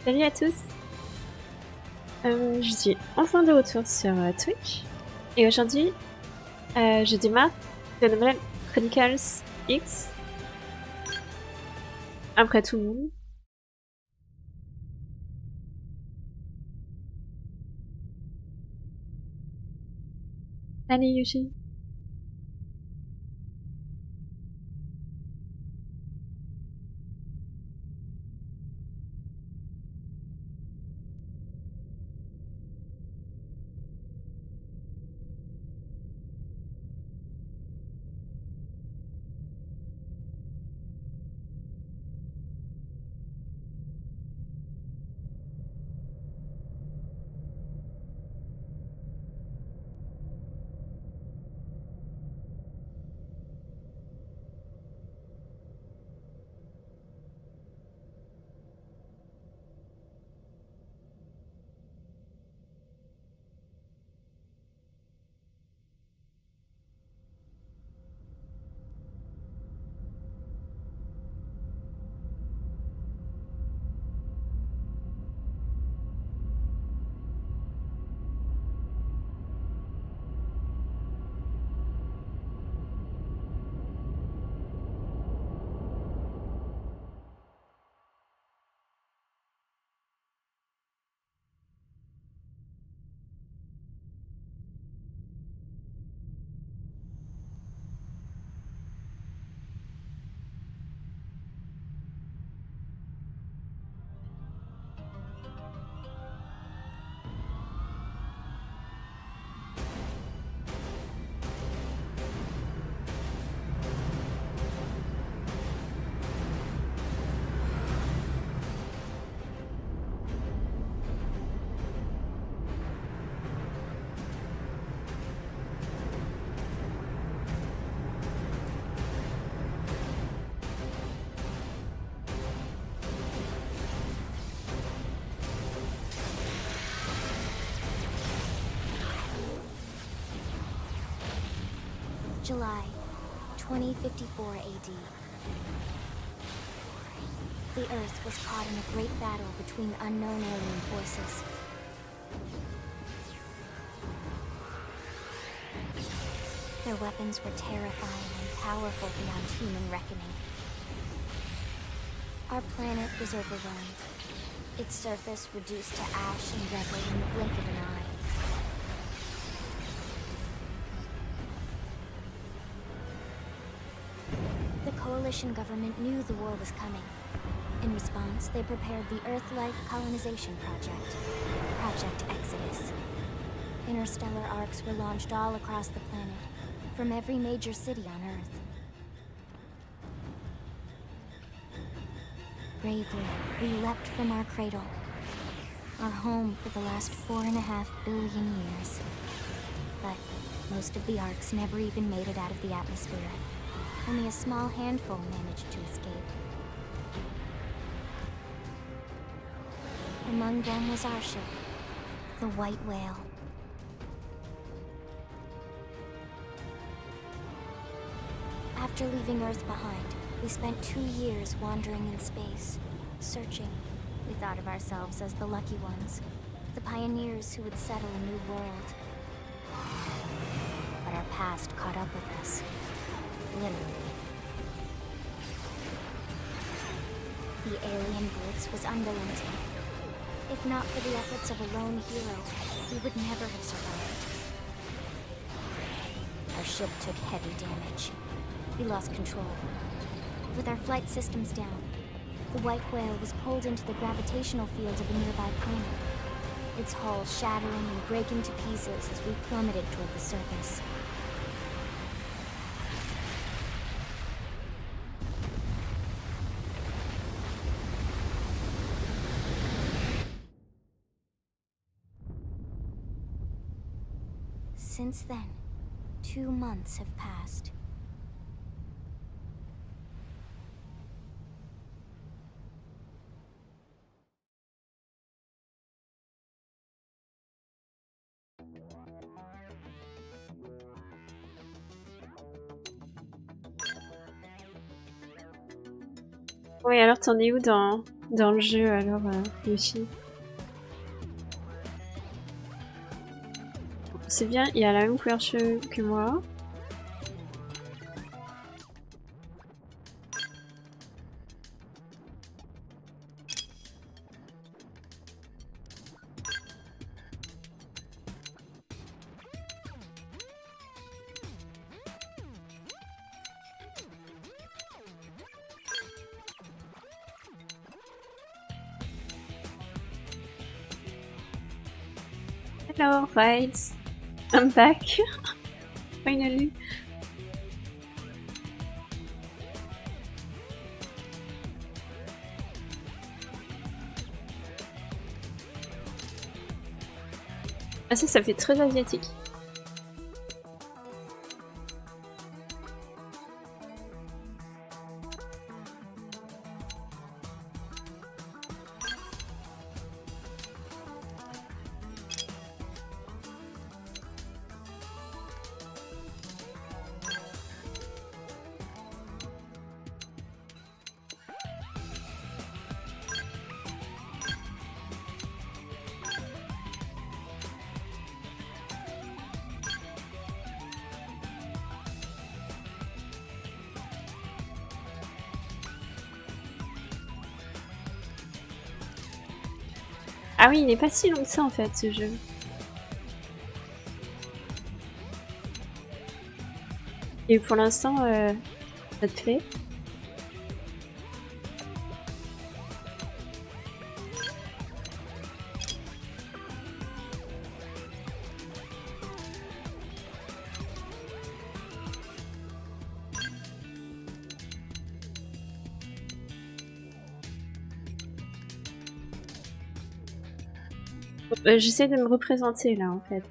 Salut à tous. Je suis enfin de retour sur Twitch et aujourd'hui je démarre Xenoblade Chronicles X après tout le monde. Salut Yoshi. July 2054 AD. The Earth was caught in a great battle between unknown alien forces. Their weapons were terrifying and powerful beyond human reckoning. Our planet was overwhelmed, its surface reduced to ash and rubble in the blink of an eye. The Coalition government knew the war was coming. In response, they prepared the Earth-Life Colonization Project, Project Exodus. Interstellar arcs were launched all across the planet, from every major city on Earth. Bravely, we leapt from our cradle, our home for the last 4.5 billion years. But most of the arcs never even made it out of the atmosphere. Only a small handful managed to escape. Among them was our ship, the White Whale. After leaving Earth behind, we spent 2 years wandering in space, searching. We thought of ourselves as the lucky ones, the pioneers who would settle a new world. But our past caught up with us. Literally. The alien blitz was unrelenting. If not for the efforts of a lone hero, we would never have survived. Our ship took heavy damage. We lost control. With our flight systems down, the White Whale was pulled into the gravitational field of a nearby planet, its hull shattering and breaking to pieces as we plummeted toward the surface. Since then, 2 months have passed. Oui, alors t'en es où dans dans le jeu alors aussi. C'est bien, il a la même couleur cheveux que moi. Hello, right. I'm back. Finally. Ah ça fait très asiatique. Ah oui, il n'est pas si long que ça en fait ce jeu. Et pour l'instant, ça te plaît? J'essaie de me représenter là en fait.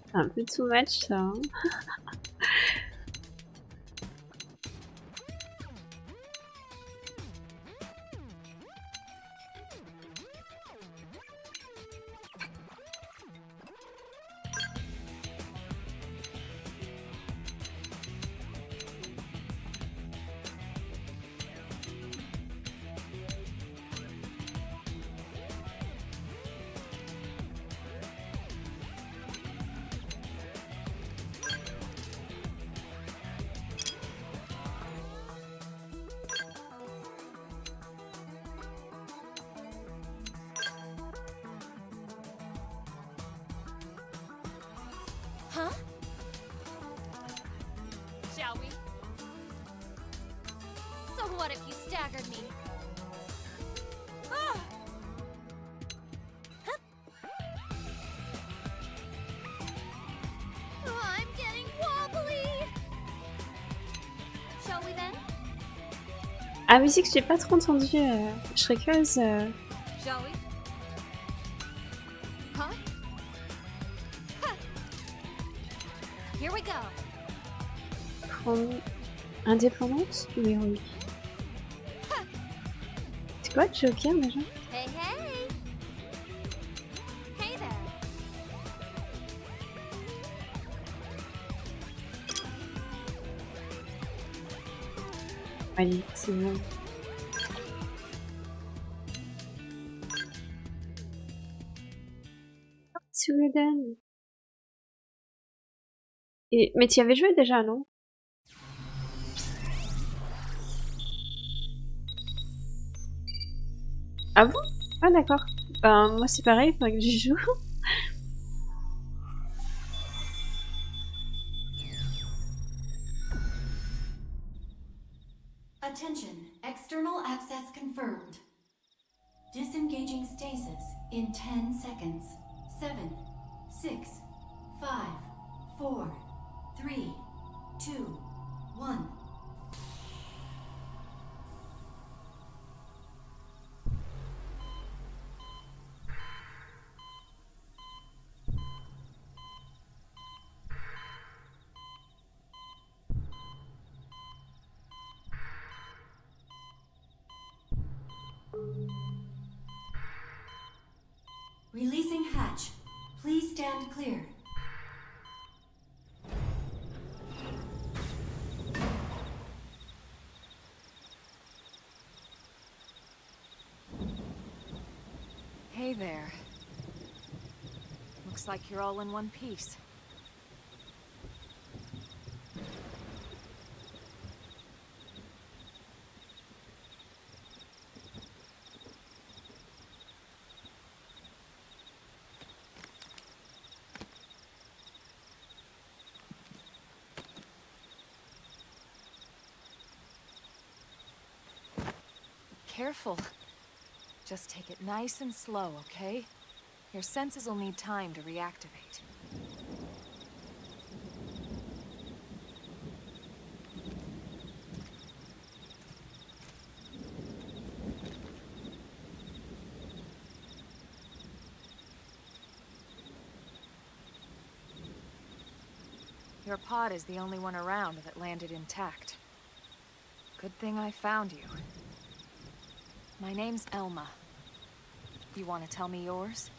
C'est un peu too much ça. Hein. Huh? Shall we? So what if you staggered me? Ah! Huh? Oh, I'm getting wobbly. Shall we then? Ah musique, j'ai pas trop entendu. Je serais curieuse. Shall we? Huh? Here we go. Indépendante ou héroïque? C'est quoi Joker déjà? Hey, hey. Hey there. Allez, c'est bon. Sweden. Et... Mais tu y avais joué déjà, non? Ah bon? Ah d'accord. Ben moi c'est pareil, il faudrait que j'y joue. Attention, external access confirmed. Disengaging stasis in 10 seconds. 7, 6, 5, 4, 3, 2, 1. and clear. Hey there. Looks like you're all in one piece. Careful. Just take it nice and slow, okay? Your senses will need time to reactivate. Your pod is the only one around that landed intact. Good thing I found you. My name's Elma. You want to tell me yours?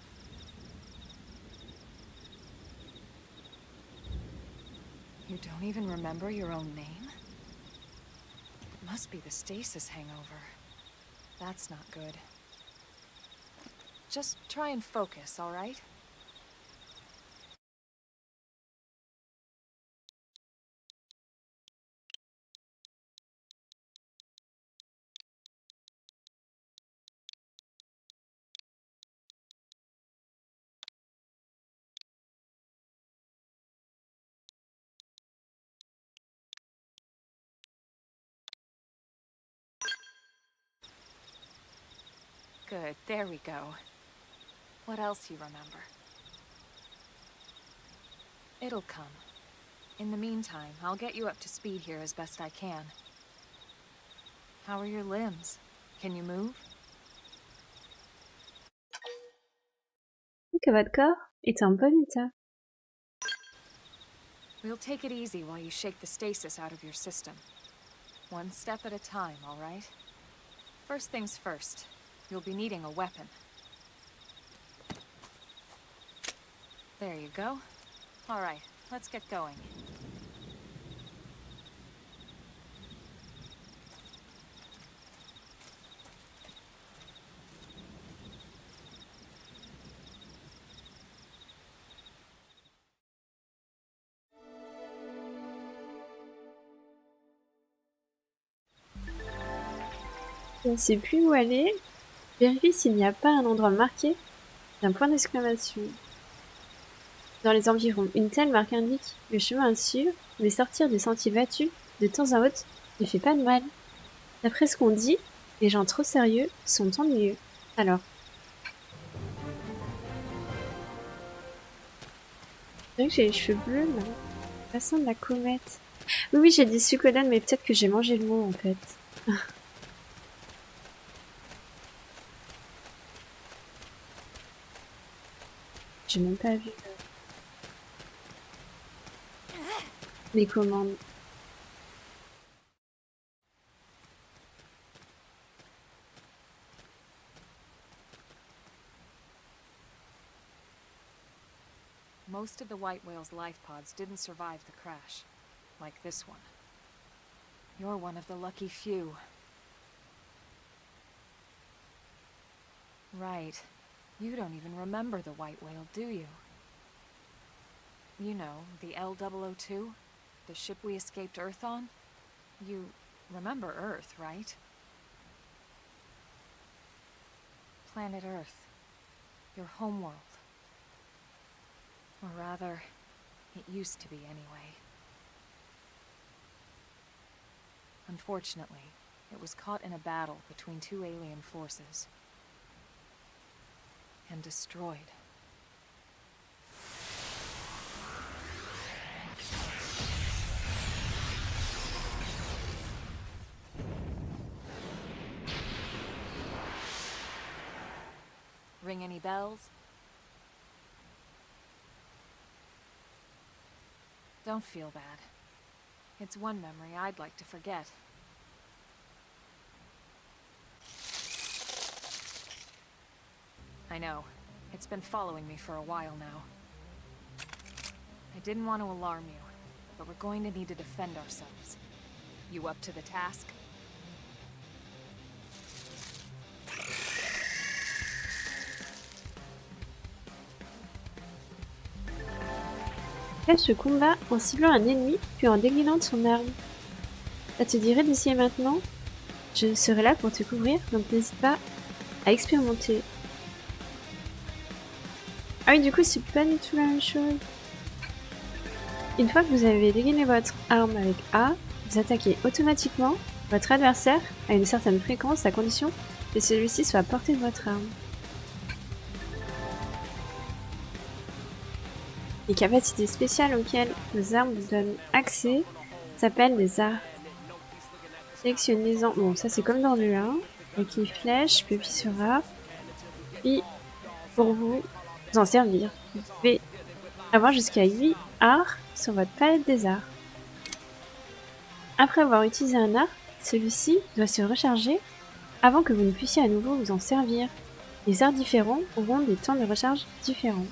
You don't even remember your own name? It must be the stasis hangover. That's not good. Just try and focus, all right? Good, there we go. What else you remember? It'll come. In the meantime, I'll get you up to speed here as best I can. How are your limbs? Can you move? Que votre corps est en bon état. We'll take it easy while you shake the stasis out of your system. One step at a time, all right? First things first, you'll be needing a weapon. There you go. All right, let's get going. Je ne sais plus où aller. Vérifie s'il n'y a pas un endroit marqué d'un point d'exclamation. Dans les environs, une telle marque indique le chemin à suivre, mais sortir des sentiers battus de temps à autre ne fait pas de mal. D'après ce qu'on dit, les gens trop sérieux sont ennuyeux. Alors. C'est vrai que j'ai les cheveux bleus, là. Passant de la comète. Oui, j'ai dit sucodone, mais peut-être que j'ai mangé le mot, en fait. J'ai même pas vu les commandes. Most of the white whale's life pods didn't survive the crash, like this one. You're one of the lucky few. Right. You don't even remember the white whale, do you? You know, the L-002? The ship we escaped Earth on? You remember Earth, right? Planet Earth. Your homeworld. Or rather, it used to be anyway. Unfortunately, it was caught in a battle between two alien forces. And destroyed. Ring any bells? Don't feel bad. It's one memory I'd like to forget. I know. It's been following me for a while now. I didn't want to alarm you, but we're going to need to defend ourselves. You up to the task? Cache le combat en ciblant un ennemi puis en dégainant son arme. Ça te dirait d'essayer maintenant? Je serai là pour te couvrir, donc n'hésite pas à expérimenter. Ah oui, du coup, c'est pas du tout la même chose. Une fois que vous avez dégainé votre arme avec A, vous attaquez automatiquement votre adversaire à une certaine fréquence à condition que celui-ci soit à portée de votre arme. Les capacités spéciales auxquelles vos armes vous donnent accès s'appellent des arts. Sélectionnez-en. Bon, ça c'est comme dans le 1. Avec les flèches, puis sur A. Puis, pour vous en servir, vous pouvez avoir jusqu'à 8 arts sur votre palette des arts. Après avoir utilisé un art, celui-ci doit se recharger avant que vous ne puissiez à nouveau vous en servir. Les arts différents auront des temps de recharge différents.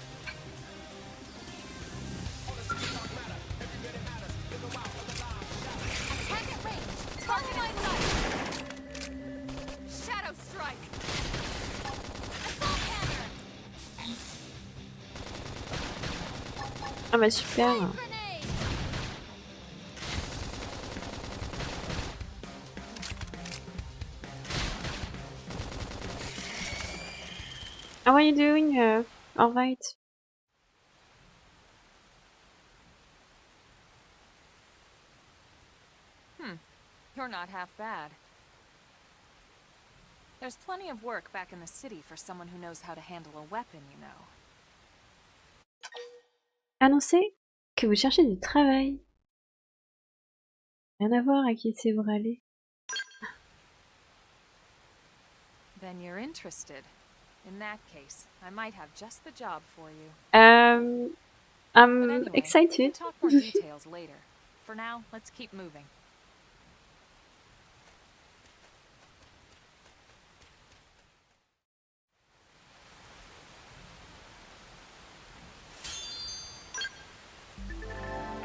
Ah bah super. How are you doing? All right. You're not half bad. There's plenty of work back in the city for someone who knows how to handle a weapon, you know. Annoncez que vous cherchez du travail. Rien à voir à qui c'est vous râler. Then you're interested. In that case, I might have just the job for you. I'm But anyway, we excited. can talk more details later. For now, let's keep moving.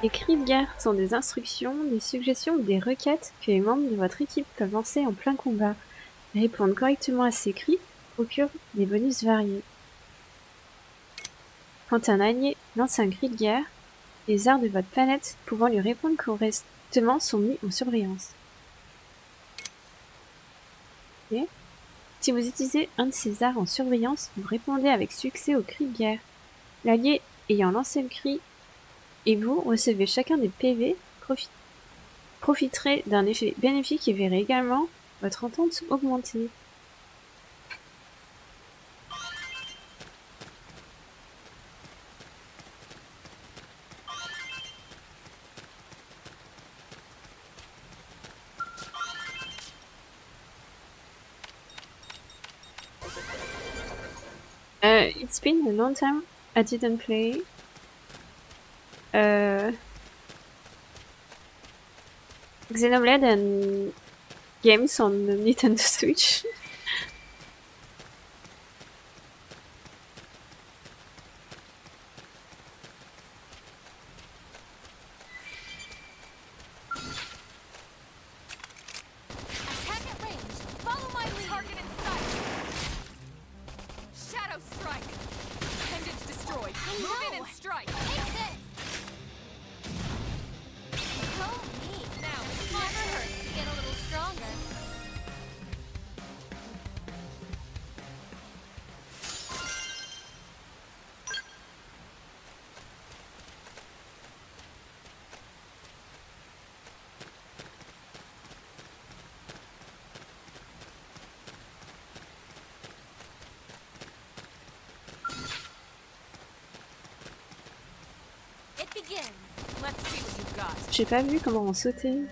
Les cris de guerre sont des instructions, des suggestions ou des requêtes que les membres de votre équipe peuvent lancer en plein combat. Répondre correctement à ces cris procure des bonus variés. Quand un allié lance un cri de guerre, les arts de votre planète pouvant lui répondre correctement sont mis en surveillance. Okay. Si vous utilisez un de ces arts en surveillance, vous répondez avec succès au cri de guerre. L'allié ayant lancé le cri et vous recevez chacun des PV, profiterez d'un effet bénéfique et verrez également votre entente augmenter. It's been a long time I didn't play. Xenoblade and games on the Nintendo Switch. Attack at range. Follow my lead. Target in sight. Shadow strike. Appendage destroyed. Move in and strike. Take this. Go me. Now, it never hurts to get a little stronger. It begins. Let's see what you've got. J'ai pas vu comment on sautait.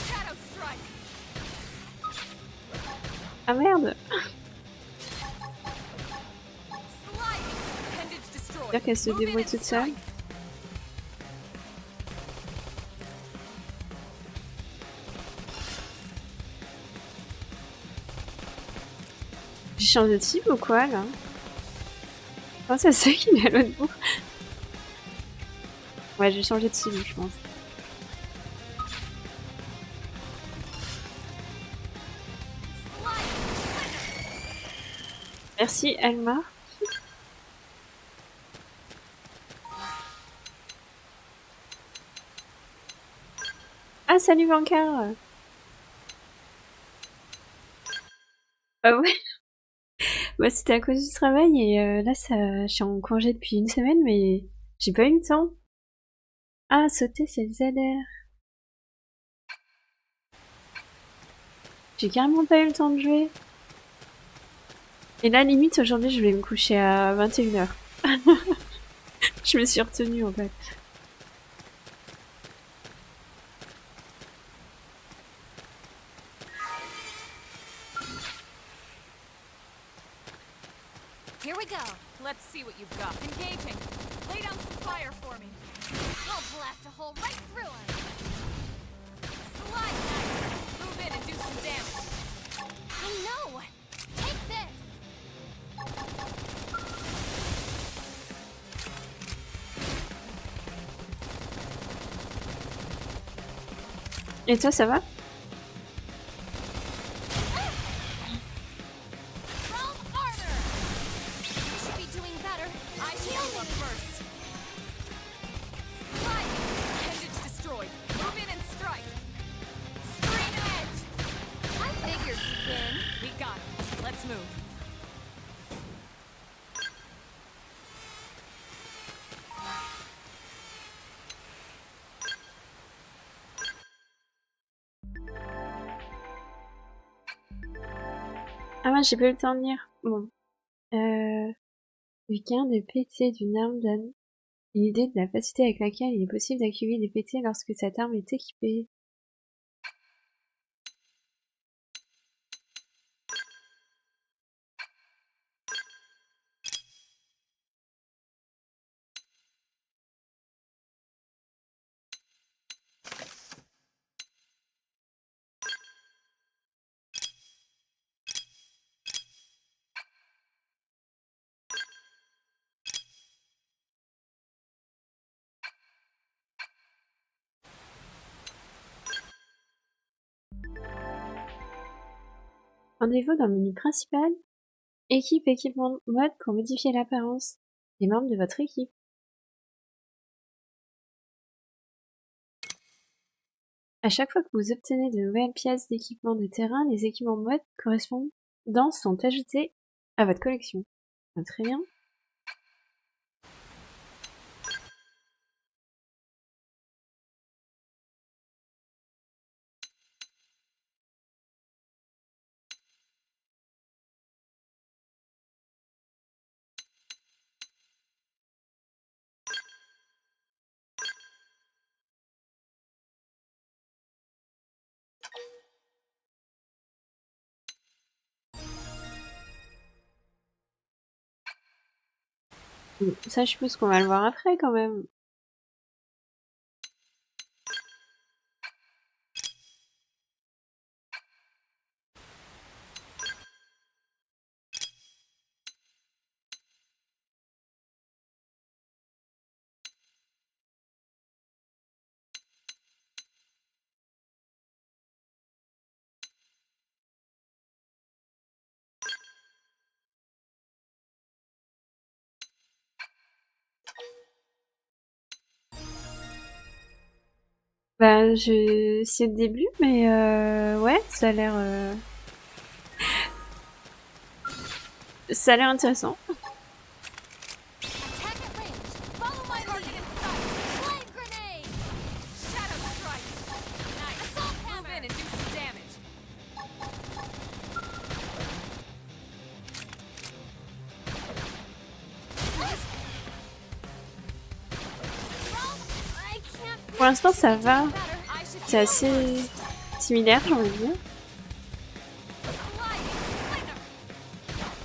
Shadow strike. Ah merde! Sliding. Appendage destroyed. C'est-à-dire qu'elle se Move in débrouille and toute seule. strike. J'ai changé de type ou quoi là? Comment ça se fait qu'il est à l'autre bout? Ouais, je vais changer de celui, je pense. Merci, Alma. Ah, salut, Vankar! Ah ouais? Bah, c'était à cause du travail et là, je suis en congé depuis une semaine, mais j'ai pas eu le temps. Ah, sauter, c'est le ZR. J'ai carrément pas eu le temps de jouer. Et là, limite, aujourd'hui, je vais me coucher à 21h. Je me suis retenue, en fait. Here we go. Let's see what you've got. Engaging. Lay down some fire for me. I'll blast a hole right through him. Slide nice. Move in and do some damage. I know! Take this! Et toi, ça va? Realm armor! You should be doing better. I should go up first. Slide. Appendage destroyed. Move in and strike. Screen edge. I figured you'd win. We got it. Let's move. Ah ouais, j'ai pas eu le temps de lire. Bon. Le gain de PT d'une arme donne une idée de la facilité avec laquelle il est possible d'activer des PT lorsque cette arme est équipée. Rendez-vous dans le menu principal. Équipe, équipement, mode pour modifier l'apparence des membres de votre équipe. À chaque fois que vous obtenez de nouvelles pièces d'équipement de terrain, les équipements mode correspondants sont ajoutés à votre collection. Ah, très bien. Ça, je suppose qu'on va le voir après quand même. Bah, c'est le début, mais ouais, ça a l'air intéressant. Attack at range. Follow my Target lead. in sight. Flame grenade! Shadow strike. Nice. Assault Move hammer. in and do some damage. Realm, I can't. Pour l'instant, ça va. Better. I should C'est assez similaire, j'ai envie de dire.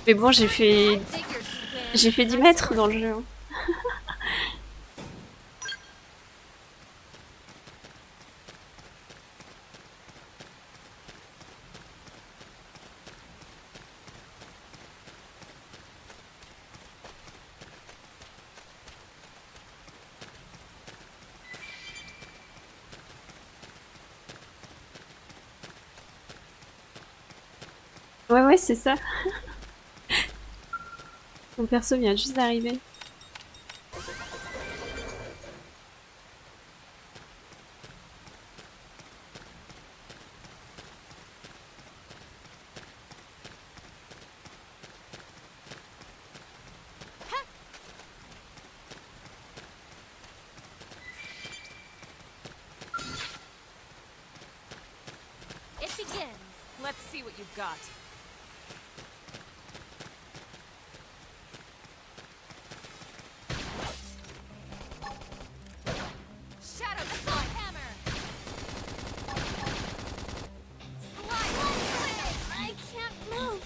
Mais bon, j'ai fait Figured you'd win. 10 mètres dans le jeu. Hein. Ouais, c'est ça. Mon perso vient juste d'arriver. It begins. Let's see what you've got. Shadow Slide Hammer. Slide. I can't move.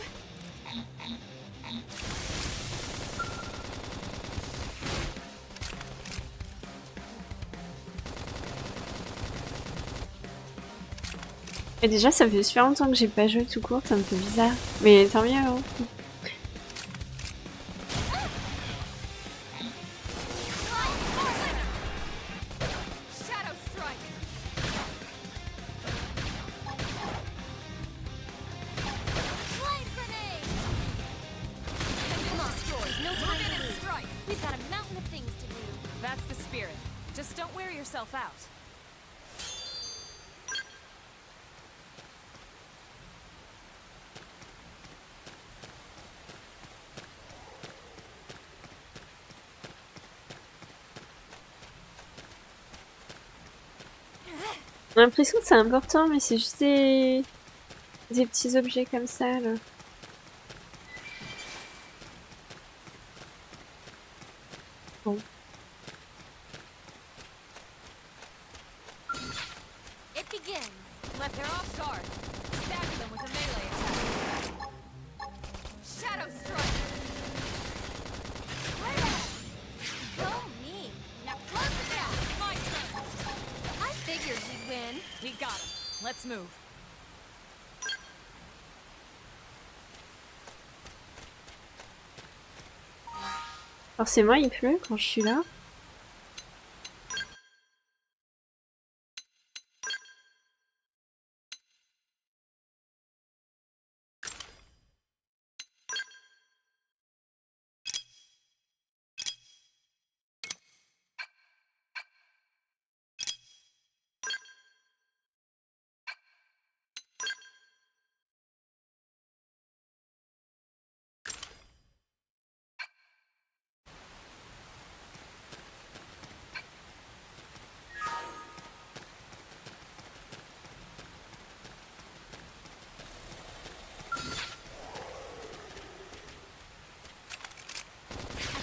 Et déjà, ça fait super longtemps que j'ai pas joué tout court, c'est un peu bizarre. Mais tant mieux, hein. Shadow Strike. Slide grenade. Come on, destroy. No time to strike. We've got a mountain of things to do. That's the spirit. Just don't wear yourself out. J'ai l'impression que c'est important, mais c'est juste des petits objets comme ça, là. Bon. It begins. Let they're off guard. Stagger them with a melee attack. Shadow Strike. Go me. Now close the gap. My turn. I figured we'd win. We got him. Let's move. Forcément, il pleut quand je suis là.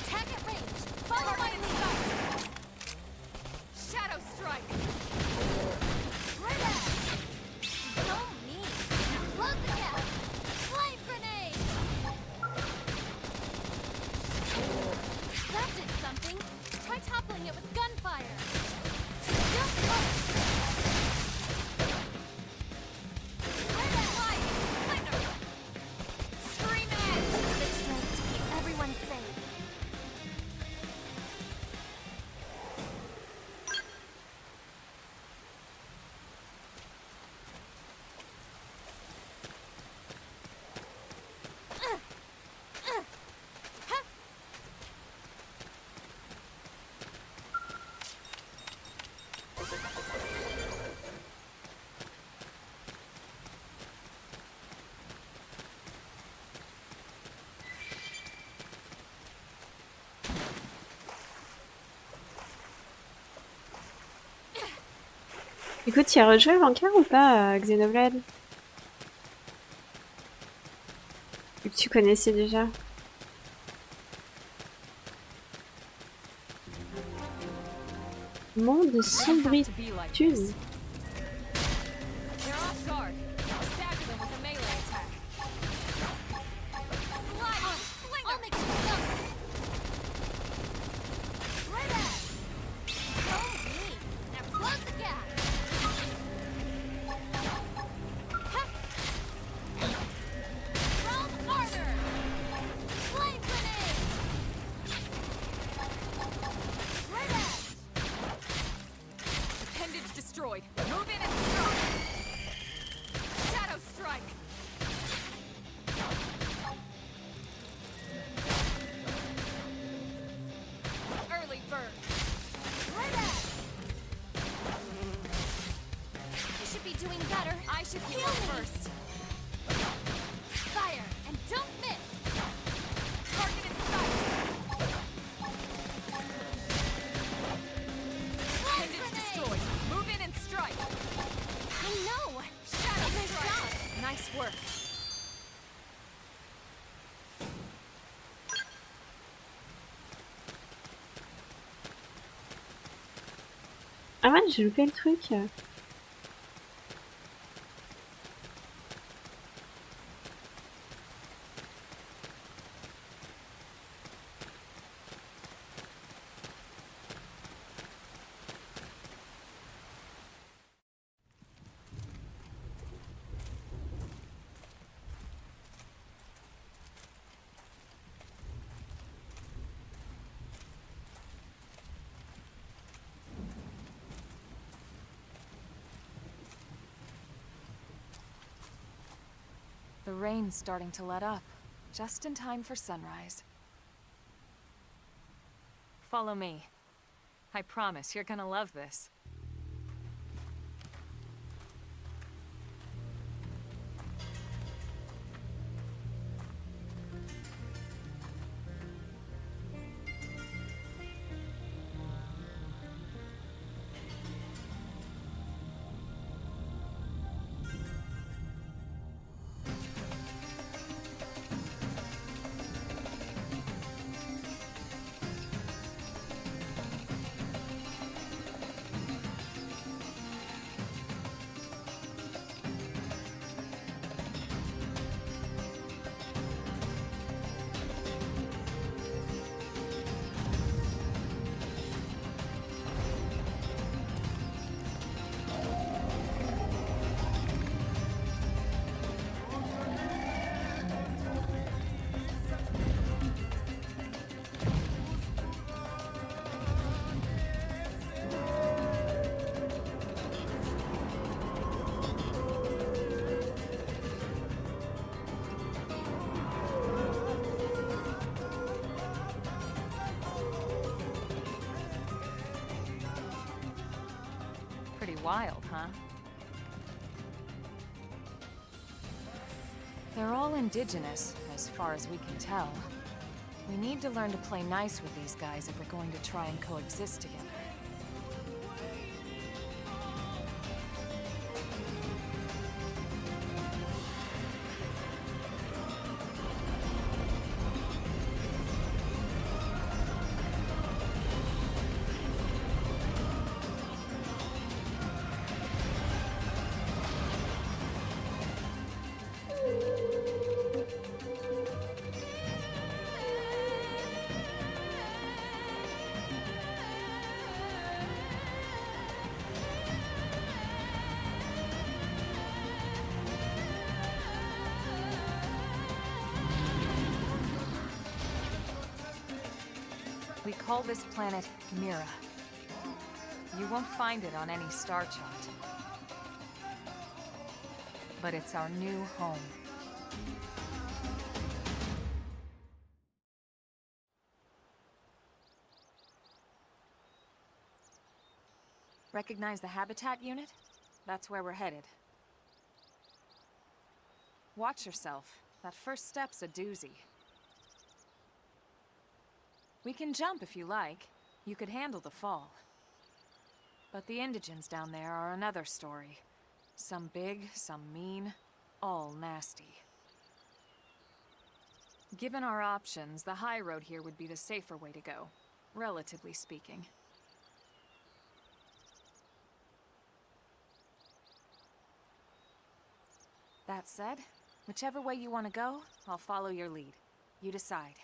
Attack at range. Follow my lead. Shadow Strike. Right at. Go me. Now close the gap. Flame grenade. That did something. Try toppling it with gunfire. Just look. Right at. Thunder. Scream Edge. This strength to keep everyone safe. Écoute, tu as rejoué encore ou pas à Xenoblade? Ou que tu connaissais déjà? Monde sombritude. They're off guard. Stagger them with a melee attack. Slide. Slinger. I'll make you go. Right at. Go me. Now close the gap. Realm Arbor. Flame grenade. Right at. Appendage destroyed. should heal first. Fire and don't miss. Target in sight. Appendage destroyed. Move in and strike. I know! Shadow strike. Nice work. Ah ouais, j'ai loupé le truc. The rain's starting to let up, just in time for sunrise. Follow me. I promise you're gonna love this. Pretty wild, huh? They're all indigenous, as far as we can tell. We need to learn to play nice with these guys if we're going to try and coexist together. We call this planet Mira. You won't find it on any star chart. But it's our new home. Recognize the habitat unit? That's where we're headed. Watch yourself. That first step's a doozy. We can jump if you like. You could handle the fall. But the indigents down there are another story. Some big, some mean, all nasty. Given our options, the high road here would be the safer way to go, relatively speaking. That said, whichever way you want to go, I'll follow your lead. You decide.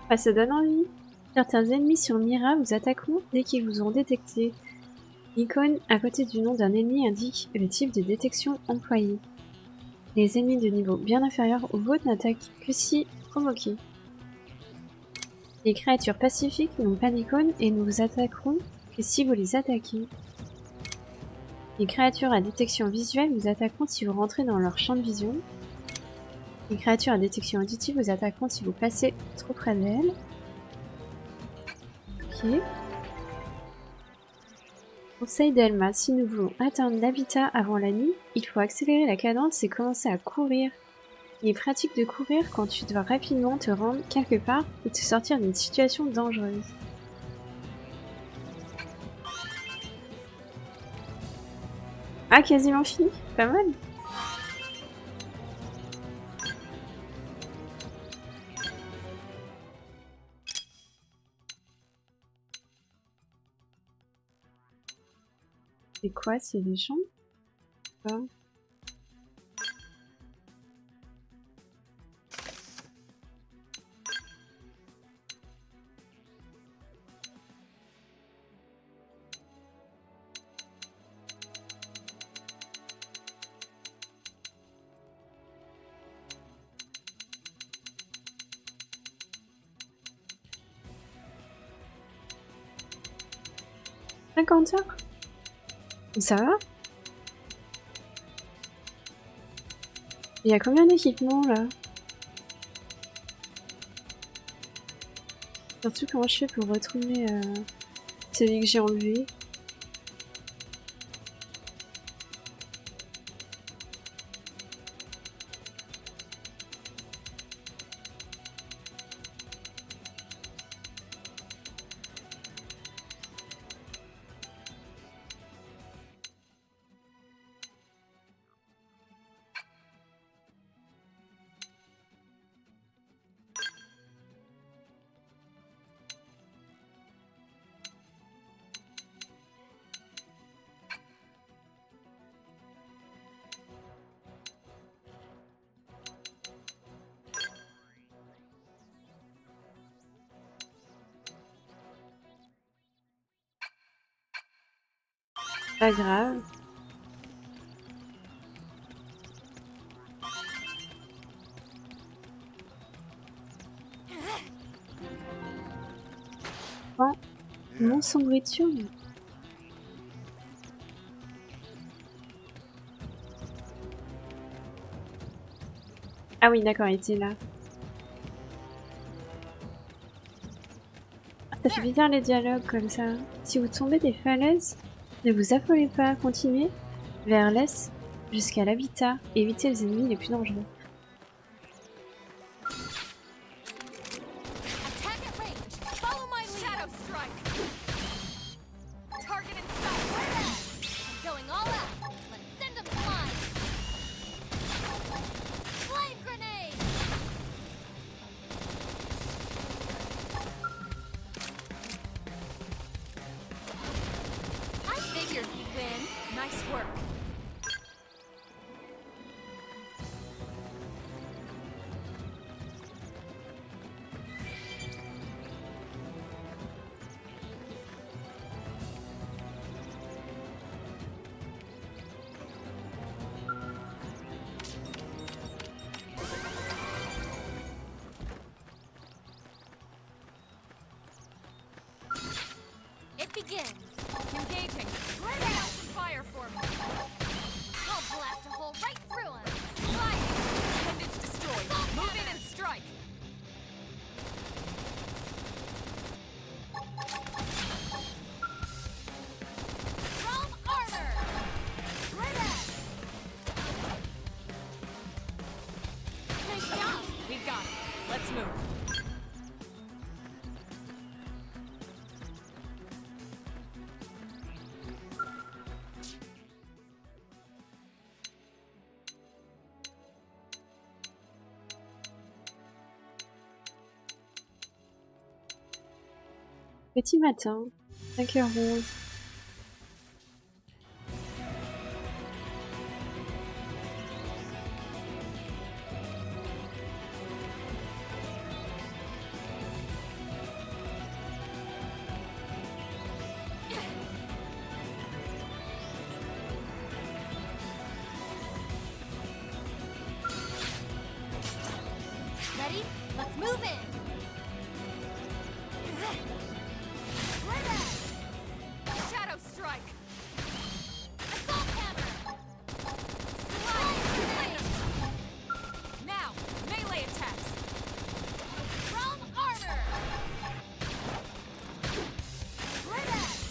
Ah, ça donne envie. Certains ennemis sur Mira vous attaqueront dès qu'ils vous auront détecté. L'icône à côté du nom d'un ennemi indique le type de détection employé. Les ennemis de niveau bien inférieur au vôtre n'attaquent que si provoqués. Les créatures pacifiques n'ont pas d'icône et ne vous attaqueront que si vous les attaquez. Les créatures à détection visuelle vous attaqueront si vous rentrez dans leur champ de vision. Les créatures à détection auditive vous attaqueront si vous passez trop près d'elles. Ok. Conseil d'Elma, si nous voulons atteindre l'habitat avant la nuit, il faut accélérer la cadence et commencer à courir. Il est pratique de courir quand tu dois rapidement te rendre quelque part ou te sortir d'une situation dangereuse. Ah, quasiment fini, pas mal. C'est quoi, c'est des champs? Pas. « 50 heures. Ça va? Il y a combien d'équipements là? Surtout comment je fais pour retrouver celui que j'ai enlevé. Pas grave. Oh, mon sombritude. Ah oui, d'accord, il était là. Ça fait bizarre les dialogues comme ça. Si vous tombez des falaises, ne vous affolez pas, continuez vers l'est jusqu'à l'habitat. Évitez les ennemis les plus dangereux. Attack at range. Follow my lead. Shadow strike. Target in sight. Going all out. Let's send them flying. Flame grenade. I figured you'd win. Nice work. It begins. Engaging. Right out some fire for me. I'll blast a hole right through him. Sliding. Appendage destroyed. Move in and strike. Chrome armor. Right at. Nice job. We've got it. Let's move. Petit matin, 5h11. Ready? Let's move in! Shadow strike. Assault hammer! Slide. Now, melee attacks. Chrome armor!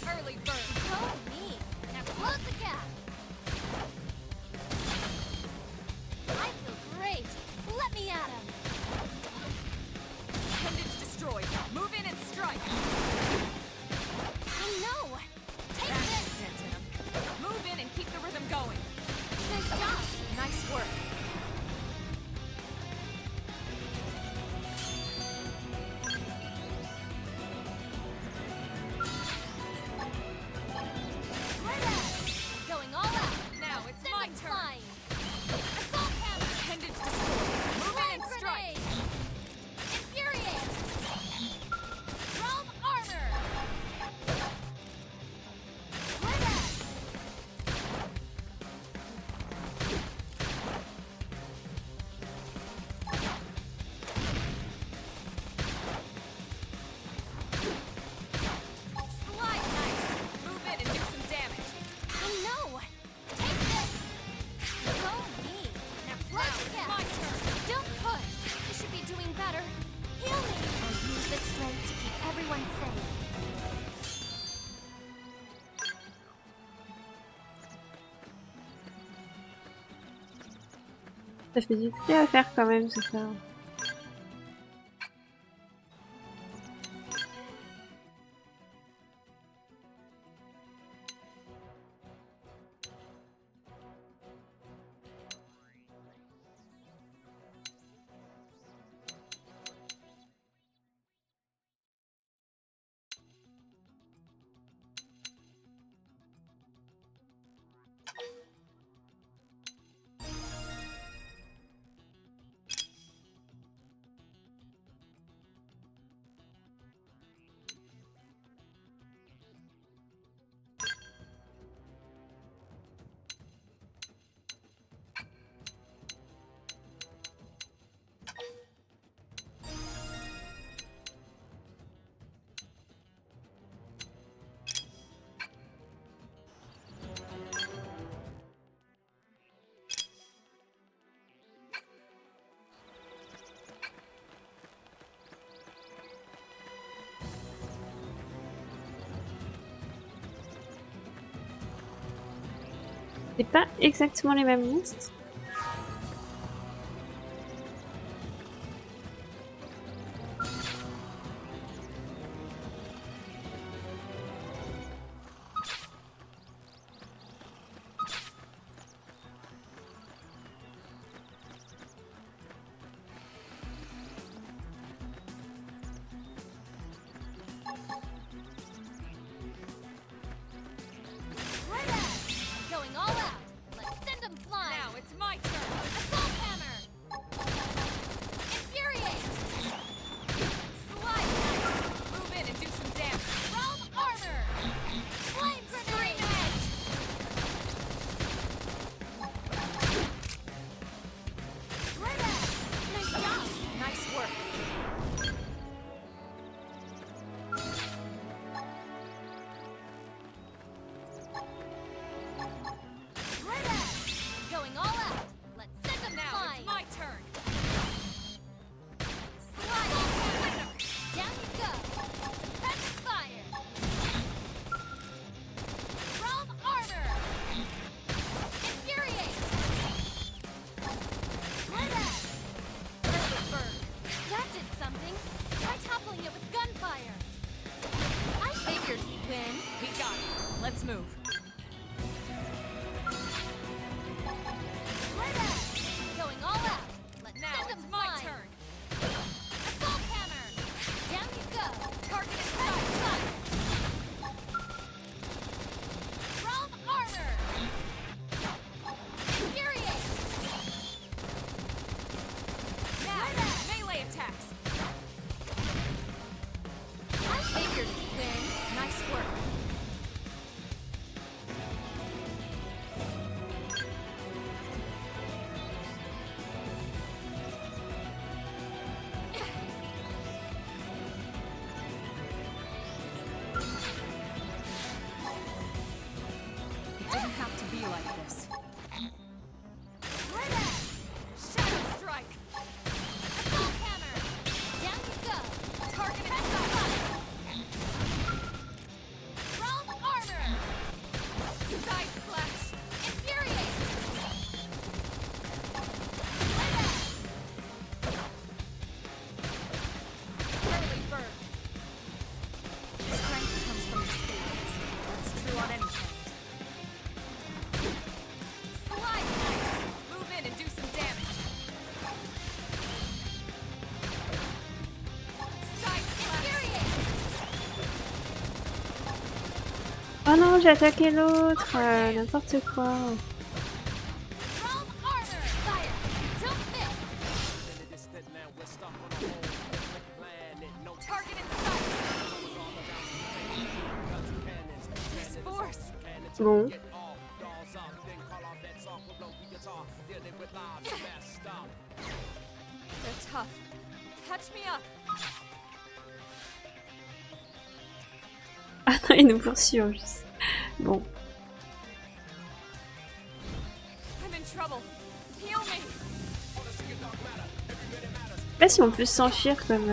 Early bird. So mean! Ça fait du tri à faire quand même tout ça. C'est pas exactement les mêmes monstres. Going all out. Let's send them flying. Now it's my turn. Assault hammer. Infuriate. Slide knife. Move in and do some damage. Realm armor. Flame grenade. Right out. Nice job. Nice work. Right out. Going all out. Let's send them Now flying. it's my turn. Slide. Down you go. Suppressive fire. Realm armor. Infuriate. Right out. Perfect bird. That did something. Try toppling it with gunfire. I figured he'd win. We got it. Let's move. Right out. Going all out. Let's Now send it's them my flying. turn. Assault hammer. Down you go. Target in Right sight. side. Realm armor. Infuriate. Now, melee attacks. I figured he'd win. Nice work. It didn't have to be like this. Right out. Shadow strike. Assault hammer. Down you go. Target in Press sight. fire. Realm armor. Side slash. Infuriate. Right out. Early bird. Strength comes from experience. That's true on any planet. Slide knife. Move in and do some damage. Side slash. Infuriate. Oh non, j'ai attaqué l'autre. N'importe quoi. Realm armor. Fire. Don't miss. Target in sight. This force. Bon. They're tough. Catch me up. Ah non, il nous poursuit en plus. Bon. I'm in trouble. Heal me. Je sais pas si on peut s'enfuir comme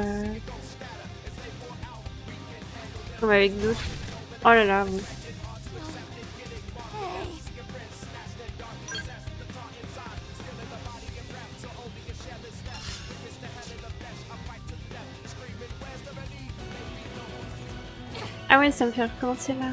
avec d'autres. Oh là là, bon. Hey. Ah ouais, ça me fait recommencer là.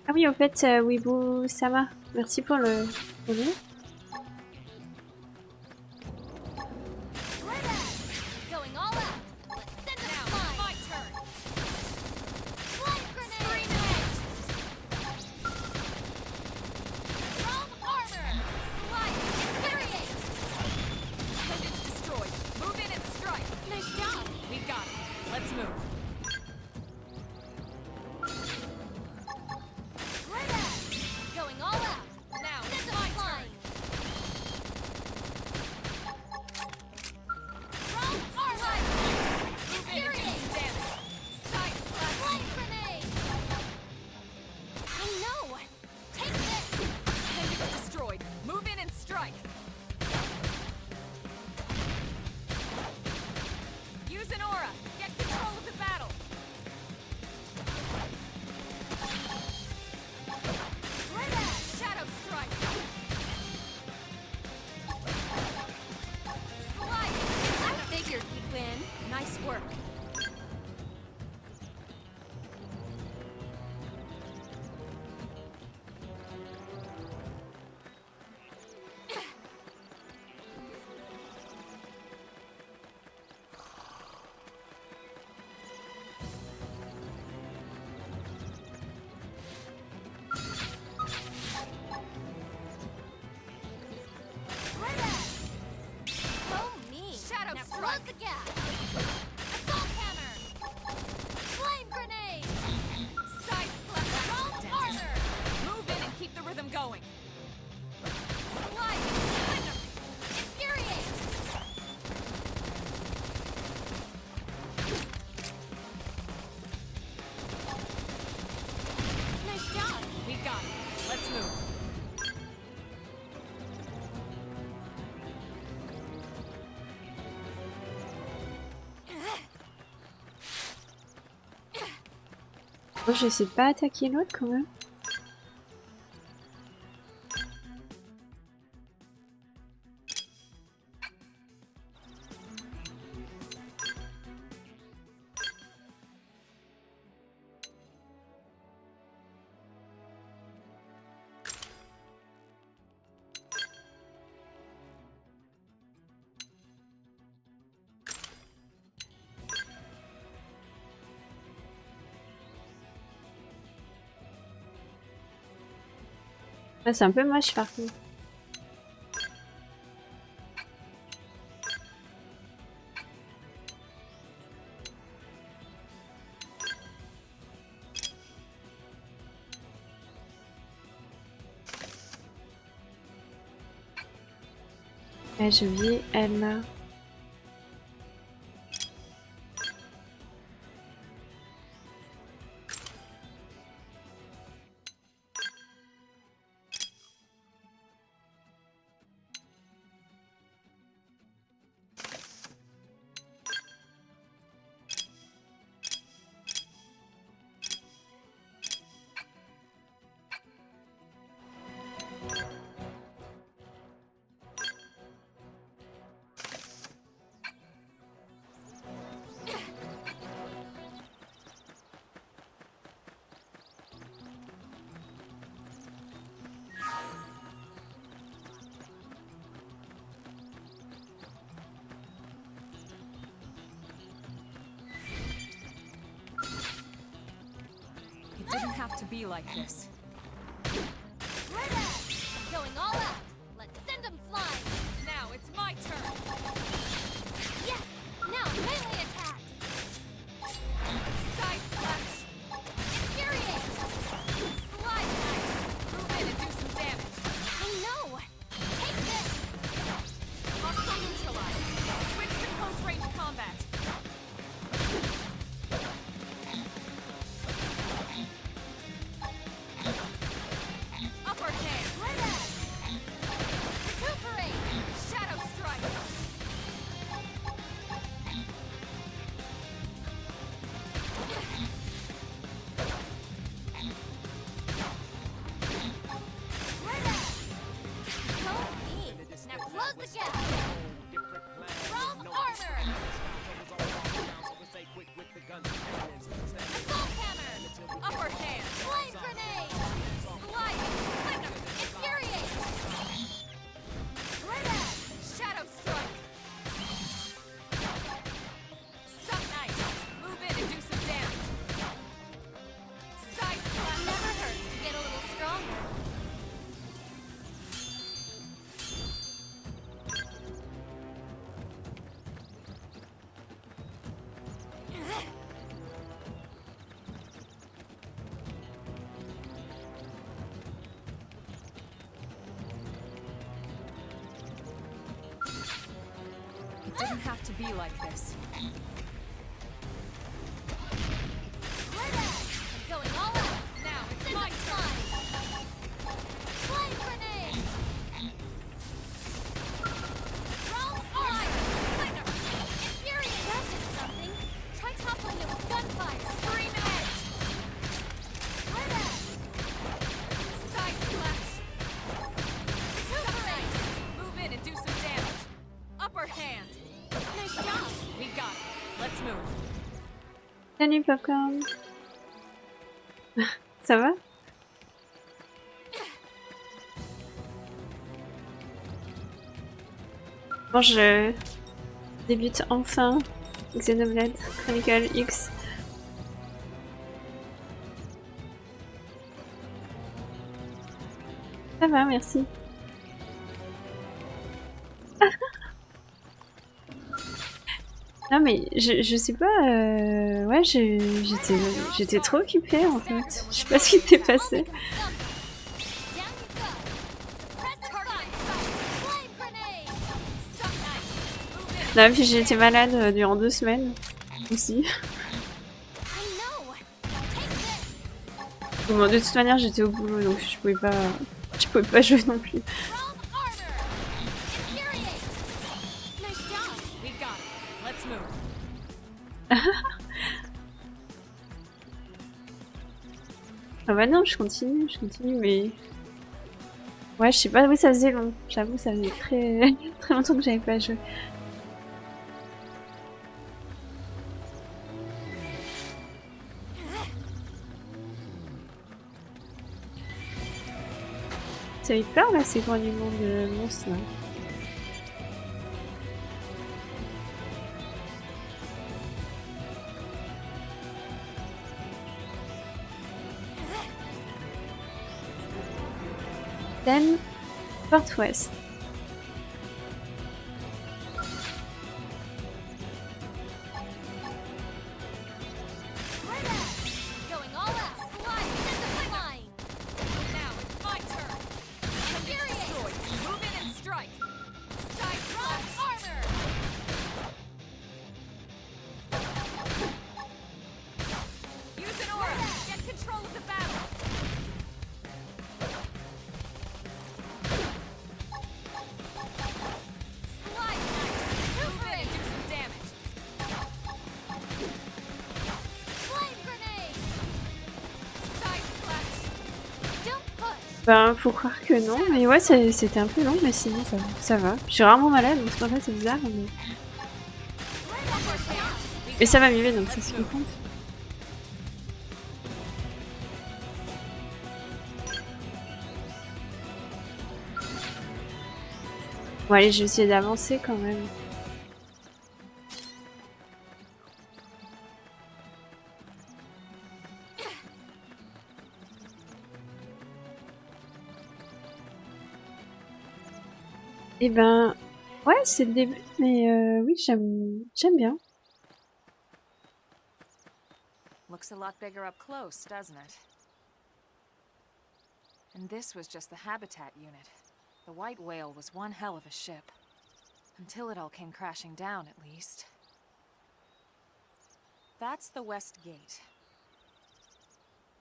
Ah oui, en fait, Wibu Sama, merci pour le follow. Going all out. Let's send them flying. My turn. Flame grenade. Realm armor. Slide. Infuriate. Pendant destroyed. Move in and strike. Nice job. We've got it. Let's move. Going all out. Now, Send them my flying. turn. Realm armor. Move in and do some damage. Side slash. Flame grenade. I know. Take this. Pendant destroyed. Move in and strike. Use an aura. Get control of the battle. Shadow strike. Slide. I figured we'd win. Nice work. So mean. Shadow now strike. close the gap. Assault hammer. Flame grenade. Side slash. Realm armor. Move in and keep the rhythm going. Slide. Infuriate. Nice job. We've got it. Let's move. Moi, je sais pas attaquer l'autre quand même. Ah, c'est un peu moche par contre. Ah, j'ai oublié Elma. It didn't have to be like this. Going all out. Let's send them flying. it's my turn. Yes! Now melee attacks! Side slash. Infuriate! Slide knife. Move in and do some damage. I know! Take this! Hostile neutralized. Switch to close range combat. Upper hand. Red Edge! Recuperate! Shadow strike. Red Edge! Go me! Now close the gap! From armor! Assault hammer! Upper hand. Flame grenade! Slide. Flicker. Infuriate! Red Edge! Shadow strike. Suck knife. Move in and do some damage. Side slash. Never hurts to get a little stronger. It didn't have to be like this. Red Edge! Going all out! Now it's Scissor my turn. slide! Flame grenade! Roll slide! Flicker. Infuriate! That did something! Try toppling it with gunfire! Scream edge. Red Edge! Side slash. Recuperate! Move in and do some damage. Upper hand. Nice job! We got it. Let's move. Salut Popcorn. Ça va? Bon, je débute enfin Xenoblade Chronicles X. Ça va, merci. Non mais je sais pas, ouais j'étais trop occupée en fait. Je sais pas ce qui t'est passé. Down you go! Press the slide! Flame grenade! Suck knife. Move in. Non, puis j'ai été malade durant 2 semaines aussi. I know! Take this! Bon, de toute manière j'étais au boulot donc je pouvais pas jouer non plus. From armor! Infuriate! Nice job! We got it. Let's move. Ah bah non, je continue mais... Ouais, je sais pas, oui ça faisait long. J'avoue, ça faisait très, très longtemps que j'avais pas joué. Ça fait peur là, ces grognements de monstres là. Then, Porte Ouest. Red Edge! Going all out! Slide! Discipline line! Now it's my turn. Infuriate! Destroy. Move in and strike. Side From slash. armor! Use an aura. Get control of the battle. Slide knife. Move in and do some damage. Flame grenade! Side slash. Don't push! Ben, faut croire que non, mais ouais, c'était un peu long, mais sinon ça va. Je suis rarement malade, donc c'est pour ça que c'est bizarre, mais... Upper hand. Mais ça va mieux, donc c'est ce qui compte. Bon allez, je vais essayer d'avancer quand même. Eh ben, Ouais, c'est le début, mais oui, j'aime bien. Looks a lot bigger up close, doesn't it? And this was just the habitat unit. The white whale was one hell of a ship. Until it all came crashing down, at least. That's the west gate.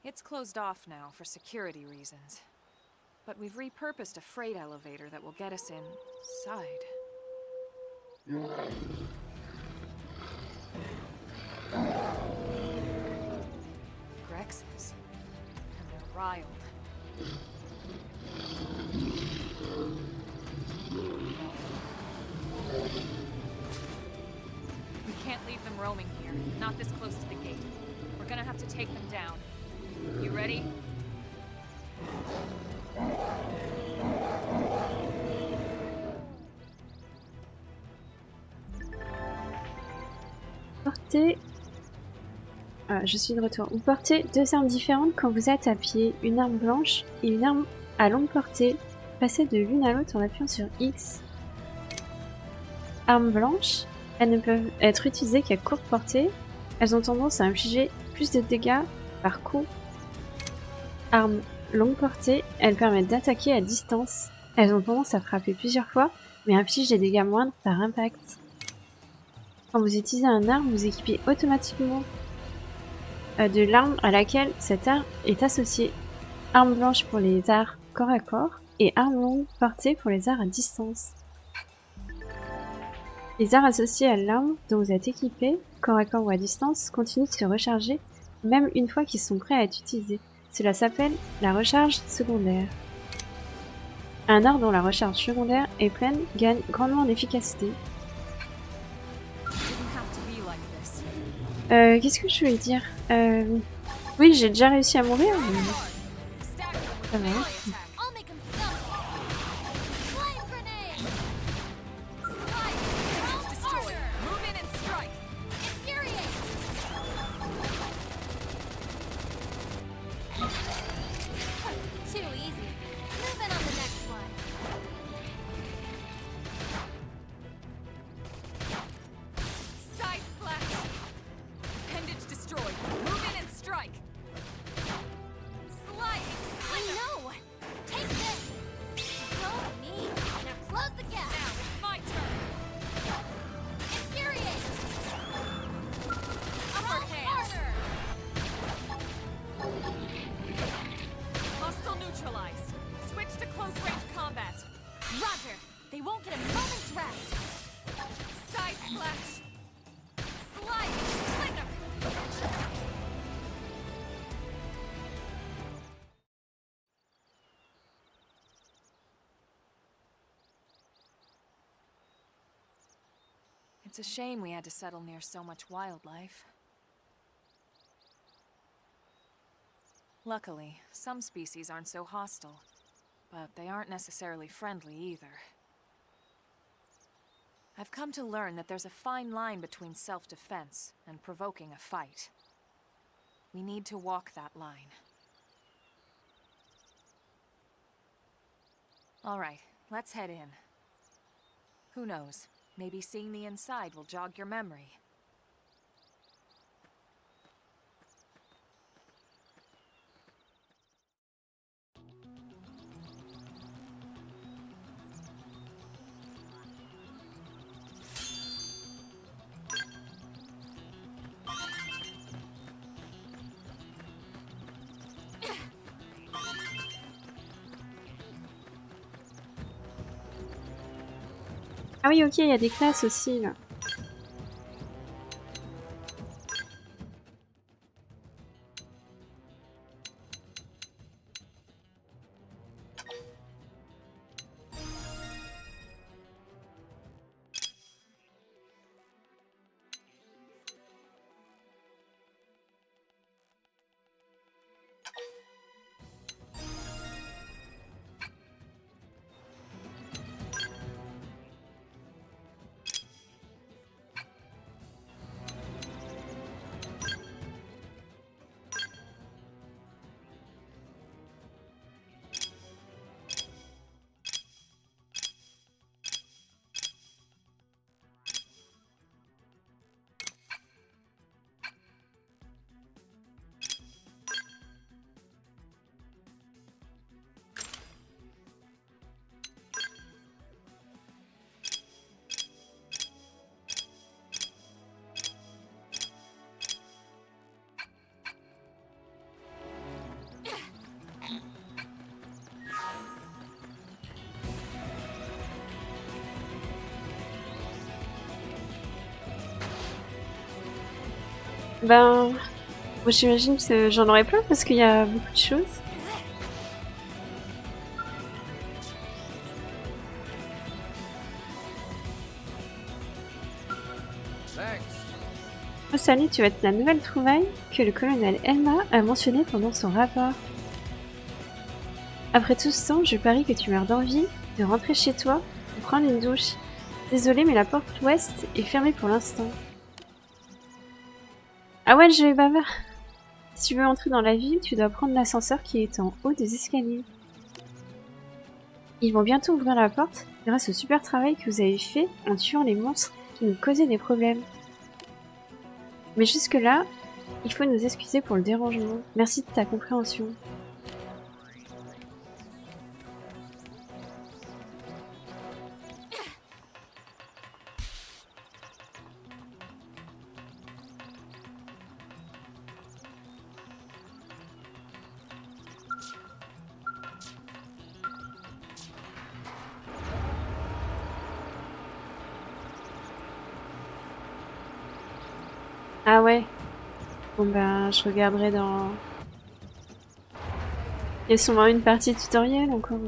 It's closed off now for security reasons. But we've repurposed a freight elevator that will get us inside. Grexes. And they're riled. We can't leave them roaming here, not this close to the gate. We're gonna have to take them down. You ready? Portez... Ah, je suis de retour. Vous portez 2 armes différentes quand vous êtes à pied. Une arme blanche et une arme à longue portée. Passez de l'une à l'autre en appuyant sur X. Armes blanches, elles ne peuvent être utilisées qu'à courte portée. Elles ont tendance à infliger plus de dégâts par coup. Armes longue portée, elles permettent d'attaquer à distance. Elles ont tendance à frapper plusieurs fois, mais infligent des dégâts moindres par impact. Quand vous utilisez un arme, vous équipez automatiquement de l'arme à laquelle cette arme est associée. Arme blanche pour les arts corps à corps et arme longue portée pour les arts à distance. Les arts associés à l'arme dont vous êtes équipé, corps à corps ou à distance, continuent de se recharger même une fois qu'ils sont prêts à être utilisés. Cela s'appelle la recharge secondaire. Un art dont la recharge secondaire est pleine gagne grandement en efficacité. Qu'est-ce que je voulais dire Oui, j'ai déjà réussi à mourir, mais... Ça va. It's a shame we had to settle near so much wildlife. Luckily, some species aren't so hostile, but they aren't necessarily friendly either. I've come to learn that there's a fine line between self-defense and provoking a fight. We need to walk that line. All right, let's head in. Who knows? Maybe seeing the inside will jog your memory. Ah oui, ok, il y a des classes aussi, là. Ben, moi j'imagine que j'en aurai plein parce qu'il y a beaucoup de choses. Oh salut, tu vas être la nouvelle trouvaille que le colonel Elma a mentionnée pendant son rapport. Après tout ce temps, je parie que tu meurs d'envie de rentrer chez toi et prendre une douche. Désolée, mais la porte ouest est fermée pour l'instant. Ah ouais, je vais bavard. Si tu veux entrer dans la ville, tu dois prendre l'ascenseur qui est en haut des escaliers. Ils vont bientôt ouvrir la porte grâce au super travail que vous avez fait en tuant les monstres qui nous causaient des problèmes. Mais jusque-là, il faut nous excuser pour le dérangement. Merci de ta compréhension. Ah ouais. Bon ben, je regarderai dans... Il y a sûrement une partie tutoriel encore.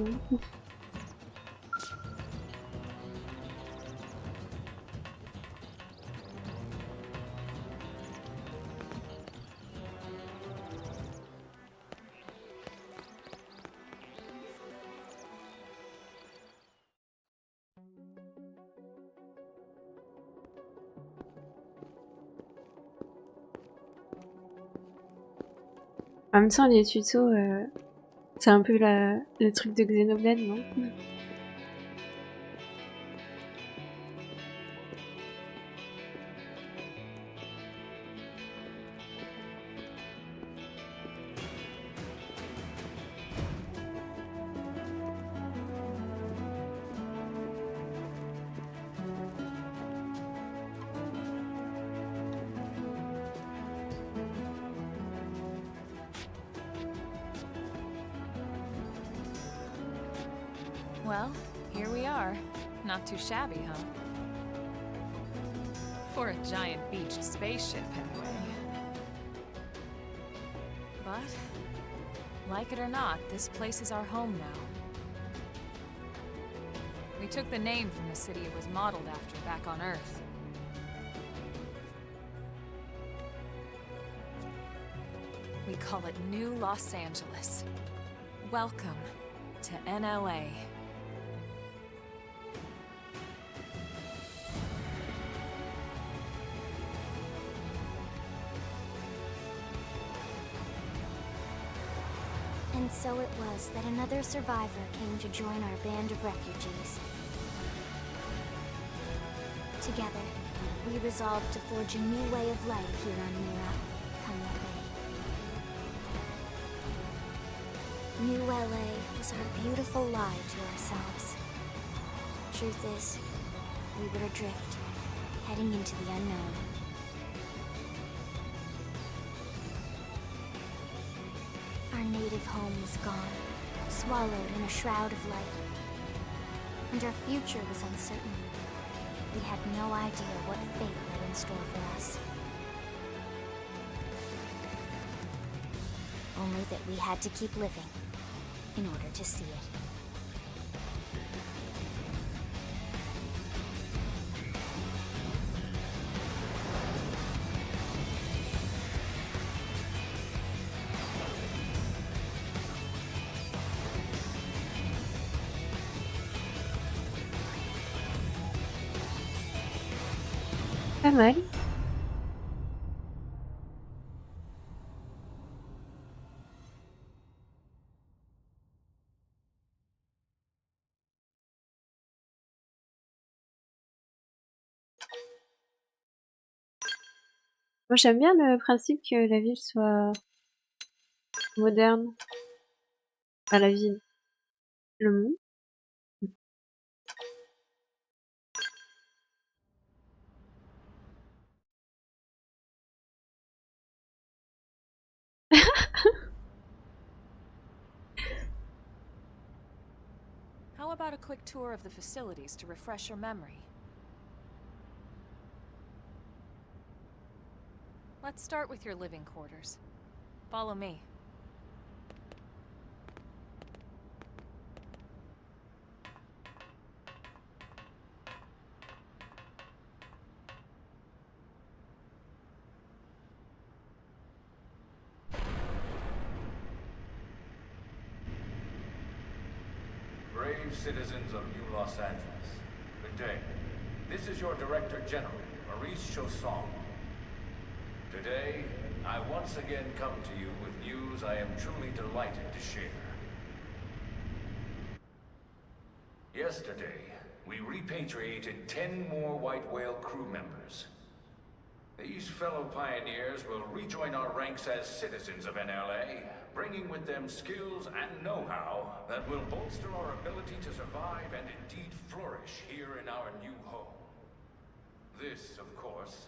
En même temps, les tutos, c'est un peu le truc de Xenoblade, non? Well, here we are. Not too shabby, huh? For a giant beached spaceship, anyway. But, like it or not, this place is our home now. We took the name from the city it was modeled after back on Earth. We call it New Los Angeles. Welcome to NLA. And so it was that another survivor came to join our band of refugees. Together, we resolved to forge a new way of life here on Mira, come what may. New LA was our beautiful lie to ourselves. Truth is, we were adrift, heading into the unknown. Our native home was gone, swallowed in a shroud of light. And our future was uncertain. We had no idea what fate lay in store for us. Only that we had to keep living in order to see it. Pas mal. Moi j'aime bien le principe que la ville soit moderne. Pas la ville. Le monde. How about a quick tour of the facilities to refresh your memory? Let's Let's start with your living quarters. Follow me. Brave citizens of New Los Angeles, good day. This is your Director General, Maurice Chausson. Today, I once again come to you with news I am truly delighted to share. Yesterday, we repatriated 10 more White Whale crew members. These fellow pioneers will rejoin our ranks as citizens of NLA, bringing with them skills and know-how that will bolster our ability to survive and indeed flourish here in our new home. This, of course,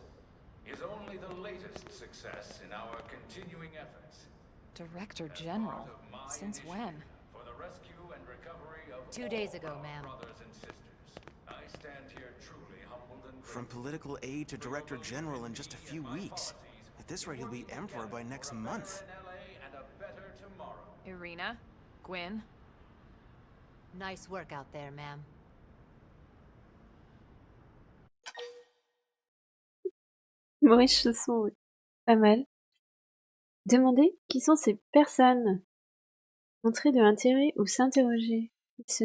is only the latest success in our continuing efforts. Director General? Since when? For the rescue and recovery of 2 days all ago, our ma'am. brothers and sisters. I stand here truly humbled and From grateful. political aide to director general in just a few weeks. At this rate, he'll be emperor by next month. NLA and a better tomorrow. Irina? Gwyn? Nice work out there, ma'am. Maurice Chausson, oui. Pas mal. Demander qui sont ces personnes. Montrer de l'intérêt ou s'interroger. Il se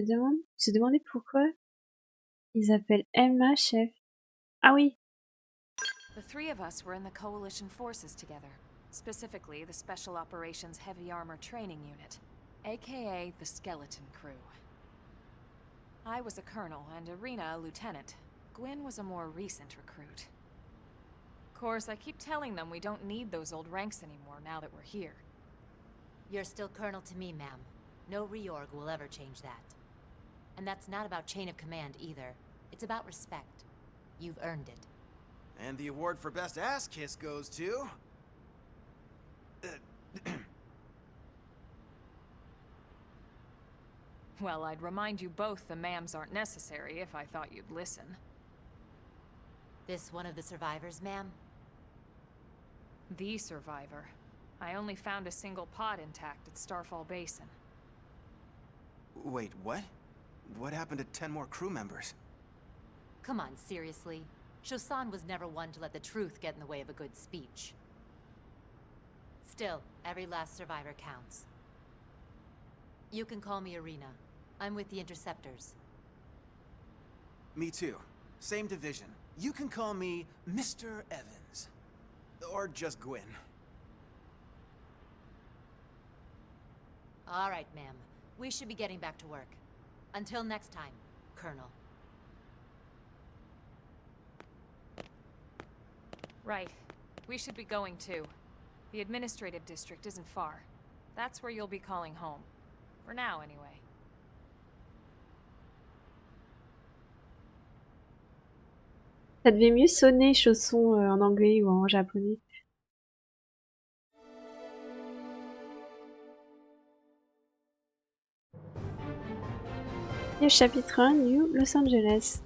demander pourquoi ils appellent Emma chef. Ah oui, The three of us were in the Coalition forces together. Specifically, the Special Operations Heavy Armor Training Unit, aka the Skeleton Crew. I was a colonel and Irina a lieutenant. Gwyn was a more recent recruit. Of course, I keep telling them we don't need those old ranks anymore now that we're here. You're still colonel to me, ma'am. No reorg will ever change that. And that's not about chain of command either. It's about respect. You've earned it. And the award for best ass kiss goes to... Well, I'd remind you both the ma'ams aren't necessary if I thought you'd listen. This one of the survivors, ma'am? The survivor. I only found a single pod intact at Starfall Basin. Wait, what? What happened to 10 more crew members? Come on, seriously? Chausson was never one to let the truth get in the way of a good speech. Still, every last survivor counts. You can call me Irina. I'm with the Interceptors. Me too. Same division. You can call me Mr. Evans. Or just Gwyn. All right, ma'am. We should be getting back to work. Until next time, Colonel. Right. We should be going too. The administrative district isn't far. That's where you'll be calling home. For now, anyway. ça devait mieux sonner chausson en anglais ou en japonais. Et chapitre 1, New Los Angeles.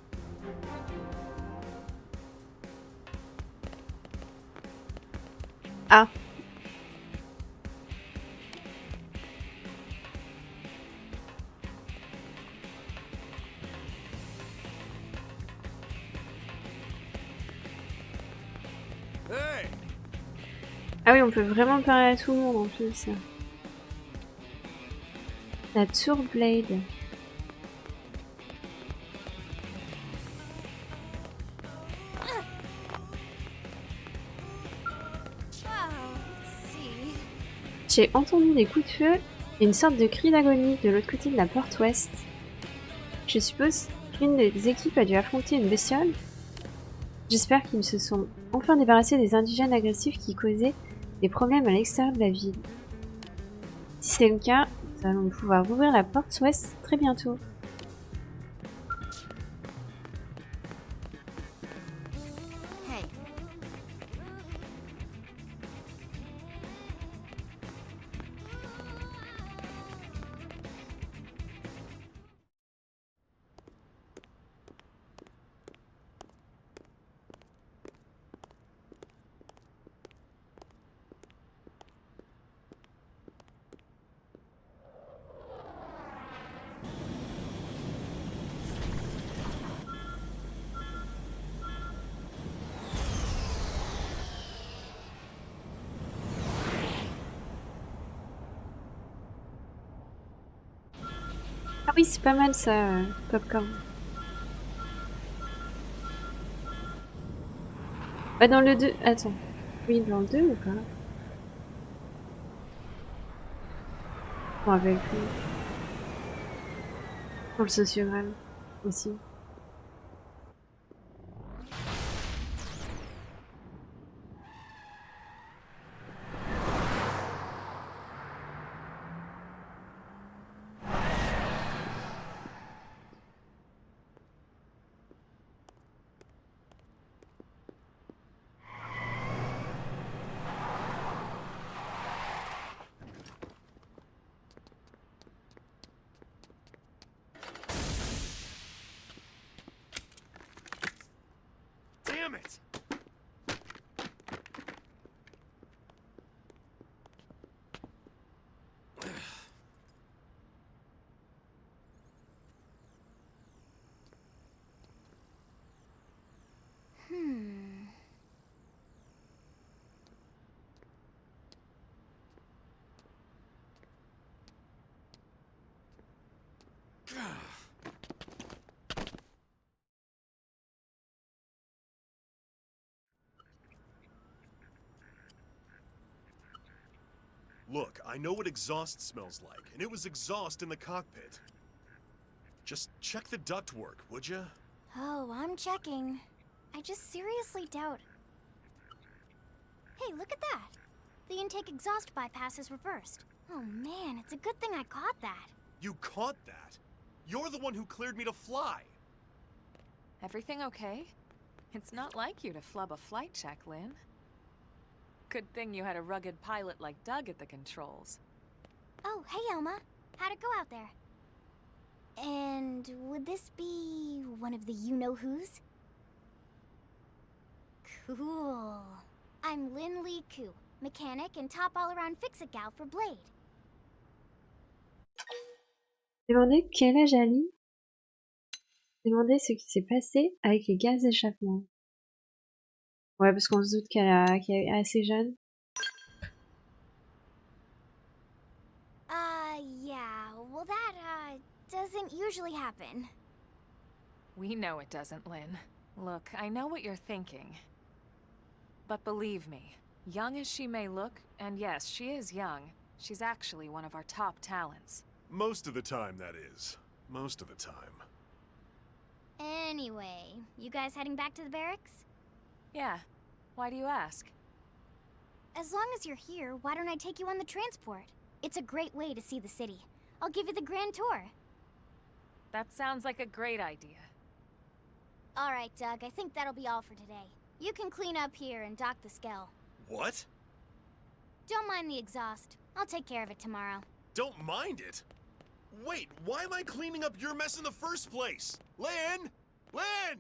Ah. Hey! Ah oui, on peut vraiment parler à tout le monde en plus. La Tour Blade. J'ai entendu des coups de feu et une sorte de cri d'agonie de l'autre côté de la porte ouest. Je suppose qu'une des équipes a dû affronter une bestiole. J'espère qu'ils se sont enfin débarrassés des indigènes agressifs qui causaient des problèmes à l'extérieur de la ville. Si c'est le cas, nous allons pouvoir ouvrir la porte ouest très bientôt. Hey. Ah oui, c'est pas mal ça, popcorn. Bah dans le 2, attends. Oui, dans le 2 ou pas? Je m'en rappelle plus. Dans le sociogramme aussi. Damn it! Look, I know what exhaust smells like, and it was exhaust in the cockpit. Just check the ductwork, would ya? Oh, I'm checking. I just seriously doubt... Hey, look at that! The intake exhaust bypass is reversed. Oh man, it's a good thing I caught that. You caught that? You're the one who cleared me to fly! Everything okay? It's not like you to flub a flight check, Lynn. Good thing you had a rugged pilot like Doug at the controls. Oh, hey Elma. How'd it go out there? And would this be one of the you-know-whos? Cool. I'm Lynn Lee Koo, mechanic and top all-around fix-it gal for Blade. Demandez quel âge a Lee. Demandez ce qui s'est passé avec les gaz d'échappement. Ouais, parce qu'on se doute qu'elle est assez jeune. Yeah. Well, that, doesn't usually happen. We know it doesn't, Lynn. Look, I know what you're thinking. But believe me, young as she may look, and yes, she is young, she's actually one of our top talents. Most of the time, that is. Most of the time. Anyway, you guys heading back to the barracks? Yeah. Why do you ask? As long as you're here, why don't I take you on the transport? It's a great way to see the city. I'll give you the grand tour. That sounds like a great idea. All right, Doug, I think that'll be all for today. You can clean up here and dock the Skell. What? Don't mind the exhaust. I'll take care of it tomorrow. Don't mind it? Wait, why am I cleaning up your mess in the first place? Lynn! Lynn!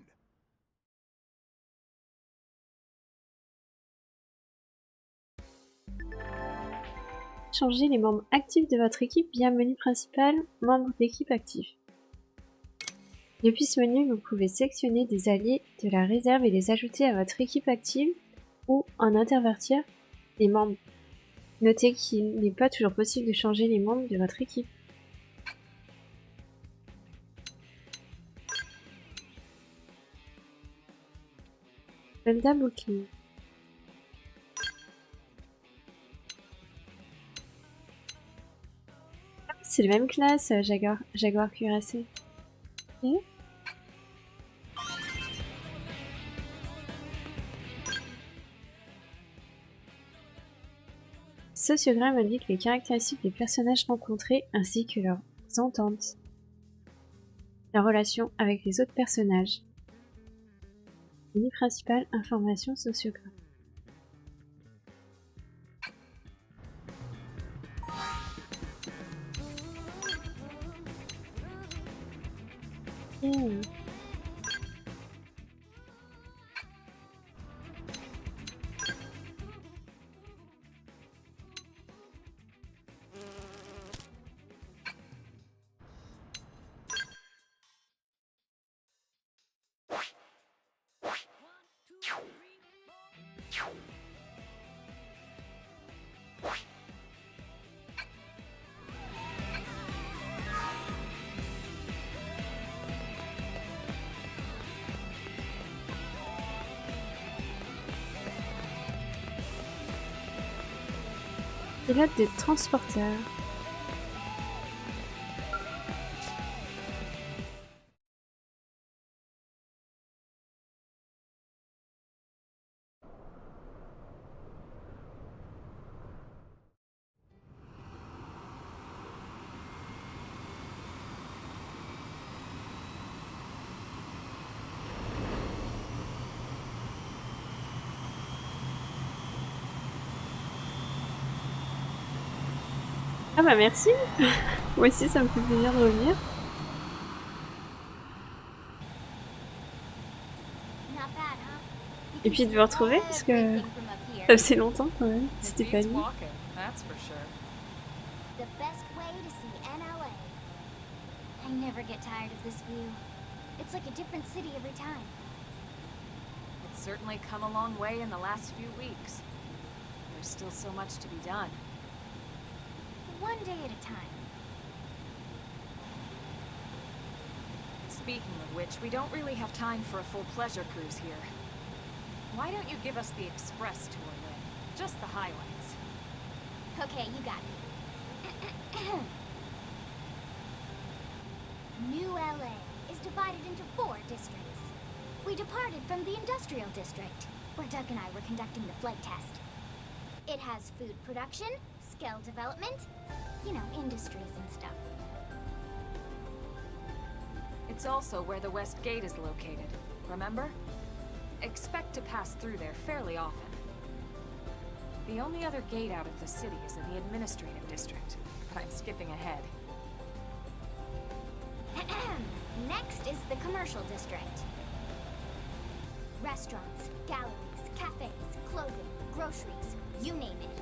Changez les membres actifs de votre équipe via menu principal, membres d'équipe actifs. Depuis ce menu, vous pouvez sélectionner des alliés de la réserve et les ajouter à votre équipe active ou en intervertir les membres. Notez qu'il n'est pas toujours possible de changer les membres de votre équipe. Soldat bouclier. C'est la même classe, Jaguar cuirassé. Ok. Sociogramme indique les caractéristiques des personnages rencontrés ainsi que leurs ententes. La relation avec les autres personnages. Menu principal, information sociogramme. Pilote de transporteur. Ah bah merci. Moi aussi ça me fait plaisir de revenir. Not bad, huh? You Et can puis de see vous retrouver parce que everything from up here. ça faisait longtemps quand même. It C'était pas beats lui. walking, that's for sure. The best way to see NLA. I never get tired of this view. It's like a different city every time. It's certainly come a long way in the last few weeks. There's still so much to be done. One day at a time. Speaking of which, we don't really have time for a full pleasure cruise here. Why don't you give us the express tour then? Just the highlights. Okay, you got it. New LA is divided into 4 districts. We departed from the industrial district, where Doug and I were conducting the flight test. It has food production, skill development, you know, industries and stuff. It's also where the West Gate is located, remember? Expect to pass through there fairly often. The only other gate out of the city is in the administrative district, but I'm skipping ahead. Next is the commercial district. Restaurants, galleries, cafes, clothing, groceries, you name it.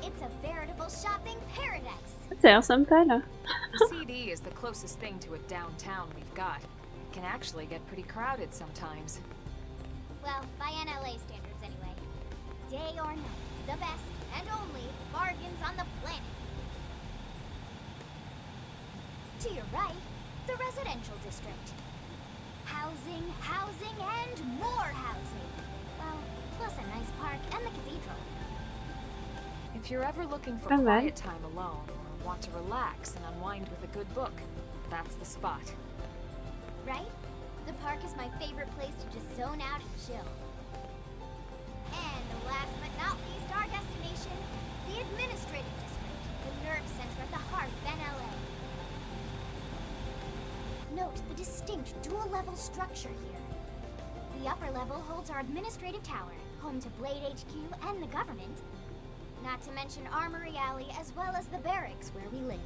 It's a veritable shopping paradise. Ça a l'air sympa là. The CD is the closest thing to a downtown we've got. It can actually get pretty crowded sometimes. Well, by NLA standards anyway. Day or night, the best and only bargains on the planet. To your right, the residential district. Housing, housing, and more housing. Well, plus a nice park and the cathedral. If you're ever looking for Pas mal. quiet time alone, or want to relax and unwind with a good book, that's the spot. Right? The park is my favorite place to just zone out and chill. And last but not least, our destination, the administrative district, the nerve center at the heart of NLA. Note the distinct dual-level structure here. The upper level holds our administrative tower, home to Blade HQ and the government. Not to mention Armory Alley as well as the barracks where we live.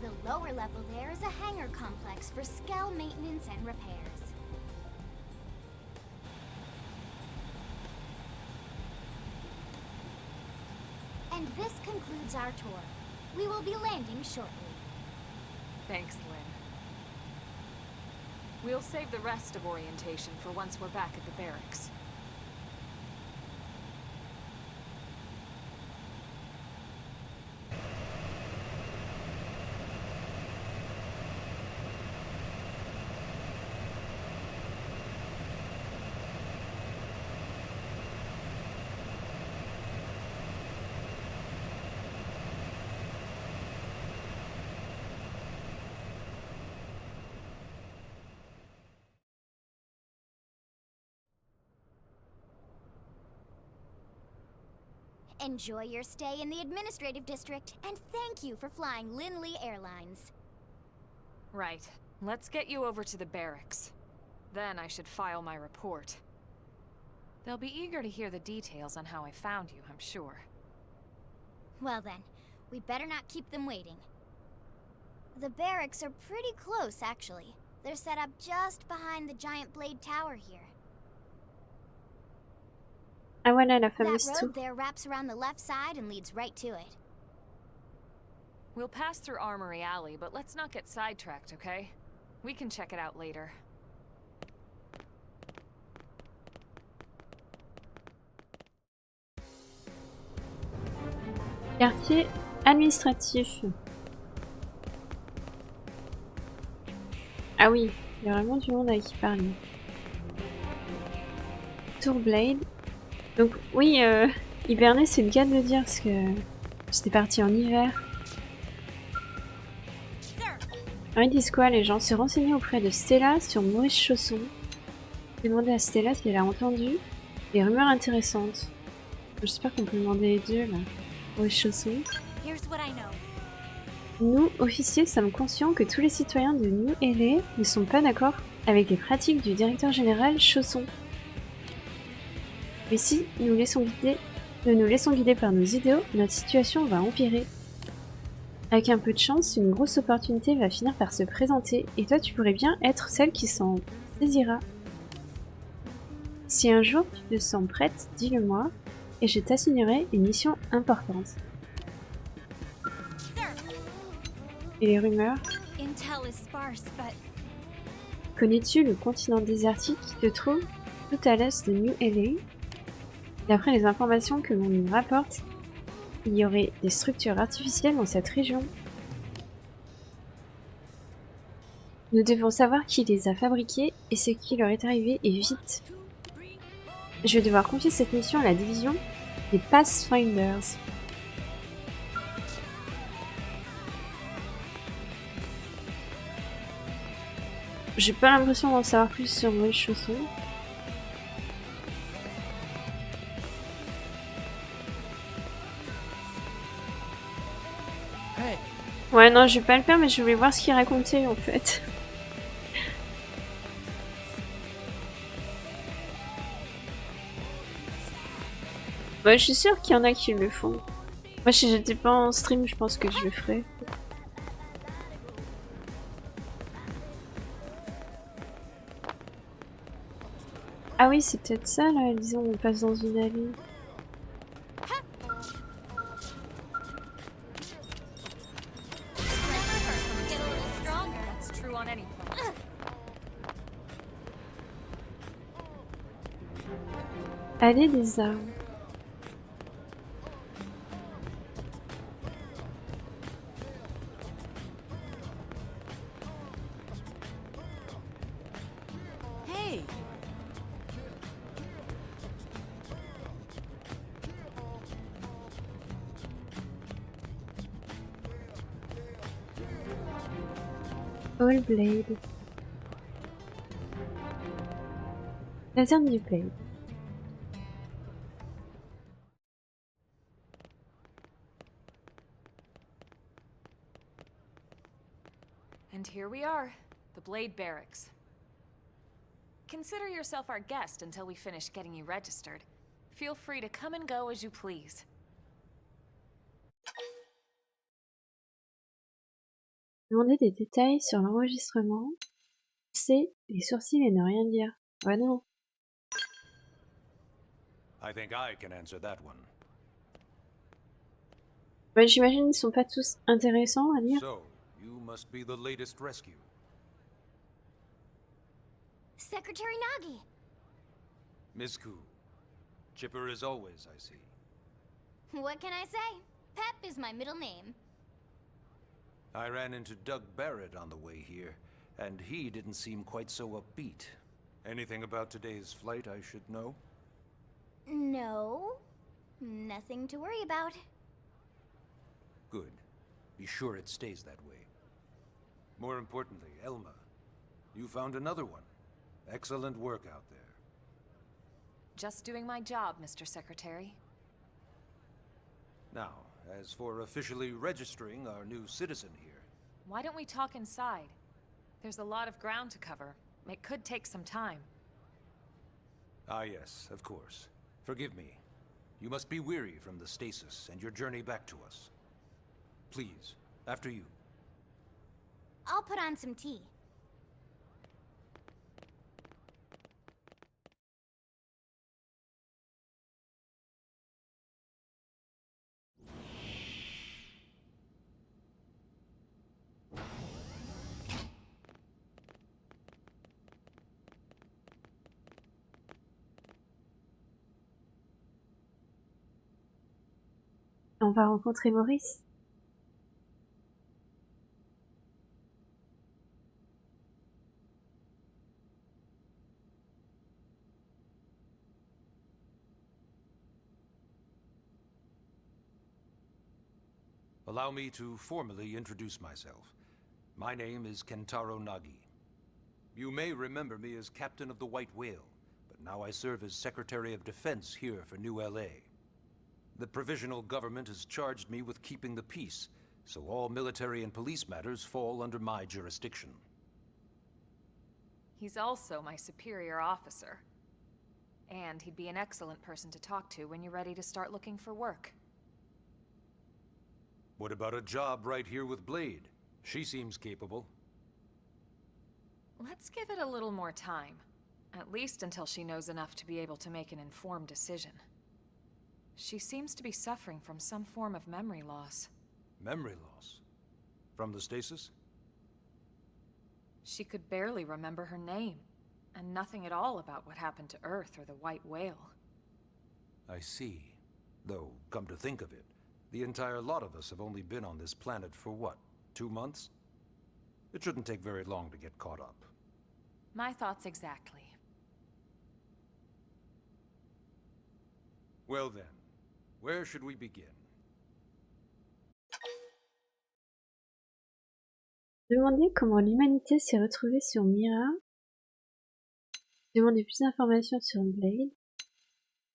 The lower level there is a hangar complex for Skell maintenance and repairs. And this concludes our tour. We will be landing shortly. Thanks, Lynn. We'll save the rest of orientation for once we're back at the barracks. Enjoy your stay in the administrative district, and thank you for flying Lindley Airlines. Right. Let's get you over to the barracks. Then I should file my report. They'll be eager to hear the details on how I found you, I'm sure. Well then, we better not keep them waiting. The barracks are pretty close, actually. They're set up just behind the giant blade tower here. Ah voilà la That fameuse road tour. there wraps around the left side and leads right to it. We'll pass through Armory Alley, but let's not get sidetracked, okay? We can check it out later. Quartier administratif. Ah oui, il y a vraiment du monde à qui parler. Tour Blade. Donc oui, Hiberner, c'est le cas de le dire, parce que j'étais partie en hiver. Alors, ils disent quoi, les gens? Se renseigner auprès de Stella sur Maurice Chausson. Demander à Stella si elle a entendu des rumeurs intéressantes. J'espère qu'on peut demander les deux, là. Maurice Chausson. Nous, officiers, sommes conscients que tous les citoyens de New LA ne sont pas d'accord avec les pratiques du directeur général Chausson. Mais si nous nous laissons guider par nos idéaux, notre situation va empirer. Avec un peu de chance, une grosse opportunité va finir par se présenter et toi tu pourrais bien être celle qui s'en saisira. Si un jour tu te sens prête, dis-le-moi et je t'assignerai une mission importante. Et les rumeurs? Connais-tu le continent désertique qui se trouve tout à l'est de New LA? D'après les informations que l'on nous rapporte, il y aurait des structures artificielles dans cette région. Nous devons savoir qui les a fabriquées et ce qui leur est arrivé et vite. Je vais devoir confier cette mission à la division des Pathfinders. J'ai pas l'impression d'en savoir plus sur Maurice Chausson. Ouais, non, je vais pas le faire, mais je voulais voir ce qu'il racontait en fait. Bah, je suis sûre qu'il y en a qui le font. Moi, si j'étais pas en stream, je pense que je le ferais. Ah oui, c'est peut-être ça là, disons, on passe dans une allée. Allée des armes. Hey. All Blade. Laser New Blade. And here we are, the Blade Barracks. Consider yourself our guest until we finish getting you registered. Feel free to come and go as you please. Demander des détails sur l'enregistrement. C'est les sourcils et ne rien dire. Ouais, non. I think I can answer that one. Bah, j'imagine qu'ils sont pas tous intéressants à lire. So, you must be the latest rescue. Secretary Nagi! Miss Koo. Chipper as always, I see. What can I say? Pep is my middle name. I ran into Doug Barrett on the way here, and he didn't seem quite so upbeat. Anything about today's flight I should know? No. Nothing to worry about. Good. Be sure it stays that way. More importantly, Elma, you found another one. Excellent work out there. Just doing my job, Mr. Secretary. Now, as for officially registering our new citizen here... Why don't we talk inside? There's a lot of ground to cover. It could take some time. Ah yes, of course. Forgive me. You must be weary from the stasis and your journey back to us. Please, after you. I'll put on some tea. On va rencontrer Maurice. Allow me to formally introduce myself. My name is Kentaro Nagi. You may remember me as Captain of the White Whale, but now I serve as Secretary of Defense here for New LA. The provisional government has charged me with keeping the peace, so all military and police matters fall under my jurisdiction. He's also my superior officer. And he'd be an excellent person to talk to when you're ready to start looking for work. What about a job right here with Blade? She seems capable. Let's give it a little more time. At least until she knows enough to be able to make an informed decision. She seems to be suffering from some form of memory loss. Memory loss? From the stasis? She could barely remember her name, and nothing at all about what happened to Earth or the White Whale. I see. Though, come to think of it, the entire lot of us have only been on this planet for what, 2 months? It shouldn't take very long to get caught up. My thoughts exactly. Well then, where should we begin? Demandez comment l'humanité s'est retrouvée sur Mira. Demandez plus d'informations sur Blade.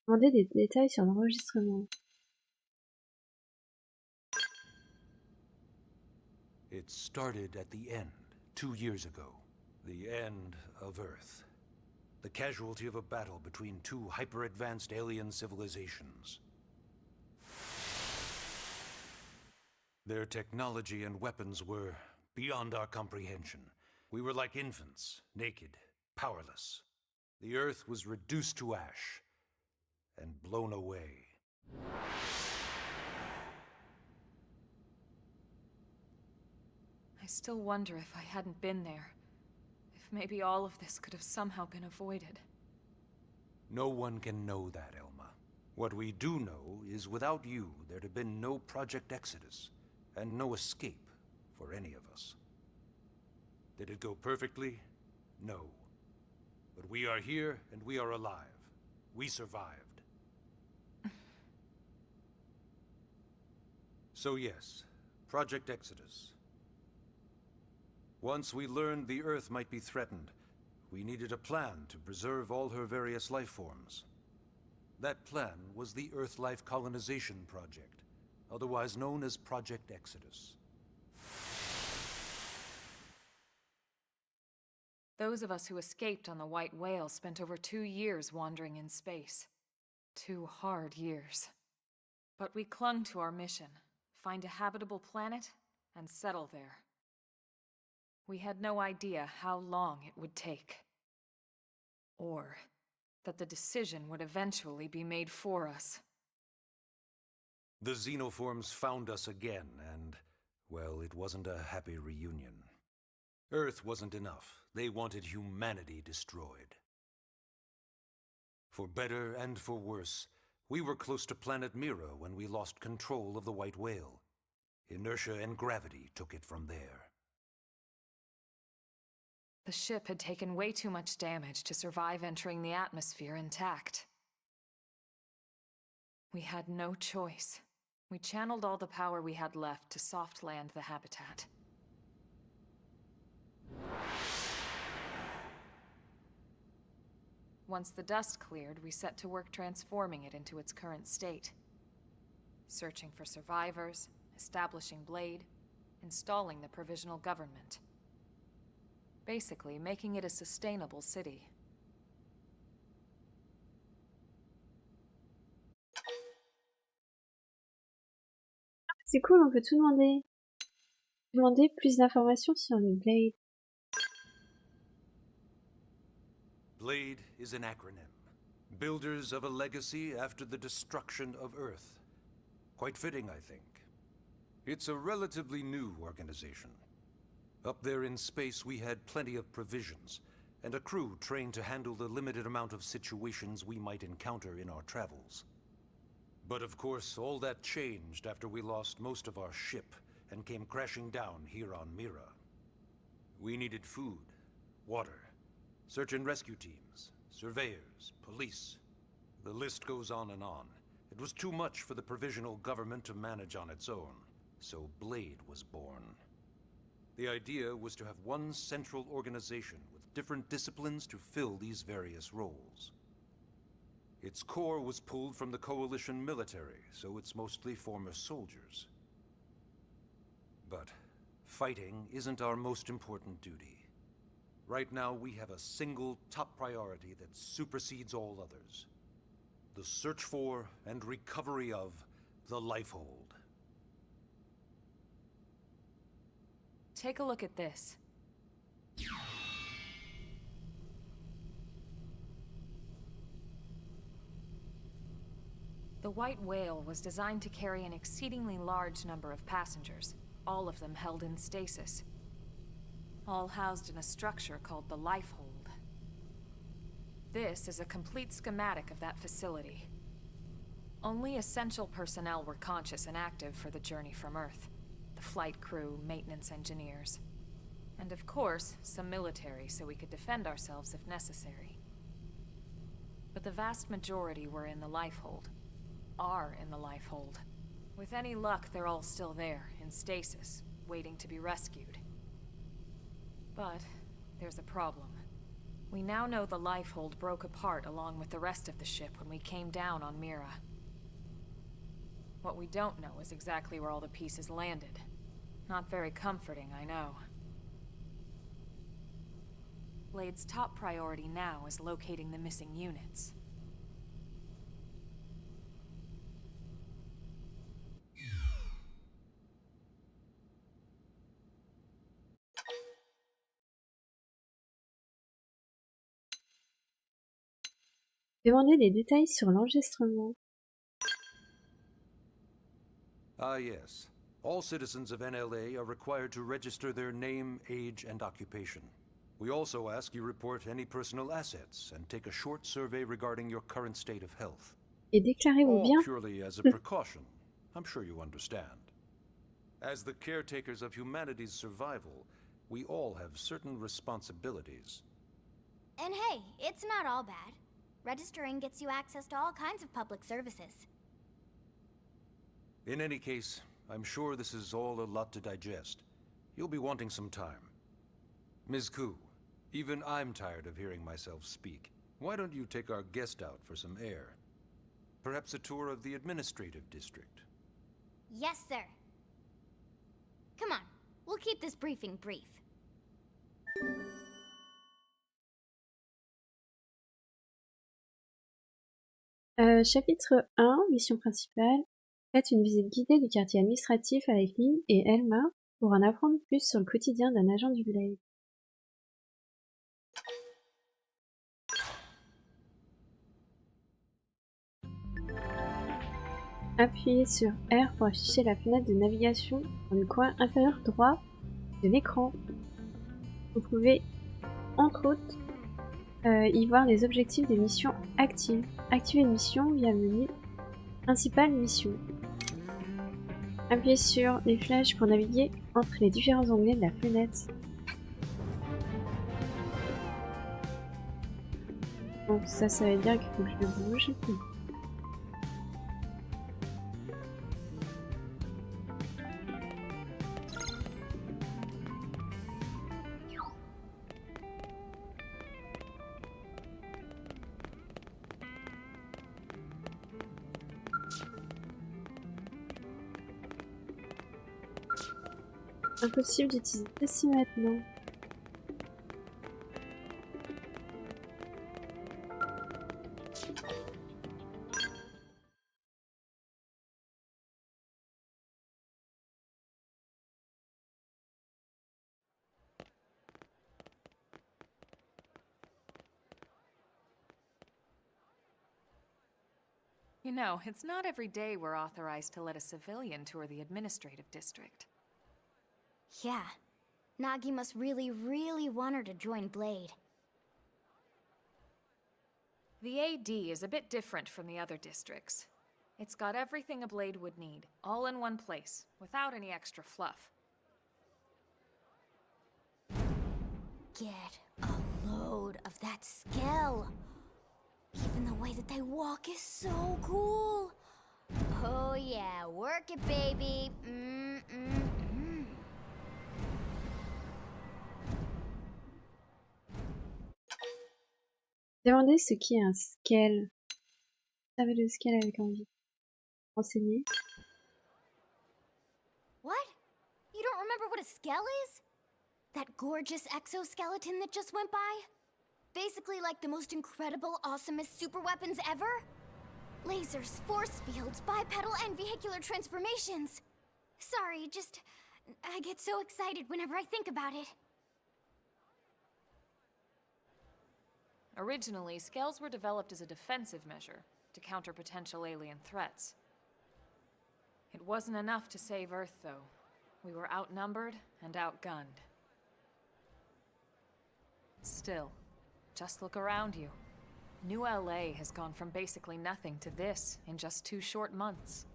Demandez des détails sur l'enregistrement. It started at the end, 2 years ago. The end of Earth. The casualty of a battle between 2 hyper-advanced alien civilizations. Their technology and weapons were beyond our comprehension. We were like infants, naked, powerless. The Earth was reduced to ash and blown away. I still wonder if I hadn't been there. If maybe all of this could have somehow been avoided. No one can know that, Elma. What we do know is without you, there'd have been no Project Exodus, and no escape for any of us. Did it go perfectly? No. But we are here, and we are alive. We survived. So yes, Project Exodus. Once we learned the Earth might be threatened, we needed a plan to preserve all her various life forms. That plan was the Earth Life Colonization Project, otherwise known as Project Exodus. Those of us who escaped on the White Whale spent over 2 years wandering in space. 2 hard years. But we clung to our mission, find a habitable planet, and settle there. We had no idea how long it would take. Or that the decision would eventually be made for us. The Xenoforms found us again, and, well, it wasn't a happy reunion. Earth wasn't enough. They wanted humanity destroyed. For better and for worse, we were close to planet Mira when we lost control of the White Whale. Inertia and gravity took it from there. The ship had taken way too much damage to survive entering the atmosphere intact. We had no choice. We channeled all the power we had left to soft land the habitat. Once the dust cleared, we set to work transforming it into its current state. Searching for survivors, establishing Blade, installing the provisional government. Basically, making it a sustainable city. C'est cool, on peut tout demander. Demandez plus d'informations sur le Blade. Blade is an acronym. Builders of a legacy after the destruction of Earth. Quite fitting, I think. It's a relatively new organization. Up there in space, we had plenty of provisions, and a crew trained to handle the limited amount of situations we might encounter in our travels. But of course, all that changed after we lost most of our ship and came crashing down here on Mira. We needed food, water, search and rescue teams, surveyors, police. The list goes on and on. It was too much for the provisional government to manage on its own. so Blade was born. The idea was to have one central organization with different disciplines to fill these various roles. Its core was pulled from the Coalition military, so it's mostly former soldiers. But fighting isn't our most important duty. Right now, we have a single top priority that supersedes all others. The search for and recovery of the Lifehold. Take a look at this. The White Whale was designed to carry an exceedingly large number of passengers, all of them held in stasis. All housed in a structure called the Lifehold. This is a complete schematic of that facility. Only essential personnel were conscious and active for the journey from Earth. The flight crew, maintenance engineers. And of course, some military so we could defend ourselves if necessary. But the vast majority were in the Lifehold. Are in the Lifehold. With any luck, they're all still there, in stasis, waiting to be rescued. But there's a problem. We now know the Lifehold broke apart along with the rest of the ship when we came down on Mira. What we don't know is exactly where all the pieces landed. Not very comforting, I know. Blade's top priority now is locating the missing units. Demandez des détails sur l'enregistrement. Ah, yes. All citizens of NLA are required to register their name, age, and occupation. We also ask you report any personal assets and take a short survey regarding your current state of health. Et déclarez-vous All bien. purely as a precaution. I'm sure you understand. As the caretakers of humanity's survival, we all have certain responsibilities. And hey, it's not all bad. Registering gets you access to all kinds of public services. In any case, I'm sure this is all a lot to digest. You'll be wanting some time. Ms. Ku, even I'm tired of hearing myself speak. Why don't you take our guest out for some air? Perhaps a tour of the administrative district. Yes, sir. Come on, we'll keep this briefing brief. Chapitre 1, mission principale. Faites une visite guidée du quartier administratif avec Lynn et Elma pour en apprendre plus sur le quotidien d'un agent du Blade. Appuyez sur R pour afficher la fenêtre de navigation dans le coin inférieur droit de l'écran. Vous pouvez, entre autres, y voir les objectifs des missions actives. Activez une mission via le menu Principale mission. Appuyez sur les flèches pour naviguer entre les différents onglets de la fenêtre. Donc ça veut dire qu'il faut que je le bouge. Impossible d'utiliser ceci maintenant. You know, it's not every day we're authorized to let a civilian tour the administrative district. Yeah. Nagi must really, really want her to join Blade. The AD is a bit different from the other districts. It's got everything a Blade would need, all in one place, without any extra fluff. Get a load of that skill. Even the way that they walk is so cool. Oh yeah, work it, baby. Demandez ce qu'est un scale. Vous savez le scale avec envie. Renseigner. What? You don't remember what a skell is? That gorgeous exoskeleton that just went by? Basically like the most incredible, awesomest super weapons ever? Lasers, force fields, bipedal and vehicular transformations. Sorry, I get so excited whenever I think about it. Originally, scales were developed as a defensive measure to counter potential alien threats. It wasn't enough to save Earth, though. We were outnumbered and outgunned. Still, just look around you. New LA has gone from basically nothing to this in just 2 short months.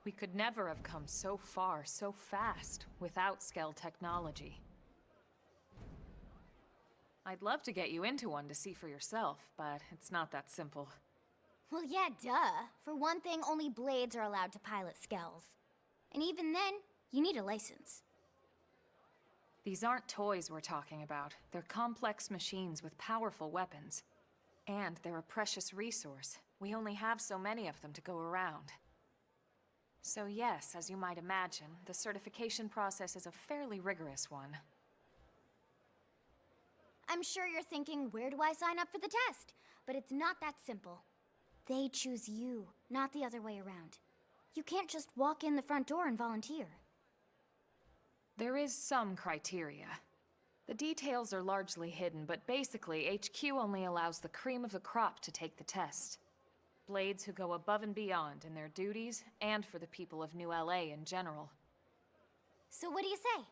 We could never have come so far, so fast, without Skell technology. I'd love to get you into one to see for yourself, but it's not that simple. Well, yeah, duh. For one thing, only Blades are allowed to pilot skells. And even then, you need a license. These aren't toys we're talking about. They're complex machines with powerful weapons. And they're a precious resource. We only have so many of them to go around. So yes, as you might imagine, the certification process is a fairly rigorous one. I'm sure you're thinking, where do I sign up for the test? But it's not that simple. They choose you, not the other way around. You can't just walk in the front door and volunteer. There is some criteria. The details are largely hidden, but basically, HQ only allows the cream of the crop to take the test. Blades who go above and beyond in their duties, and for the people of New LA in general. So what do you say?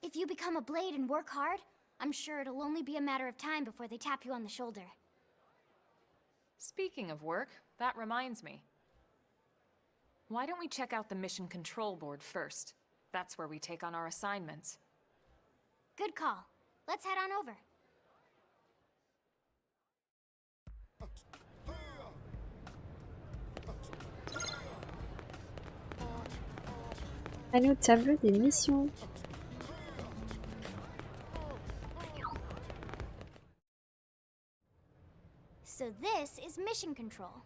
If you become a Blade and work hard, I'm sure it'll only be a matter of time before they tap you on the shoulder. Speaking of work, that reminds me. Why don't we check out the Mission Control Board first? That's where we take on our assignments. Good call. Let's head on over. Allez au tableau des missions. So this is Mission Control.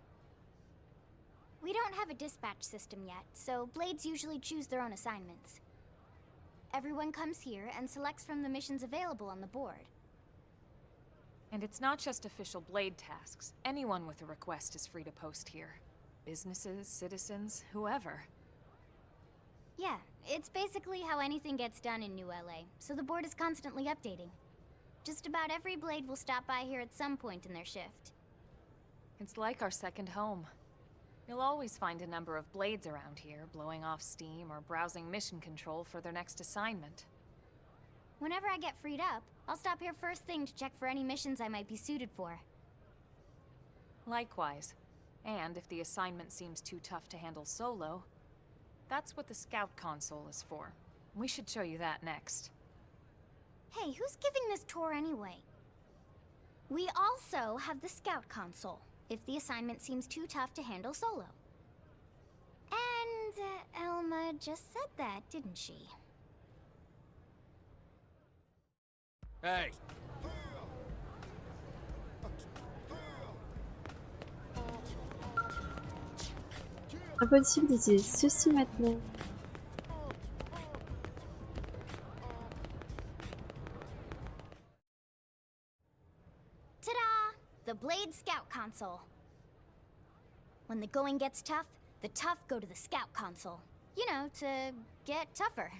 We don't have a dispatch system yet, so Blades usually choose their own assignments. Everyone comes here and selects from the missions available on the board. And it's not just official Blade tasks. Anyone with a request is free to post here. Businesses, citizens, whoever. Yeah, it's basically how anything gets done in New LA, so the board is constantly updating. Just about every Blade will stop by here at some point in their shift. It's like our second home. You'll always find a number of Blades around here, blowing off steam or browsing mission control for their next assignment. Whenever I get freed up, I'll stop here first thing to check for any missions I might be suited for. Likewise. And if the assignment seems too tough to handle solo, that's what the Scout console is for. We should show you that next. Hey, who's giving this tour anyway? We also have the Scout console, if the assignment seems too tough to handle solo. And Elma just said that, didn't she? Hey! Impossible d'utiliser ceci maintenant. Ta-da! The Blade Scout console. When the going gets tough, the tough go to the Scout console. You know, to get tougher.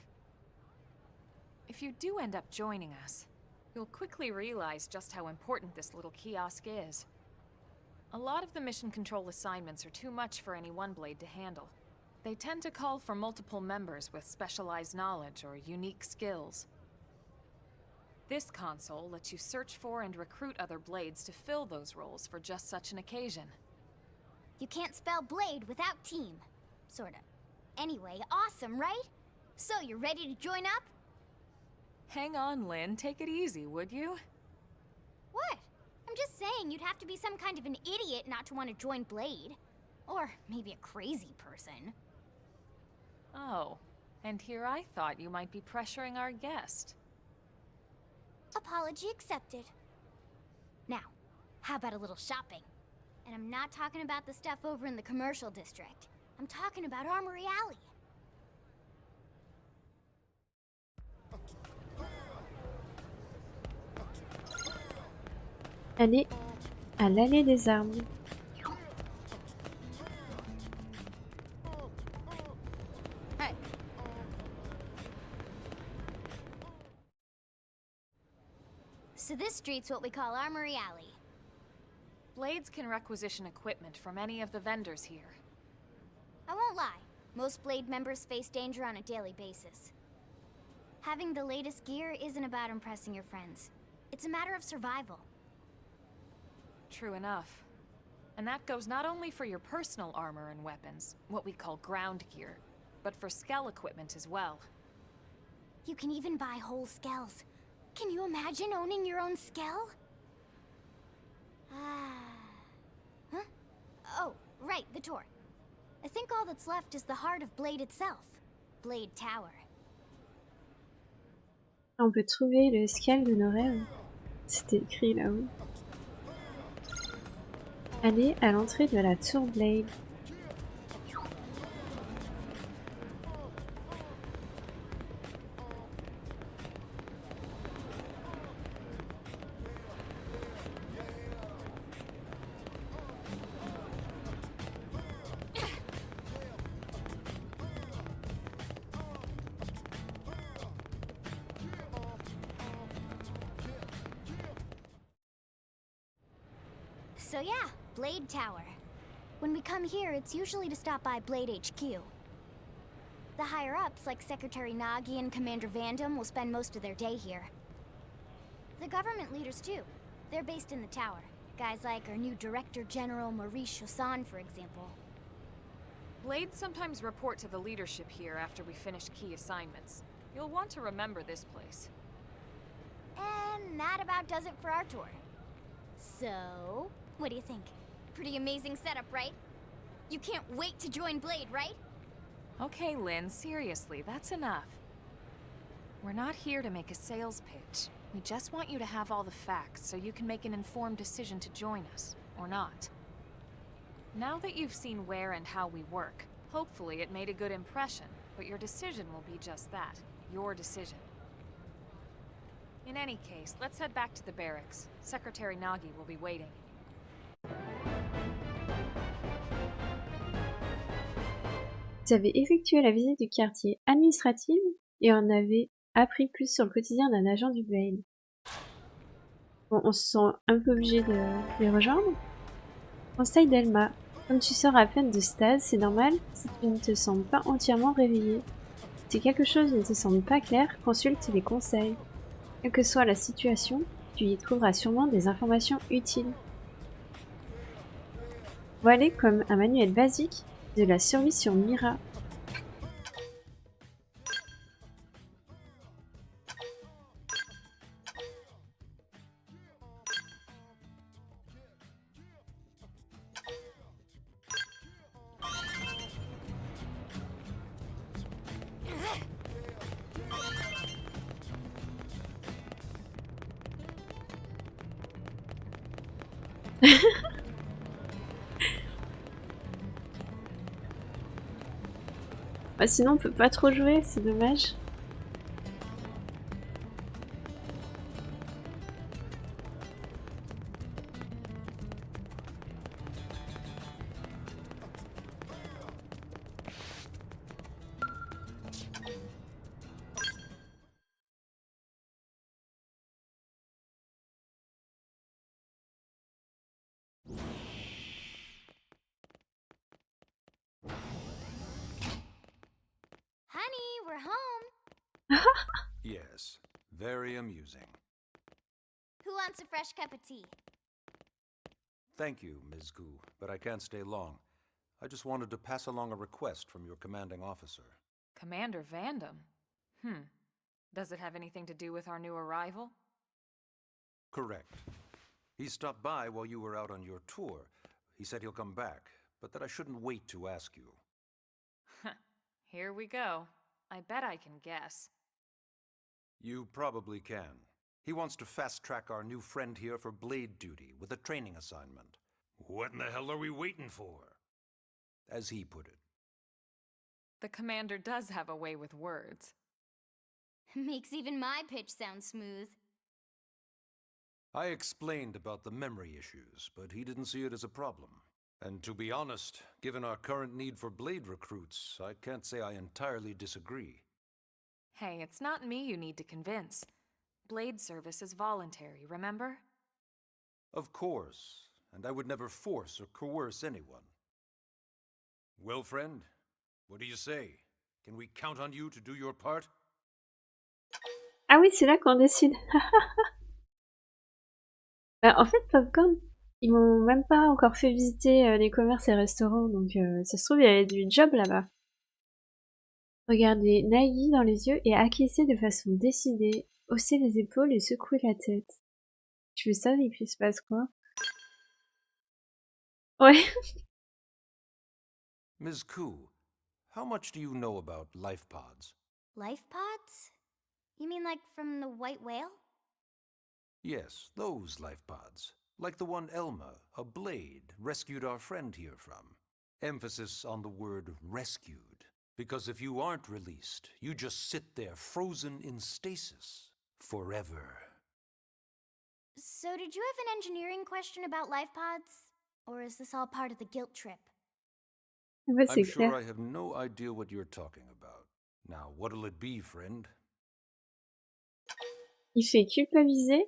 If you do end up joining us, you'll quickly realize just how important this little kiosk is. A lot of the mission control assignments are too much for any one Blade to handle. They tend to call for multiple members with specialized knowledge or unique skills. This console lets you search for and recruit other Blades to fill those roles for just such an occasion. You can't spell Blade without team. Sorta. Anyway, awesome, right? So, you're ready to join up? Hang on, Lynn. Take it easy, would you? What? I'm just saying you'd have to be some kind of an idiot not to want to join Blade. Or maybe a crazy person. Oh, and here I thought you might be pressuring our guest. Apology accepted. Now, how about a little shopping? And I'm not talking about the stuff over in the commercial district. I'm talking about Armory Alley. Aller à l'allée des armes. Hey. So this street's what we call Armory Alley. Blades can requisition equipment from any of the vendors here. I won't lie, most Blade members face danger on a daily basis. Having the latest gear isn't about impressing your friends. It's a matter of survival. True enough. And that goes not only for your personal armor and weapons, what we call ground gear, but for skell equipment as well. You can even buy whole skells. Can you imagine owning your own skell? Huh? Oh, right, the tour. I think all that's left is the heart of Blade itself. Blade Tower. On peut trouver le scale de nos rêves. C'était écrit là-haut. Allez à l'entrée de la tour Blade. So yeah, Blade Tower. When we come here, it's usually to stop by Blade HQ. The higher-ups, like Secretary Nagi and Commander Vandam, will spend most of their day here. The government leaders, too. They're based in the tower. Guys like our new Director General Maurice Chassan, for example. Blades sometimes report to the leadership here after we finish key assignments. You'll want to remember this place. And that about does it for our tour. So, what do you think? Pretty amazing setup, right? You can't wait to join Blade, right? Okay, Lynn, seriously, that's enough. We're not here to make a sales pitch. We just want you to have all the facts so you can make an informed decision to join us, or not. Now that you've seen where and how we work, hopefully it made a good impression, but your decision will be just that, your decision. In any case, let's head back to the barracks. Secretary Nagi will be waiting. Vous avez effectué la visite du quartier administratif et en avez appris plus sur le quotidien d'un agent du Blade. Bon, on se sent un peu obligé de les rejoindre. Conseil d'Elma. Comme tu sors à peine de stase, c'est normal si tu ne te sens pas entièrement réveillé. Si quelque chose ne te semble pas clair, consulte les conseils. Quelle que soit la situation, tu y trouveras sûrement des informations utiles. Voilà comme un manuel basique de la survie sur Mira. Bah sinon on peut pas trop jouer, c'est dommage. Honey, we're home. Yes, very amusing. Who wants a fresh cup of tea? Thank you, Ms. Gu, but I can't stay long. I just wanted to pass along a request from your commanding officer. Commander Vandam? Does it have anything to do with our new arrival? Correct. He stopped by while you were out on your tour. He said he'll come back, but that I shouldn't wait to ask you. Here we go. I bet I can guess. You probably can. He wants to fast-track our new friend here for blade duty with a training assignment. What in the hell are we waiting for? As he put it. The commander does have a way with words. Makes even my pitch sound smooth. I explained about the memory issues, but he didn't see it as a problem. And to be honest, given our current need for blade recruits, I can't say I entirely disagree. Hey, it's not me you need to convince. Blade service is voluntary, remember? Of course, and I would never force or coerce anyone. Well, friend, what do you say? Can we count on you to do your part? Ah oui, c'est là qu'on décide. Bah, en fait, Popcorn, ils m'ont même pas encore fait visiter les commerces et restaurants, donc ça se trouve, il y avait du job là-bas. Regarder Nagui dans les yeux et acquiescer de façon décidée, hausser les épaules et secouer la tête. Tu veux ça et puis il se passe quoi? Ouais. Ms. Koo, how much do you know about life pods? Life pods? You mean like from the white whale? Yes, those life pods. Like the one Elma, a blade, rescued our friend here from. Emphasis on the word rescued. Because if you aren't released, you just sit there frozen in stasis. Forever. So did you have an engineering question about life pods? Or is this all part of the guilt trip? Ouais, I'm c'est sure clair. I have no idea what you're talking about. Now, what'll it be, friend? Il fait culpabiliser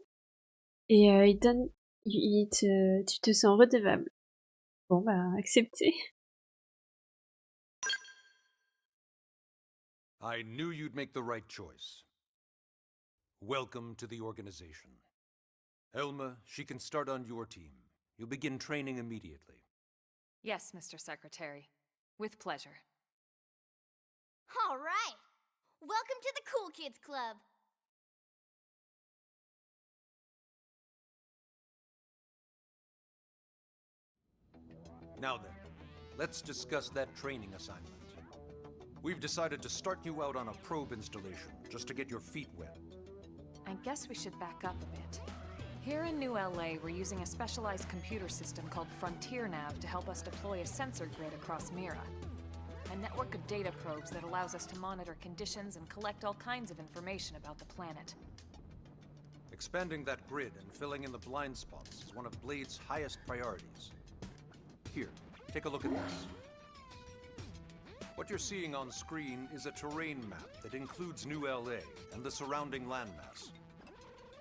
et il donne, tu te sens redevable. Bon bah accepté. I knew you'd make the right choice. Welcome to the organization. Elma, she can start on your team. You'll begin training immediately. Yes, Mr. Secretary. With pleasure. All right! Welcome to the Cool Kids Club! Now then, let's discuss that training assignment. We've decided to start you out on a probe installation, just to get your feet wet. I guess we should back up a bit. Here in New LA, we're using a specialized computer system called Frontier Nav to help us deploy a sensor grid across Mira. A network of data probes that allows us to monitor conditions and collect all kinds of information about the planet. Expanding that grid and filling in the blind spots is one of Blade's highest priorities. Here, take a look at this. What you're seeing on screen is a terrain map that includes New LA and the surrounding landmass.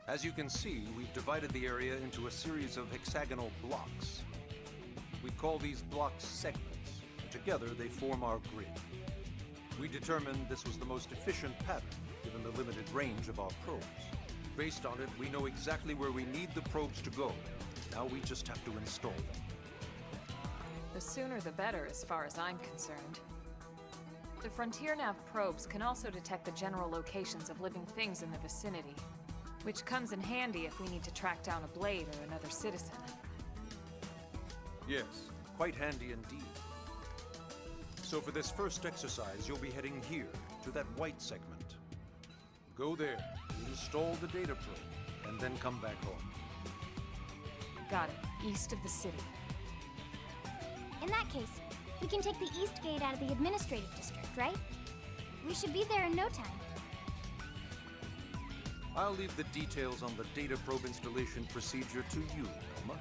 As you can see, we've divided the area into a series of hexagonal blocks. We call these blocks segments, and together they form our grid. We determined this was the most efficient pattern, given the limited range of our probes. Based on it, we know exactly where we need the probes to go. Now we just have to install them. The sooner the better, as far as I'm concerned. The Frontier Nav probes can also detect the general locations of living things in the vicinity, which comes in handy if we need to track down a blade or another citizen. Yes, quite handy indeed. So for this first exercise, you'll be heading here, to that white segment. Go there, install the data probe, and then come back home. Got it. East of the city. In that case, we can take the east gate out of the administrative district, right? We should be there in no time. I'll leave the details on the data probe installation procedure to you, Elma.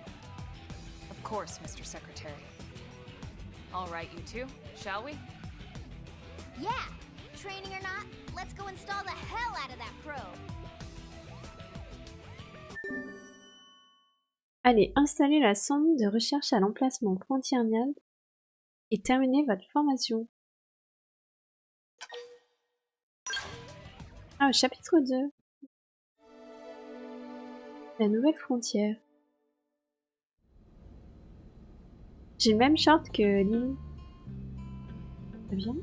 Of course, Mr. Secretary. All right, you two, shall we? Yeah! Training or not, let's go install the hell out of that probe! Allez, installez la sonde de recherche à l'emplacement Frontier Nav et terminez votre formation. Ah, chapitre 2. La nouvelle frontière. J'ai le même short que Lily. Très bien.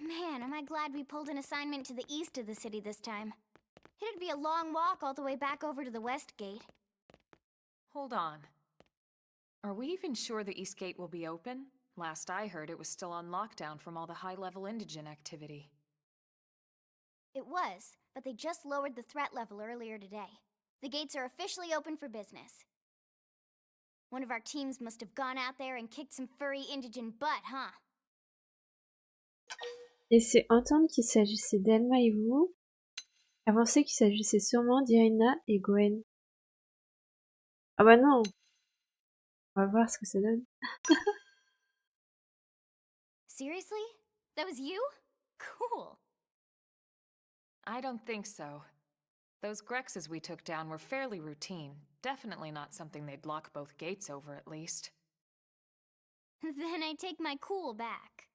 Man, am I glad we pulled an assignment to the east of the city this time. It'd be a long walk all the way back over to the west gate. Hold on. Are we even sure the East Gate will be open? Last I heard, it was still on lockdown from all the high-level indigent activity. It was, but they just lowered the threat level earlier today. The gates are officially open for business. One of our teams must have gone out there and kicked some furry indigent butt, huh? Laissez entendre qu'il s'agissait d'Elma et vous, avancer qu'il s'agissait sûrement d'Irina et Gwen. Ah bah non! On va voir ce que ça donne. Seriously? That was you? Cool. I don't think so. Those Grexes we took down were fairly routine. Definitely not something they'd lock both gates over, at least. Then I take my cool back.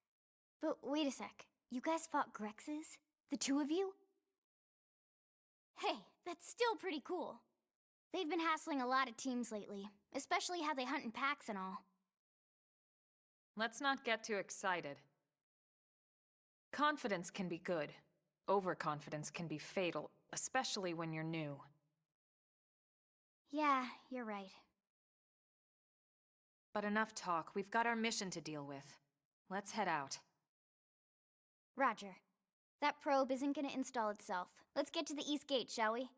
But wait a sec. You guys fought Grexes? The two of you? Hey, that's still pretty cool. They've been hassling a lot of teams lately, especially how they hunt in packs and all. Let's not get too excited. Confidence can be good. Overconfidence can be fatal, especially when you're new. Yeah, you're right. But enough talk. We've got our mission to deal with. Let's head out. Roger. That probe isn't gonna install itself. Let's get to the East Gate, shall we?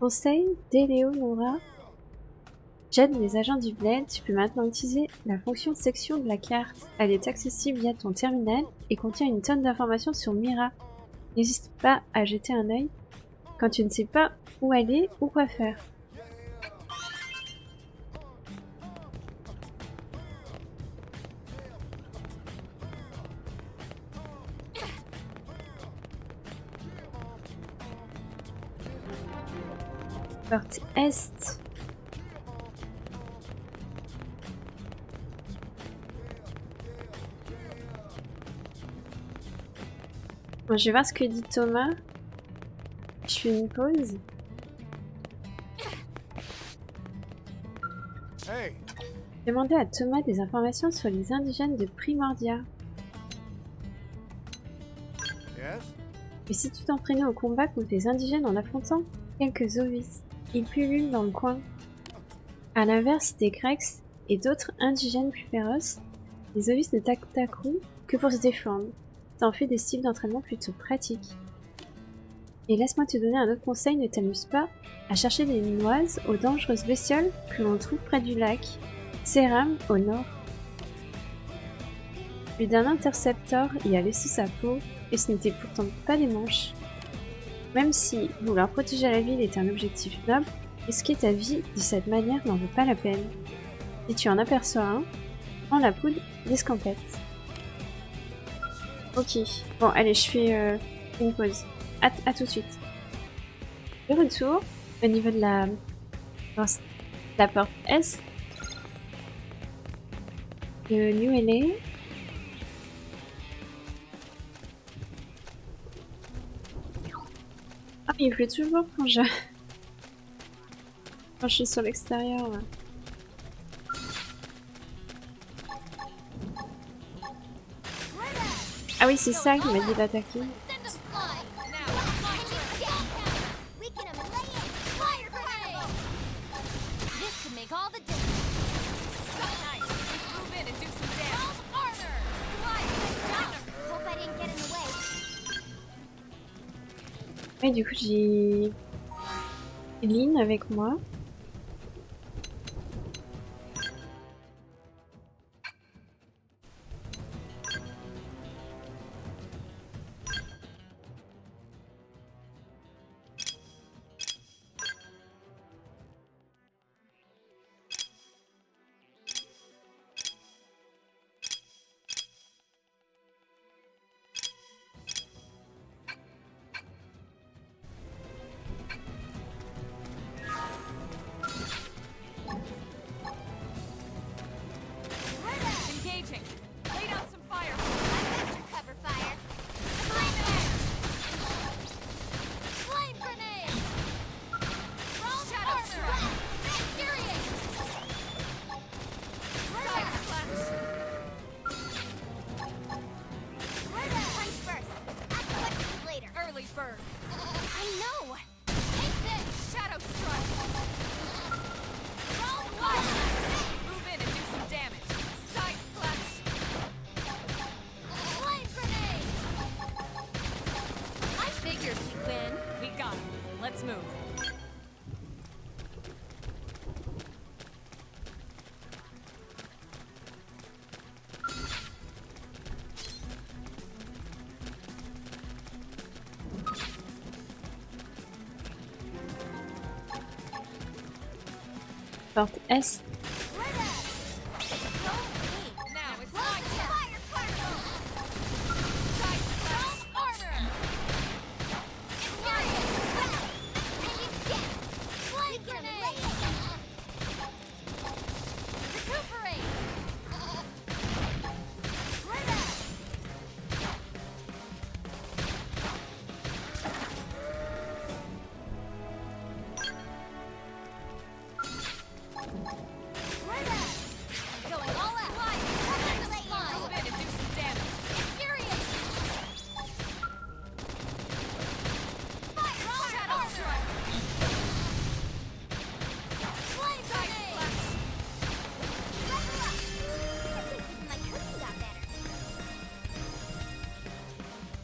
Conseil d'Éléonora. J'aide les agents du Bled, tu peux maintenant utiliser la fonction section de la carte. Elle est accessible via ton terminal et contient une tonne d'informations sur Mira. N'hésite pas à jeter un œil quand tu ne sais pas où aller ou quoi faire. Porte Est. Bon, je vais voir ce que dit Thomas. Je fais une pause. Hey. Demandez à Thomas des informations sur les indigènes de Primordia. Yes? Et si tu t'entraînais au combat contre les indigènes en affrontant quelques ovis, ils pullulent dans le coin. À l'inverse des Grecs et d'autres indigènes plus féroces, les ovis ne t'attaqueront que pour se défendre. Ça en fait des styles d'entraînement plutôt pratiques. Et laisse-moi te donner un autre conseil, ne t'amuse pas à chercher des noises aux dangereuses bestioles que l'on trouve près du lac Céram au nord. Plus d'un interceptor y a laissé sa peau, et ce n'était pourtant pas des manches. Même si vouloir protéger la ville est un objectif noble, risquer ta vie de cette manière n'en vaut pas la peine. Si tu en aperçois un, prends la poudre d'escampette. Ok, bon allez, je fais une pause. À tout de suite. De retour au niveau de la porte Est de New LA. Ah, il pleut toujours quand je suis sur l'extérieur. Là. Ah oui, c'est ça qui m'a dit d'attaquer. Et du coup, j'ai Lynn avec moi. let's move. Porte Est.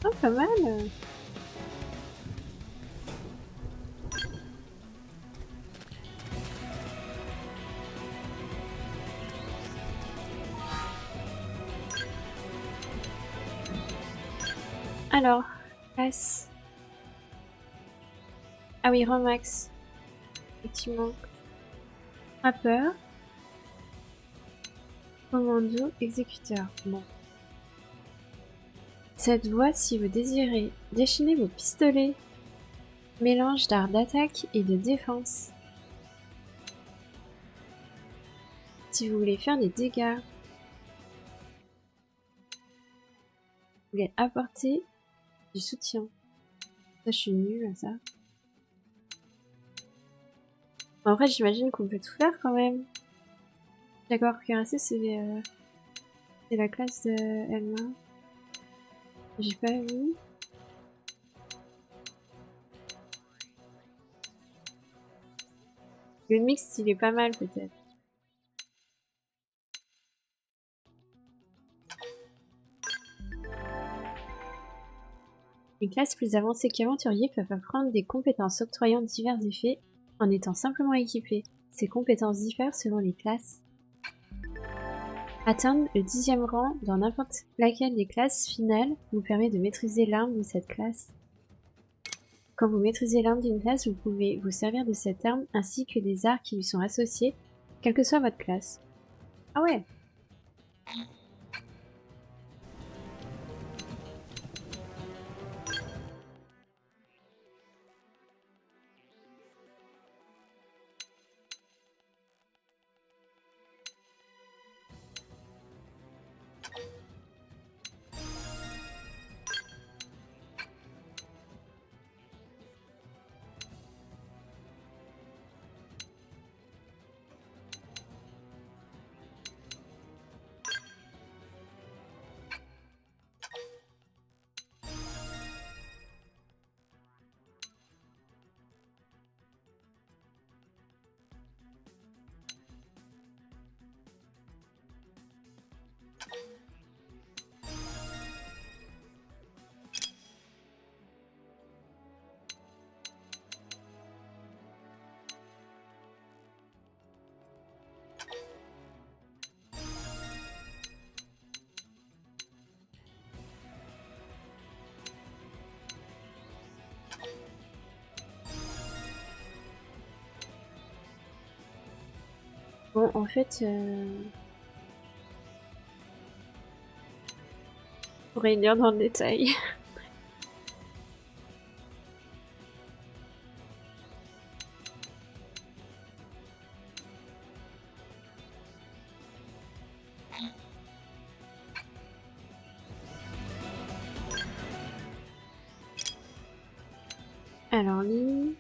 Oh, pas mal. Alors, passe. Ah oui, Romax. Effectivement. Frappeur. Commando, exécuteur. Bon. Cette voie, si vous désirez déchaîner vos pistolets, mélange d'art d'attaque et de défense. Si vous voulez faire des dégâts, vous voulez apporter du soutien. Ça, je suis nulle à ça. En vrai, j'imagine qu'on peut tout faire quand même. D'accord, cuirassé, c'est la classe de Elma. J'ai pas vu. Le mix, il est pas mal peut-être. Les classes plus avancées qu'aventuriers peuvent apprendre des compétences octroyant divers effets en étant simplement équipés. Ces compétences diffèrent selon les classes. Atteindre le 10e rang dans n'importe laquelle des classes finales vous permet de maîtriser l'arme de cette classe. Quand vous maîtrisez l'arme d'une classe, vous pouvez vous servir de cette arme ainsi que des arts qui lui sont associés, quelle que soit votre classe. Ah ouais! Bon, en fait, on pourrait lire dans le détail. Alors, ligne.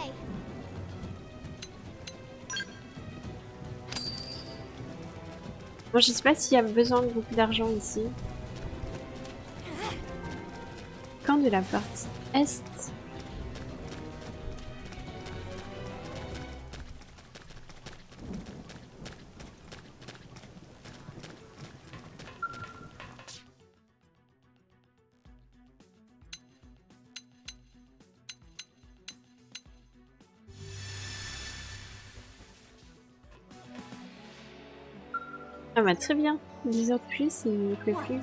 way. Bon, je sais pas s'il y a besoin de beaucoup d'argent ici. Camp de la porte Est. Ah bah très bien, 10 heures de plus et il pleut plus.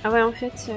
Ah ouais en fait...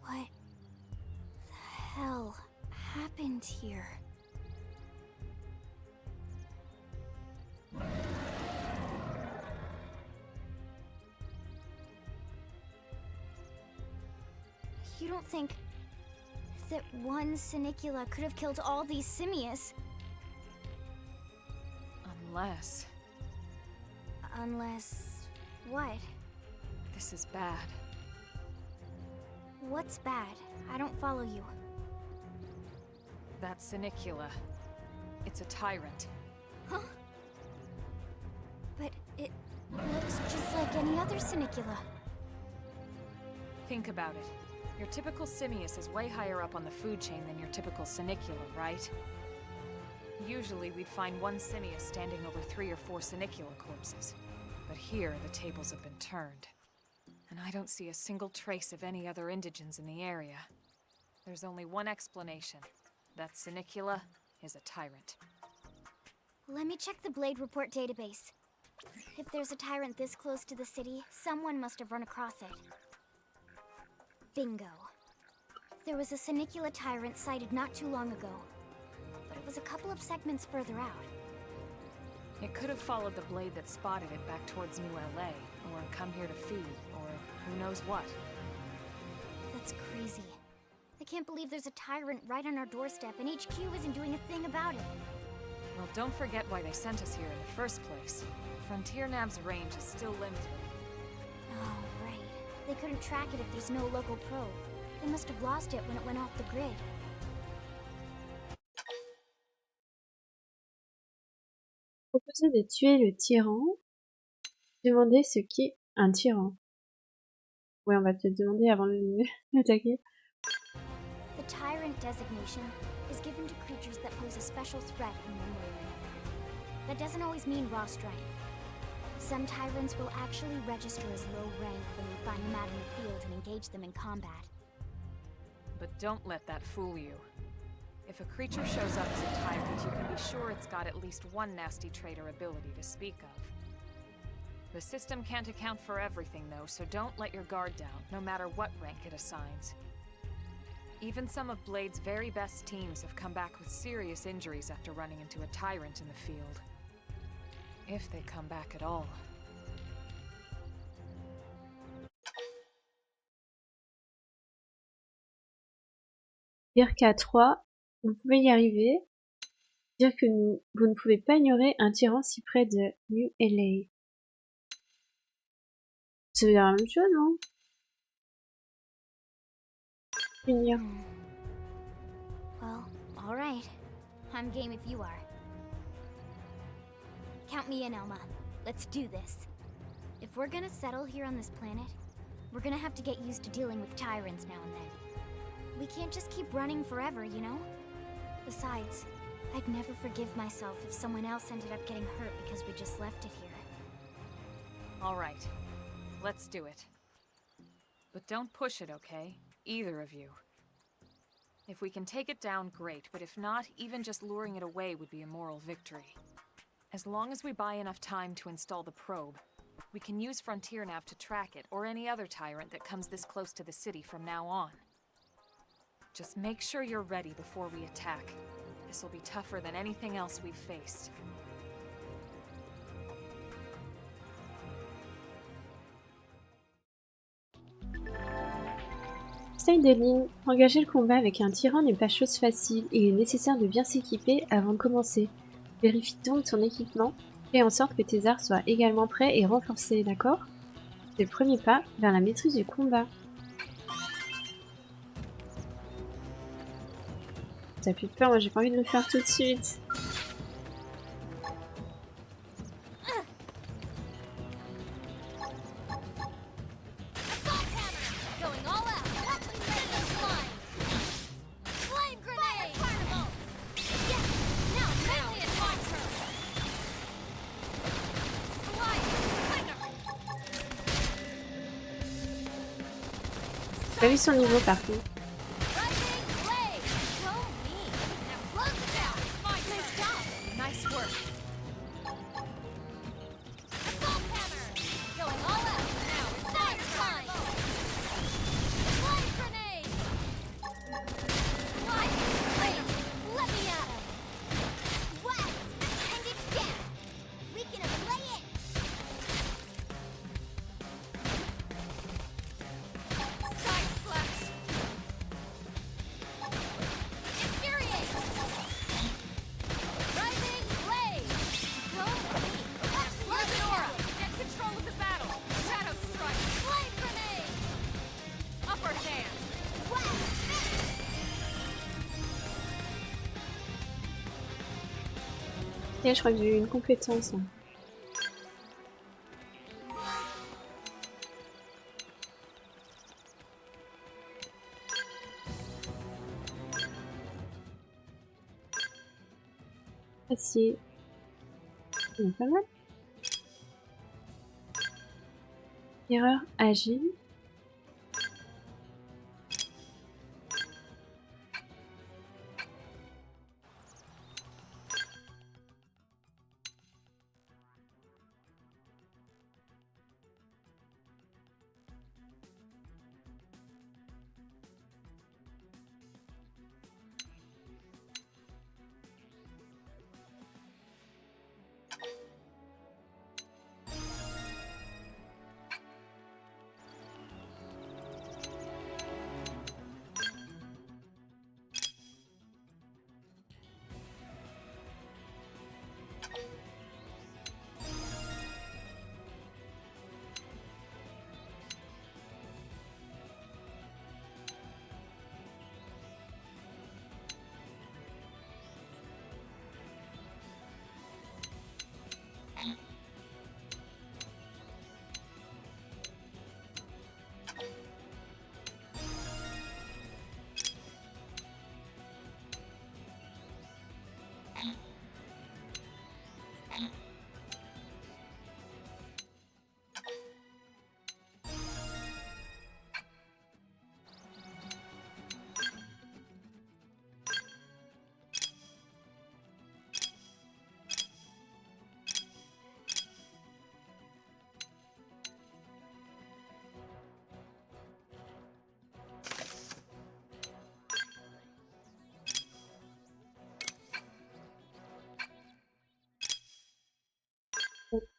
What the hell happened here? You don't think that one Sinicula could have killed all these simius? Unless... Unless... what? This is bad. What's bad? I don't follow you. That Sinicula. It's a tyrant. Huh? But it looks just like any other Sinicula. Think about it. Your typical simius is way higher up on the food chain than your typical Sinicula, right? Usually we'd find one simius standing over 3 or 4 Sinicula corpses. But here, the tables have been turned. And I don't see a single trace of any other indigents in the area. There's only one explanation. That Sinicula is a tyrant. Let me check the Blade Report database. If there's a tyrant this close to the city, someone must have run across it. Bingo. There was a Sinicula tyrant sighted not too long ago, but it was a couple of segments further out. It could have followed the blade that spotted it back towards New LA, or come here to feed, or who knows what. That's crazy. I can't believe there's a tyrant right on our doorstep and HQ isn't doing a thing about it. Well, don't forget why they sent us here in the first place. Frontier Nav's range is still limited. Oh, right. They couldn't track it if there's no local probe. They must have lost it when it went off the grid. Proposer de tuer le tyran. Demander ce qu'est un tyran. Ouais, on va peut-être demander avant de l'attaquer. The tyrant designation is given to creatures that pose a special threat in one way or another. That doesn't always mean raw strength. Some tyrants will actually register as low rank when you find them out in the field and engage them in combat. But don't let that fool you. If a creature shows up as a tyrant, you can be sure it's got at least one nasty trait or ability to speak of. The system can't account for everything, though, so don't let your guard down, no matter what rank it assigns. Even some of Blade's very best teams have come back with serious injuries after running into a tyrant in the field. If they come back at all. Dire qu'à 3, vous pouvez y arriver. Dire que vous ne pouvez pas ignorer un tyran si près de New LA. Ça veut dire la même chose, non? Unir. Well, alright. I'm game if you are. Count me in, Elma. Let's do this. If we're gonna settle here on this planet, we're gonna have to get used to dealing with tyrants now and then. We can't just keep running forever, you know? Besides, I'd never forgive myself if someone else ended up getting hurt because we just left it here. All right. Let's do it. But don't push it, okay? Either of you. If we can take it down, great, but if not, even just luring it away would be a moral victory. As long as we buy enough time to install the probe, we can use Frontier Nav to track it, or any other tyrant that comes this close to the city from now on. Just make sure you're ready before we attack. This will be tougher than anything else we've faced. Seideline, engager le combat avec un tyran n'est pas chose facile et il est nécessaire de bien s'équiper avant de commencer. Vérifie donc ton équipement, fais en sorte que tes arts soient également prêts et renforcés, d'accord? C'est le premier pas vers la maîtrise du combat. Ça fait peur, moi j'ai pas envie de le faire tout de suite. J'ai pas vu son niveau par contre. Ok, je crois que j'ai eu une compétence. Acier. Pas mal. Erreur agile.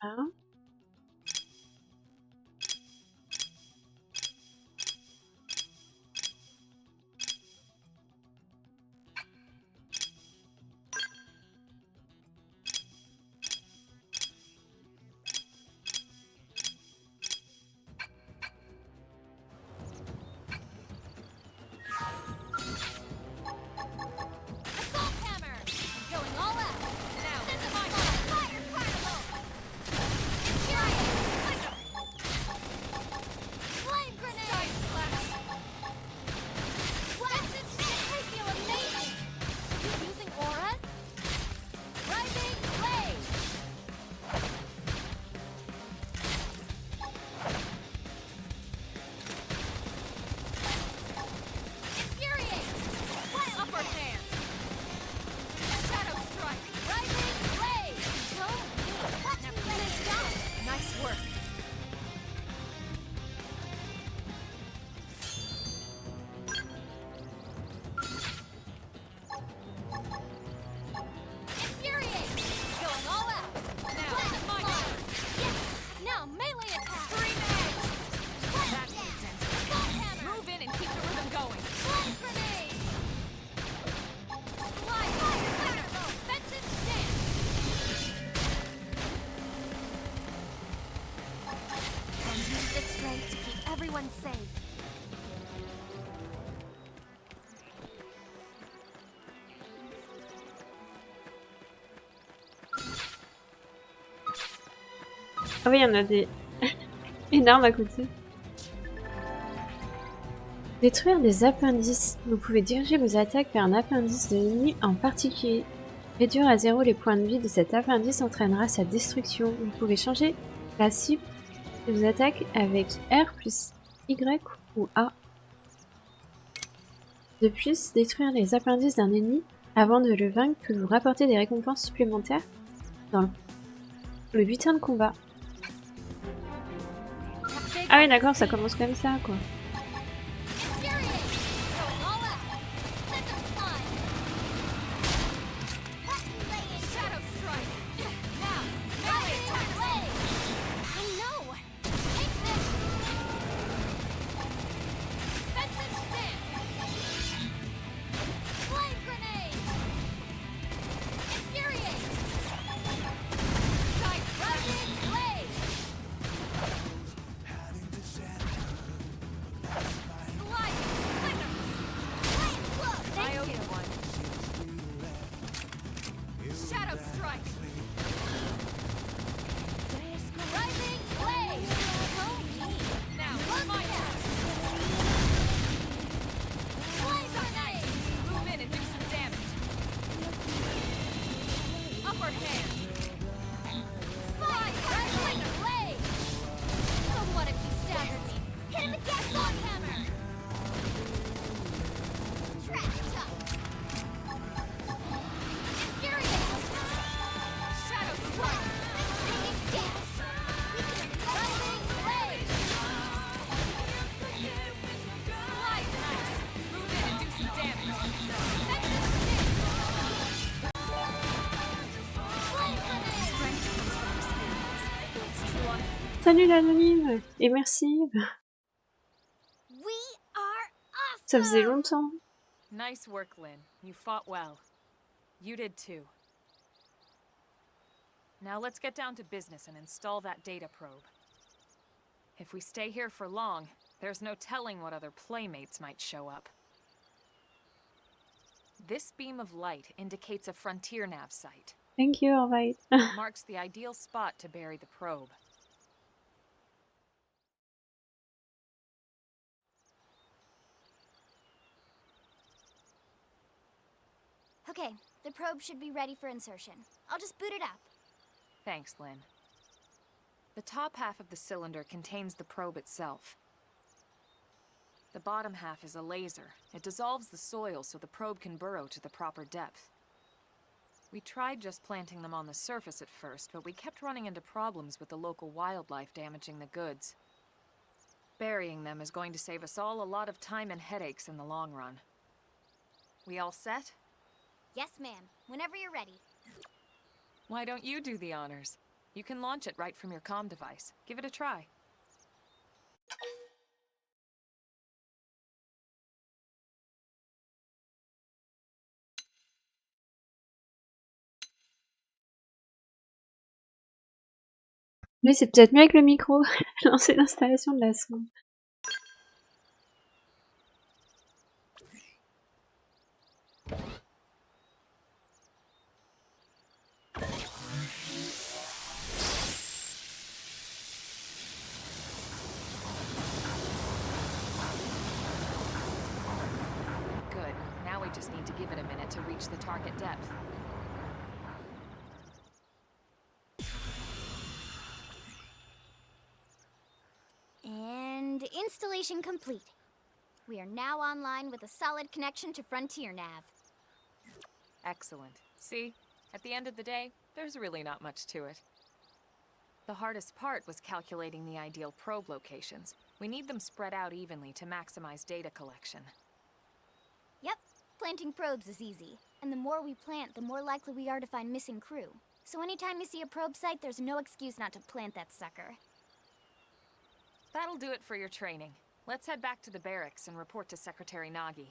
pas. Assault hammer! I'm going all out! Now, this is my fire particle! Flame grenade! Side splash! I feel amazing! Are you using auras? Rising blade! Infuriate! Upper hand! Shadow strike! Rising blade! Watch me let it down! Nice work. Infuriate! Going all out! Now, my turn! Yes! Now, melee attack! Scream edge! That's it! Assault hammer! Move in and keep the rhythm going. Flame grenade! Slide fire fireball! Offensive stance! And use the strength to keep everyone safe. Ah oui, il y en a des énormes à côté. Détruire des appendices. Vous pouvez diriger vos attaques vers un appendice de l'ennemi en particulier. Réduire à 0 les points de vie de cet appendice entraînera sa destruction. Vous pouvez changer la cible de vos attaques avec R plus Y ou A. De plus, détruire les appendices d'un ennemi avant de le vaincre peut vous rapporter des récompenses supplémentaires dans le butin de combat. Ah oui, d'accord, ça commence comme ça, quoi. Infuriate! Going all out! Set them flying! Shadow strike! Now, melee attack blade! I know! Take this! Defensive stance! Flame grenade! Infuriate! Side rising blade! Sliding flicker! Flame flow! I owe you one. Shadow strike! Rising blade! Now, my turn! Flame grenade! Move in and do some damage. Upper hand. Slide rising blade! So what if you stagger me? Hit him again! Sword hammer! Trash up! Infuriate! Shadow strike! Rising blade! Slide nice. Move in and do some damage. Flame grenade! Salut l'anonyme et merci. We are Ça awesome! faisait longtemps. Nice work, Lynn. You fought well. You did too. Now let's get down to business and install that data probe. If we stay here for long, there's no telling what other playmates might show up. This beam of light indicates a frontier nav site. Thank you, alright. It marks the ideal spot to bury the probe. Okay, the probe should be ready for insertion. I'll just boot it up. Thanks, Lynn. The top half of the cylinder contains the probe itself. The bottom half is a laser. It dissolves the soil so the probe can burrow to the proper depth. We tried just planting them on the surface at first, but we kept running into problems with the local wildlife damaging the goods. Burying them is going to save us all a lot of time and headaches in the long run. We all set? Yes, ma'am. Whenever you're ready. Why don't you do the honors? You can launch it right from your comm device. Give it a try. Mais c'est peut-être mieux avec le micro. Lancer l'installation de la sonde. Good. Now we just need to give it a minute to reach the target depth. And installation complete. We are now online with a solid connection to Frontier Nav. Excellent. See? At the end of the day, there's really not much to it. The hardest part was calculating the ideal probe locations. We need them spread out evenly to maximize data collection. Yep, planting probes is easy. And the more we plant, the more likely we are to find missing crew. So anytime you see a probe site, there's no excuse not to plant that sucker. That'll do it for your training. Let's head back to the barracks and report to Secretary Nagi.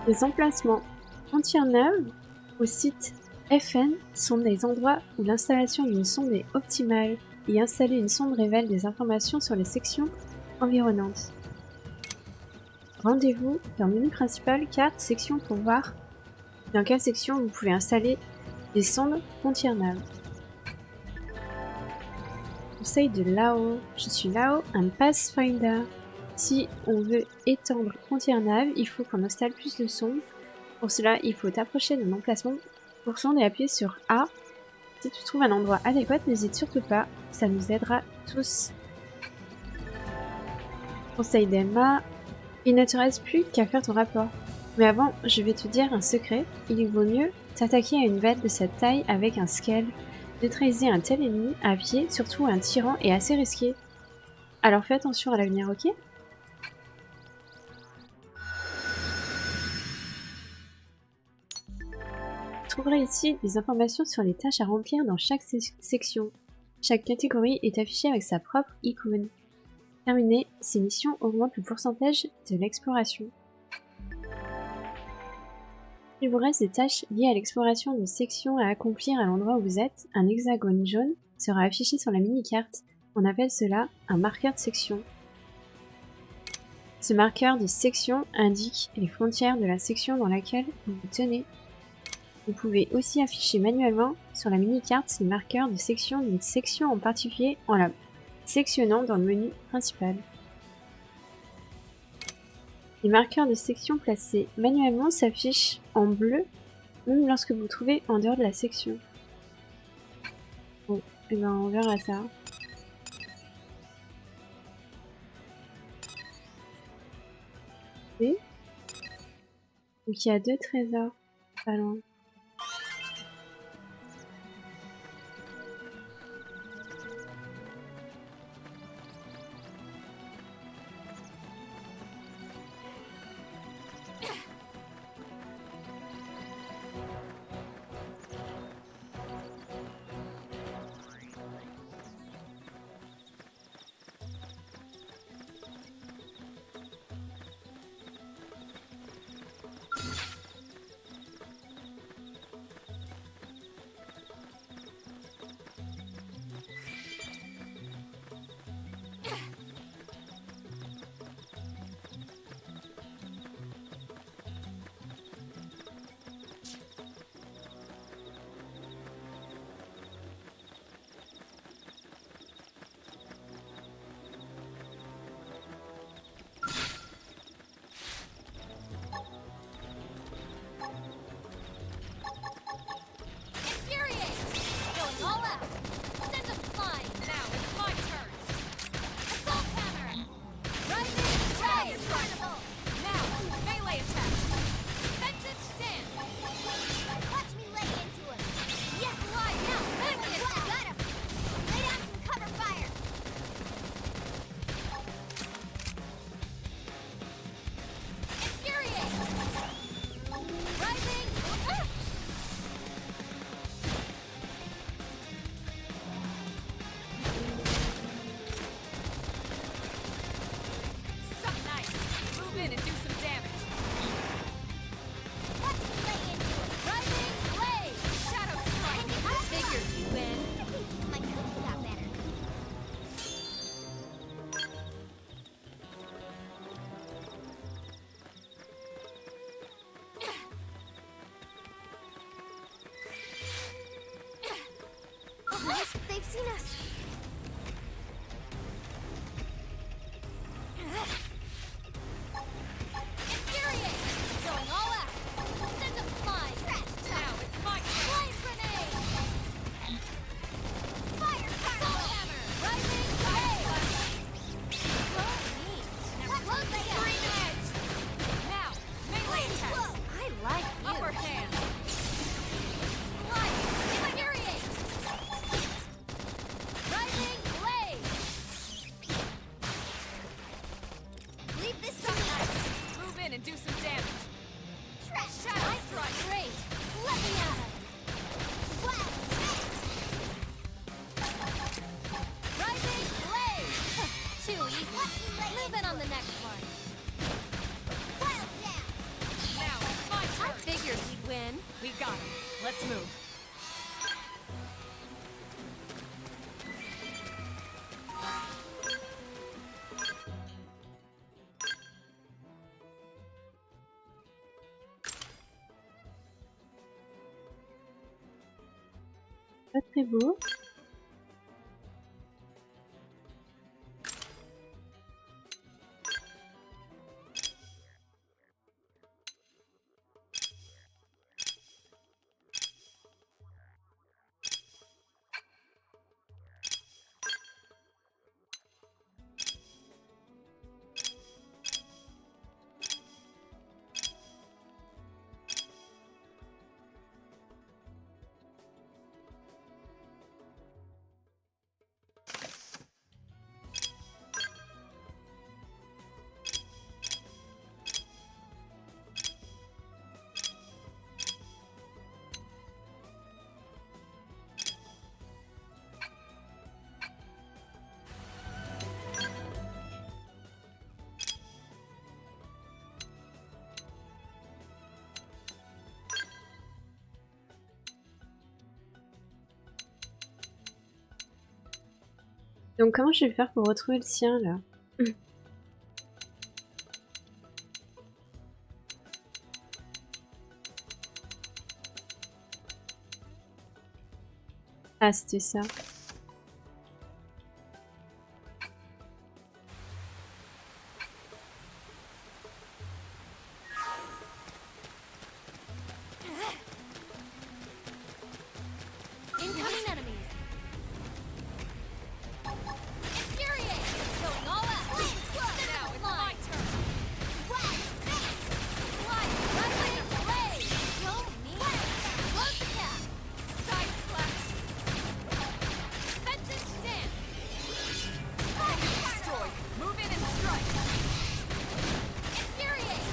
Les emplacements Frontier neuve au site FN sont des endroits où l'installation d'une sonde est optimale. Y installer une sonde révèle des informations sur les sections environnantes. Rendez-vous dans le menu principal, carte, section pour voir dans quelle section vous pouvez installer des sondes Frontier neuve. Conseil de Lao. Je suis Lao, un Pathfinder. Si on veut étendre Frontier neuve, il faut qu'on installe plus de sondes. Pour cela, il faut t'approcher d'un emplacement pour sonde et appuyer sur A. Si tu trouves un endroit adéquat, n'hésite surtout pas, ça nous aidera tous. Conseil d'Emma. Il ne te reste plus qu'à faire ton rapport. Mais avant, je vais te dire un secret. Il vaut mieux t'attaquer à une bête de cette taille avec un scale. Neutraliser un tel ennemi à pied, surtout un tyran, est assez risqué. Alors fais attention à l'avenir, ok? Vous trouverez ici des informations sur les tâches à remplir dans chaque section. Chaque catégorie est affichée avec sa propre icône. Terminé, ces missions augmentent le pourcentage de l'exploration. Il vous reste des tâches liées à l'exploration de sections à accomplir à l'endroit où vous êtes. Un hexagone jaune sera affiché sur la mini-carte. On appelle cela un marqueur de section. Ce marqueur de section indique les frontières de la section dans laquelle vous vous tenez. Vous pouvez aussi afficher manuellement sur la mini-carte ces marqueurs de section d'une section en particulier en la sectionnant dans le menu principal. Les marqueurs de section placés manuellement s'affichent en bleu même lorsque vous vous trouvez en dehors de la section. Bon, et ben on verra ça. Et donc il y a 2 trésors pas loin. in and do some damage. Let's lay into it. Rising blade. Shadow strike. I figured you win. My cook got better. They've seen us. Infuriate! Going all out. Send them flying. Now it's my turn. Flame grenade. Fire soul hammer. Rising blade. So neat. Now close the Green edge. Now, melee attacks. I like you. Upper hand. Slide. Infuriate. Rising blade. Leave this to me. Move in and do some damage. Shadow strike. Great. Let me out. Blast. Rising blade. Too easy. Move in on the next one. Wild down. Now it's my I turn. figured we'd win. We got him. Let's move. Pas très beau. Donc comment je vais faire pour retrouver le sien là? Ah, c'était ça. Incoming enemies. Infuriate! Going all out. Now it's my turn. Slide. Rising blade. So neat. Close the gap. Side slash. Defensive stance. Destroy. Move in and strike. Infuriate.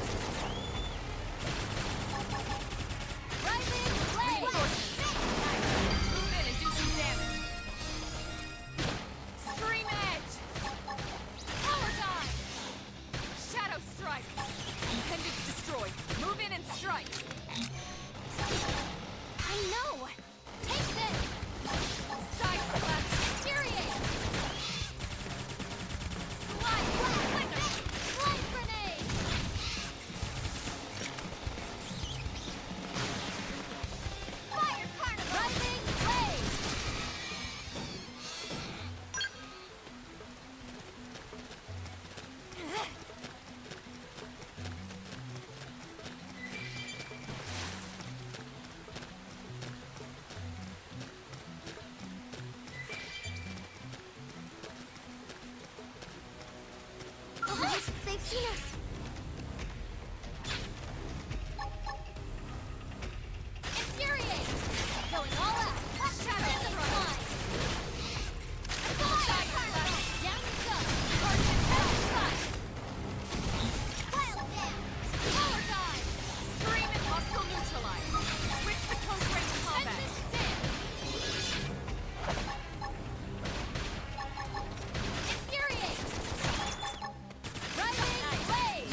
Rising blade. Move in and do some damage. Scream edge. Power dive. Shadow strike. Appendage destroyed. Move in and strike. I know. Take this. Side slash. Infuriate. Slide. Slide grenade. Fire carnival. Rising blade. They've seen us. Infuriate. Going all out. Shadow strike. Fire carnival. Down we go. Wild down. Power dive. Scream and muscle neutralize. Switch to close range combat. Infuriate. Rising blade.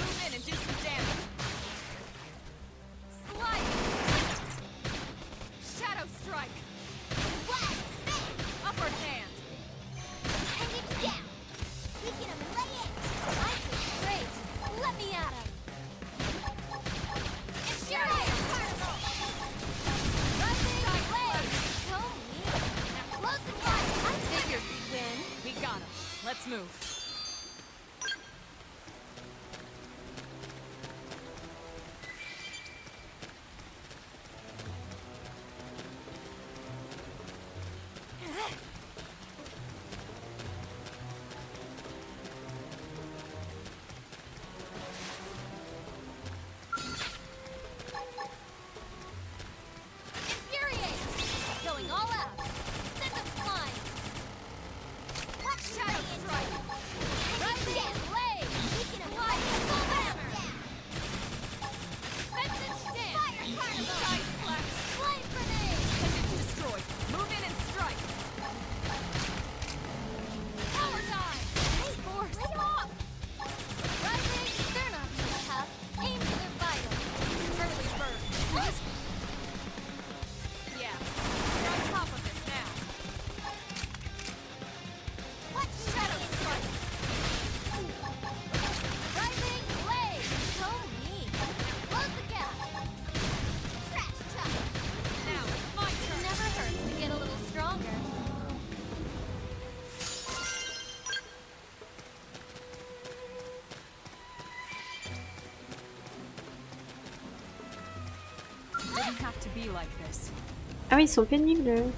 don't have to be like this. Ah oui, ils sont pénibles.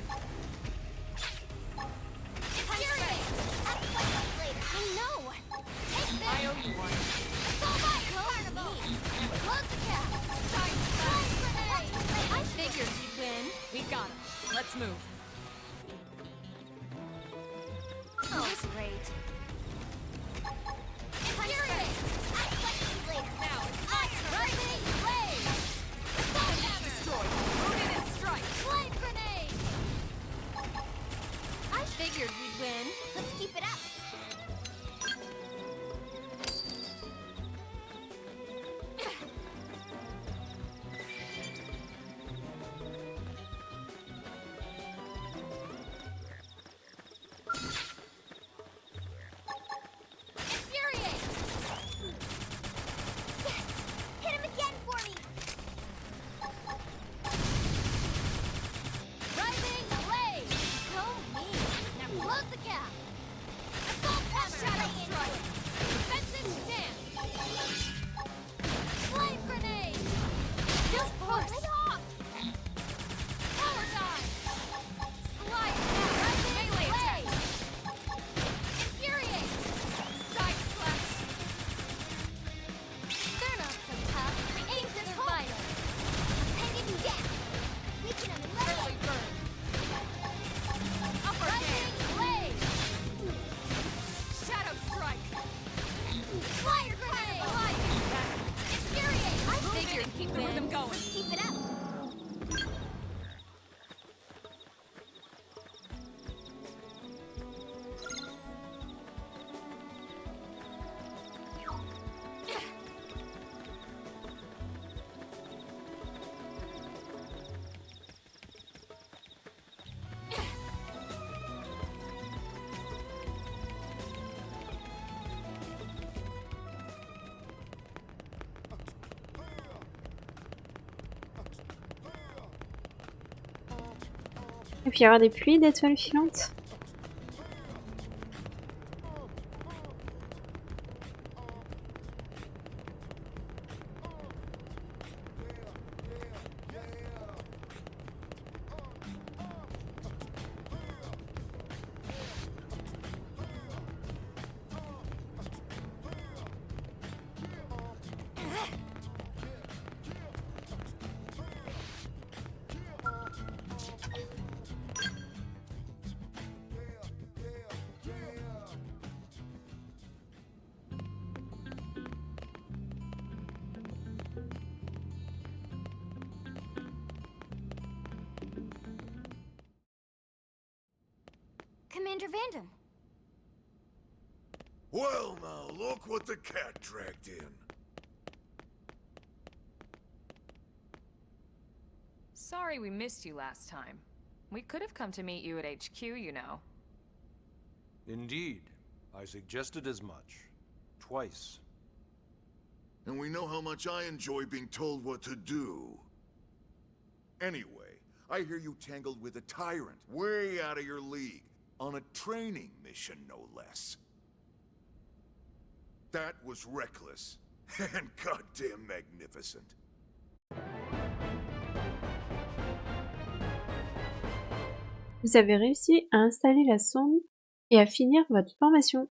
I owe you one. I figured you'd win. We got him. Let's move. Oh, great. Now it's my turn. Destroyed. Move in and strike. I figured we'd win. Let's keep it up. Et puis il y avoir des pluies d'étoiles filantes. Commander Vandam. Well, now, look what the cat dragged in. Sorry we missed you last time. We could have come to meet you at HQ, you know. Indeed. I suggested as much. Twice. And we know how much I enjoy being told what to do. Anyway, I hear you tangled with a tyrant, way out of your league, on a training mission, no less. That was reckless, and goddamn magnificent. Vous avez réussi à installer la sonde et à finir votre formation.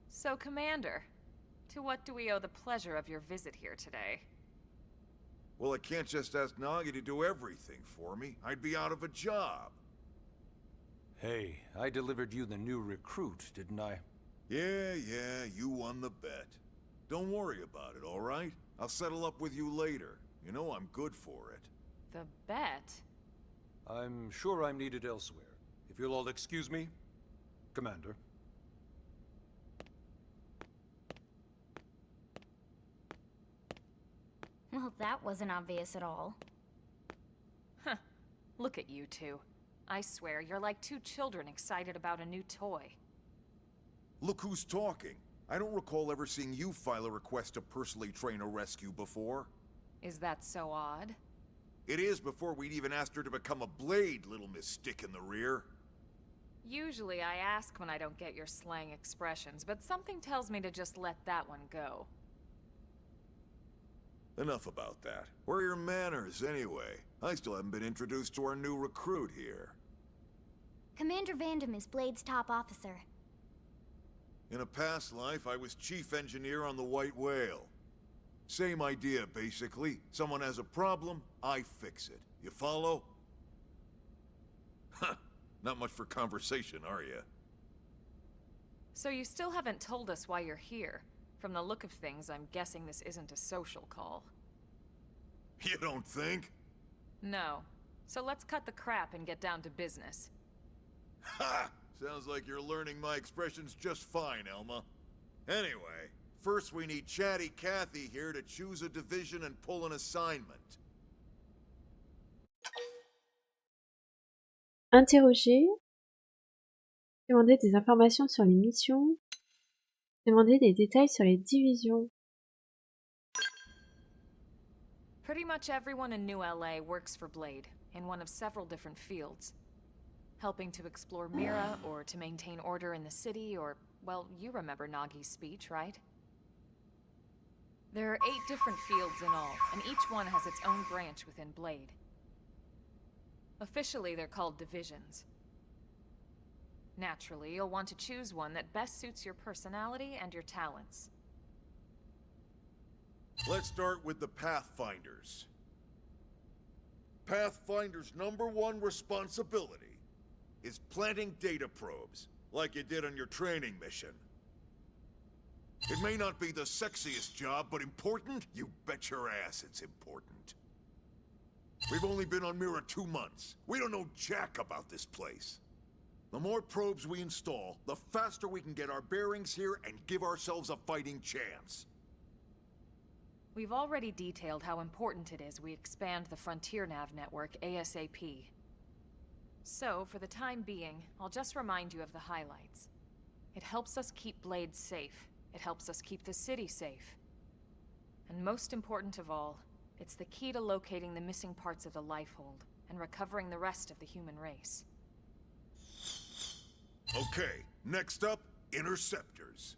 So, Commander, to what do we owe the pleasure of your visit here today? Well, I can't just ask Nagi to do everything for me. I'd be out of a job. Hey, I delivered you the new recruit, didn't I? Yeah, you won the bet. Don't worry about it, all right? I'll settle up with you later. You know I'm good for it. The bet? I'm sure I'm needed elsewhere. If you'll all excuse me, Commander. Well, that wasn't obvious at all. Huh. Look at you two. I swear, you're like two children excited about a new toy. Look who's talking. I don't recall ever seeing you file a request to personally train a rescue before. Is that so odd? It is before we'd even asked her to become a blade, little Miss Stick in the Rear. Usually I ask when I don't get your slang expressions, but something tells me to just let that one go. Enough about that. Where are your manners, anyway? I still haven't been introduced to our new recruit here. Commander Vandam is Blade's top officer. In a past life, I was chief engineer on the White Whale. Same idea, basically. Someone has a problem, I fix it. You follow? Huh. Not much for conversation, are you? So you still haven't told us why you're here. From the look of things, I'm guessing this isn't a social call. You don't think? No. So let's cut the crap and get down to business. Ha! Sounds like you're learning my expressions just fine, Elma. Anyway, first we need Chatty Cathy here to choose a division and pull an assignment. Interroger. Demander des informations sur les missions. Demander des détails sur les divisions. Pretty much everyone in New LA works for Blade, in one of several different fields. Helping to explore Mira, or to maintain order in the city, or, well, you remember Nagi's speech, right? There are 8 different fields in all, and each one has its own branch within Blade. Officially, they're called divisions. Naturally, you'll want to choose one that best suits your personality and your talents. Let's start with the Pathfinders. Pathfinder's #1 responsibility is planting data probes, like you did on your training mission. It may not be the sexiest job, but important? You bet your ass it's important. We've only been on Mira 2 months. We don't know jack about this place. The more probes we install, the faster we can get our bearings here and give ourselves a fighting chance. We've already detailed how important it is we expand the Frontier Nav network ASAP. So, for the time being, I'll just remind you of the highlights. It helps us keep Blade safe. It helps us keep the city safe. And most important of all, it's the key to locating the missing parts of the Lifehold and recovering the rest of the human race. Okay, next up, Interceptors.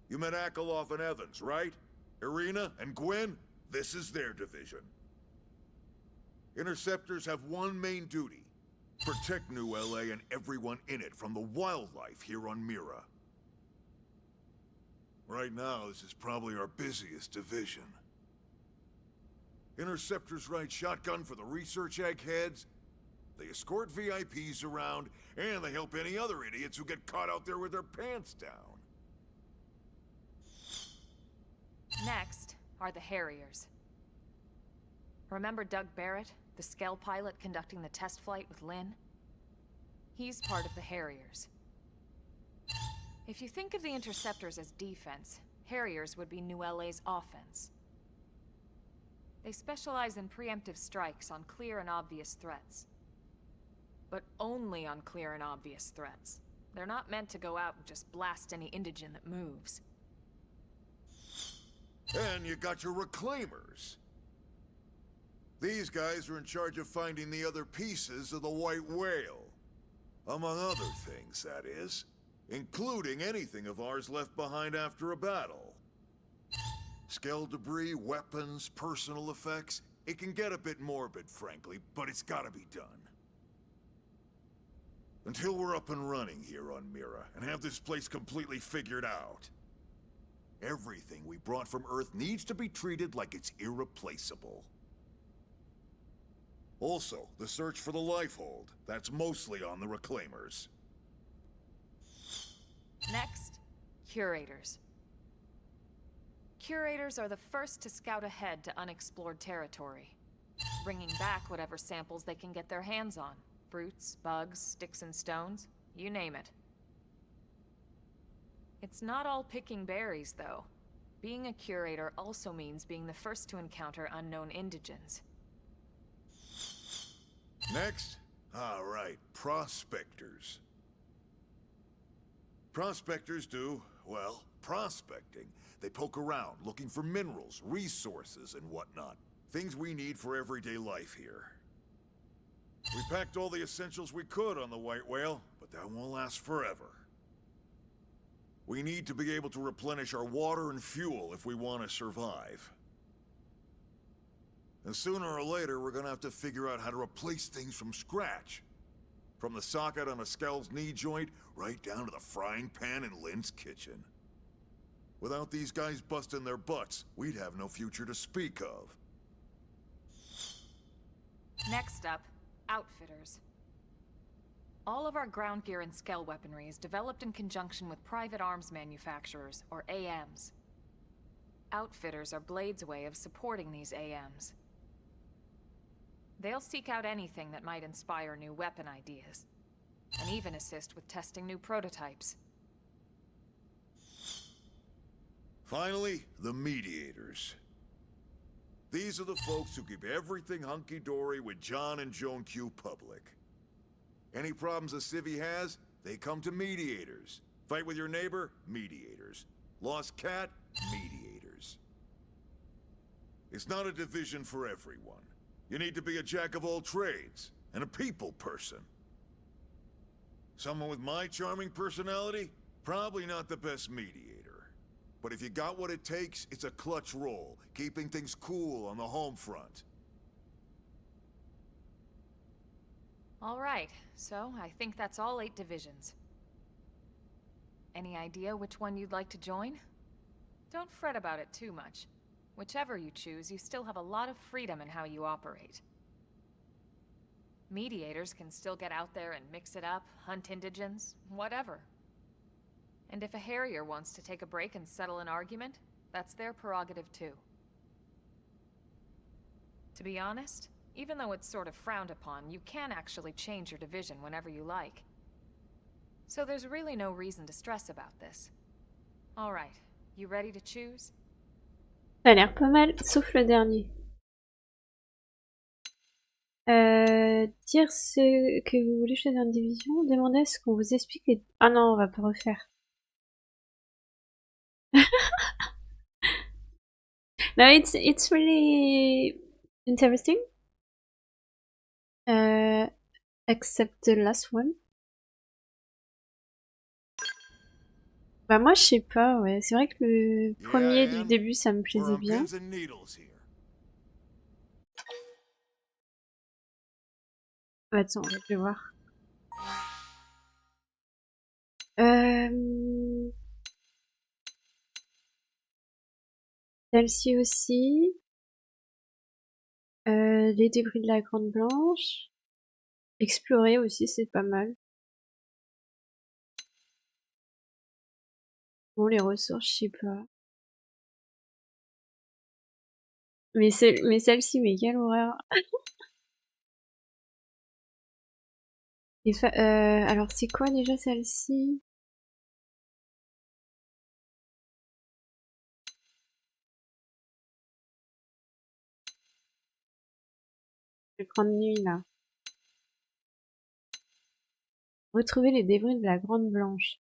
You met Akalov and Evans, right? Irina and Gwen? This is their division. Interceptors have one main duty: protect New LA and everyone in it from the wildlife here on Mira. Right now, this is probably our busiest division. Interceptors ride shotgun for the research eggheads, they escort VIPs around, and they help any other idiots who get caught out there with their pants down. Next are the Harriers. Remember Doug Barrett, the Skell pilot conducting the test flight with Lynn? He's part of the Harriers. If you think of the Interceptors as defense, Harriers would be New LA's offense. They specialize in preemptive strikes on clear and obvious threats. But only on clear and obvious threats. They're not meant to go out and just blast any indigene that moves. And you got your Reclaimers. These guys are in charge of finding the other pieces of the White Whale. Among other things, that is. Including anything of ours left behind after a battle. Skell debris, weapons, personal effects. It can get a bit morbid, frankly, but it's gotta be done. Until we're up and running here on Mira, and have this place completely figured out, everything we brought from Earth needs to be treated like it's irreplaceable. Also, the search for the Lifehold. That's mostly on the Reclaimers. Next, Curators. Curators are the first to scout ahead to unexplored territory, bringing back whatever samples they can get their hands on. Fruits, bugs, sticks and stones, you name it. It's not all picking berries, though. Being a curator also means being the first to encounter unknown indigens. Next? All right, Prospectors. Prospectors do well, prospecting. They poke around, looking for minerals, resources, and whatnot. Things we need for everyday life here. We packed all the essentials we could on the White Whale, but that won't last forever. We need to be able to replenish our water and fuel if we want to survive. And sooner or later, we're gonna have to figure out how to replace things from scratch. From the socket on a Skell's knee joint, right down to the frying pan in Lynn's kitchen. Without these guys busting their butts, we'd have no future to speak of. Next up, outfitters. All of our ground gear and Skell weaponry is developed in conjunction with private arms manufacturers, or AMs. Outfitters are Blade's way of supporting these AMs. They'll seek out anything that might inspire new weapon ideas, and even assist with testing new prototypes. Finally, the mediators. These are the folks who keep everything hunky-dory with John and Joan Q public. Any problems a civvy has, they come to mediators. Fight with your neighbor? Mediators. Lost cat? Mediators. It's not a division for everyone. You need to be a jack of all trades, and a people person. Someone with my charming personality? Probably not the best mediator. But if you got what it takes, it's a clutch role, keeping things cool on the home front. All right, so I think that's all 8 divisions. Any idea which one you'd like to join? Don't fret about it too much. Whichever you choose, you still have a lot of freedom in how you operate. Mediators can still get out there and mix it up, hunt indigents, whatever. And if a Harrier wants to take a break and settle an argument, that's their prerogative too. To be honest, even though it's sort of frowned upon, you can actually change your division whenever you like. So there's really no reason to stress about this. All right, you ready to choose? Ça a l'air pas mal, sauf le dernier. Dire ce que vous voulez choisir une division, demandez à ce qu'on vous explique les... Ah non, on va pas refaire. No, it's really interesting. Except the last one. Bah moi je sais pas, ouais. C'est vrai que le premier du début ça me plaisait bien. Attends, je vais voir. Celle-ci aussi. Les débris de la Grande Blanche. Explorer aussi, c'est pas mal. Bon, les ressources, je sais pas. Mais celle-ci, mais quelle horreur. Alors, c'est quoi déjà celle-ci? La grande nuit, là. Retrouver les débris de la Grande Blanche.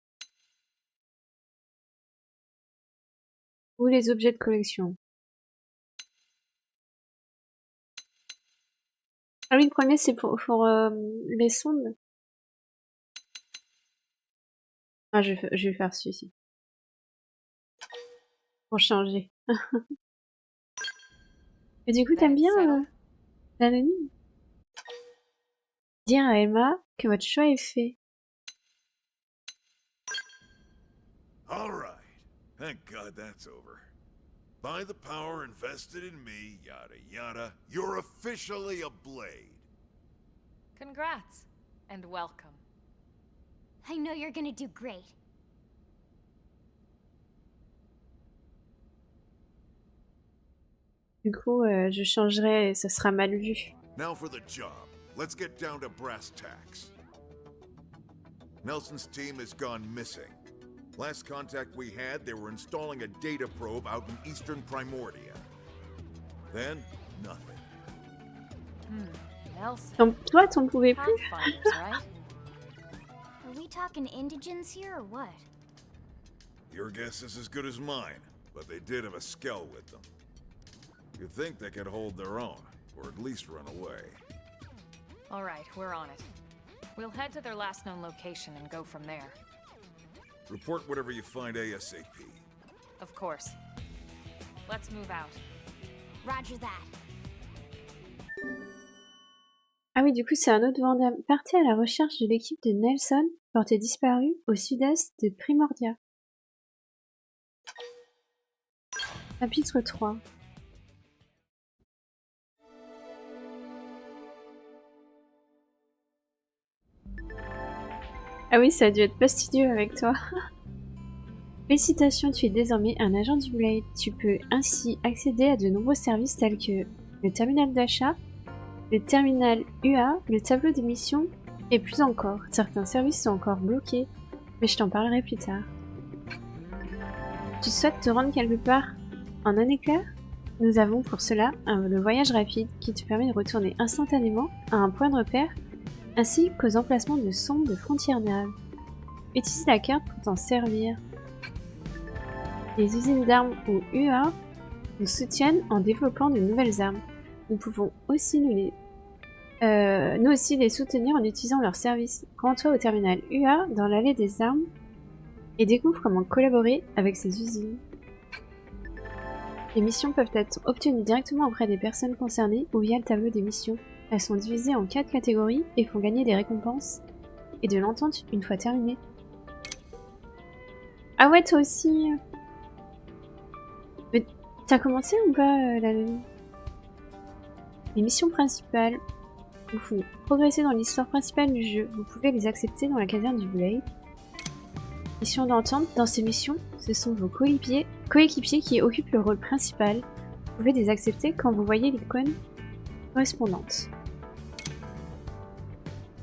Ou les objets de collection. Ah oui, le premier, c'est pour les sondes. Ah, je vais faire celui-ci. Pour changer. Et du coup, t'aimes bien l'anonyme? Dire à Emma que votre choix est fait. All right. Thank God that's over. By the power invested in me, yada yada, you're officially a Blade. Congrats, and welcome. I know you're gonna do great. Du coup, je changerai et ça sera mal vu. Now for the job. Let's get down to brass tacks. Nelson's team has gone missing. Last contact we had, they were installing a data probe out in eastern Primordia. Then, nothing. Nelson. Toi, t'en pouvais plus? Right? Are we talking indigents here or what? Your guess is as good as mine, but they did have a skell with them. You'd think they could hold their own, or at least run away. All right, we're on it. We'll head to their last known location and go from there. Report whatever you find ASAP. Of course. Let's move out. Roger that. Ah oui, du coup, c'est un autre Vandame. Partez à la recherche de l'équipe de Nelson, portée disparue au sud-est de Primordia. Chapitre 3. Ah oui, ça a dû être fastidieux avec toi. Félicitations, tu es désormais un agent du Blade. Tu peux ainsi accéder à de nombreux services tels que le terminal d'achat, le terminal UA, le tableau des missions, et plus encore. Certains services sont encore bloqués, mais je t'en parlerai plus tard. Tu souhaites te rendre quelque part en un éclair? Nous avons pour cela le voyage rapide qui te permet de retourner instantanément à un point de repère ainsi qu'aux emplacements de sondes de frontières naves. Utilise la carte pour t'en servir. Les usines d'armes ou UA nous soutiennent en développant de nouvelles armes. Nous pouvons aussi nous aussi les soutenir en utilisant leurs services. Rends-toi au terminal UA dans l'allée des armes et découvre comment collaborer avec ces usines. Les missions peuvent être obtenues directement auprès des personnes concernées ou via le tableau des missions. Elles sont divisées en 4 catégories et font gagner des récompenses et de l'entente une fois terminées. Ah ouais, toi aussi. Mais t'as commencé ou pas Les missions principales vous font progresser dans l'histoire principale du jeu. Vous pouvez les accepter dans la caserne du Blade. Missions d'entente. Dans ces missions, ce sont vos coéquipiers qui occupent le rôle principal. Vous pouvez les accepter quand vous voyez l'icône correspondante.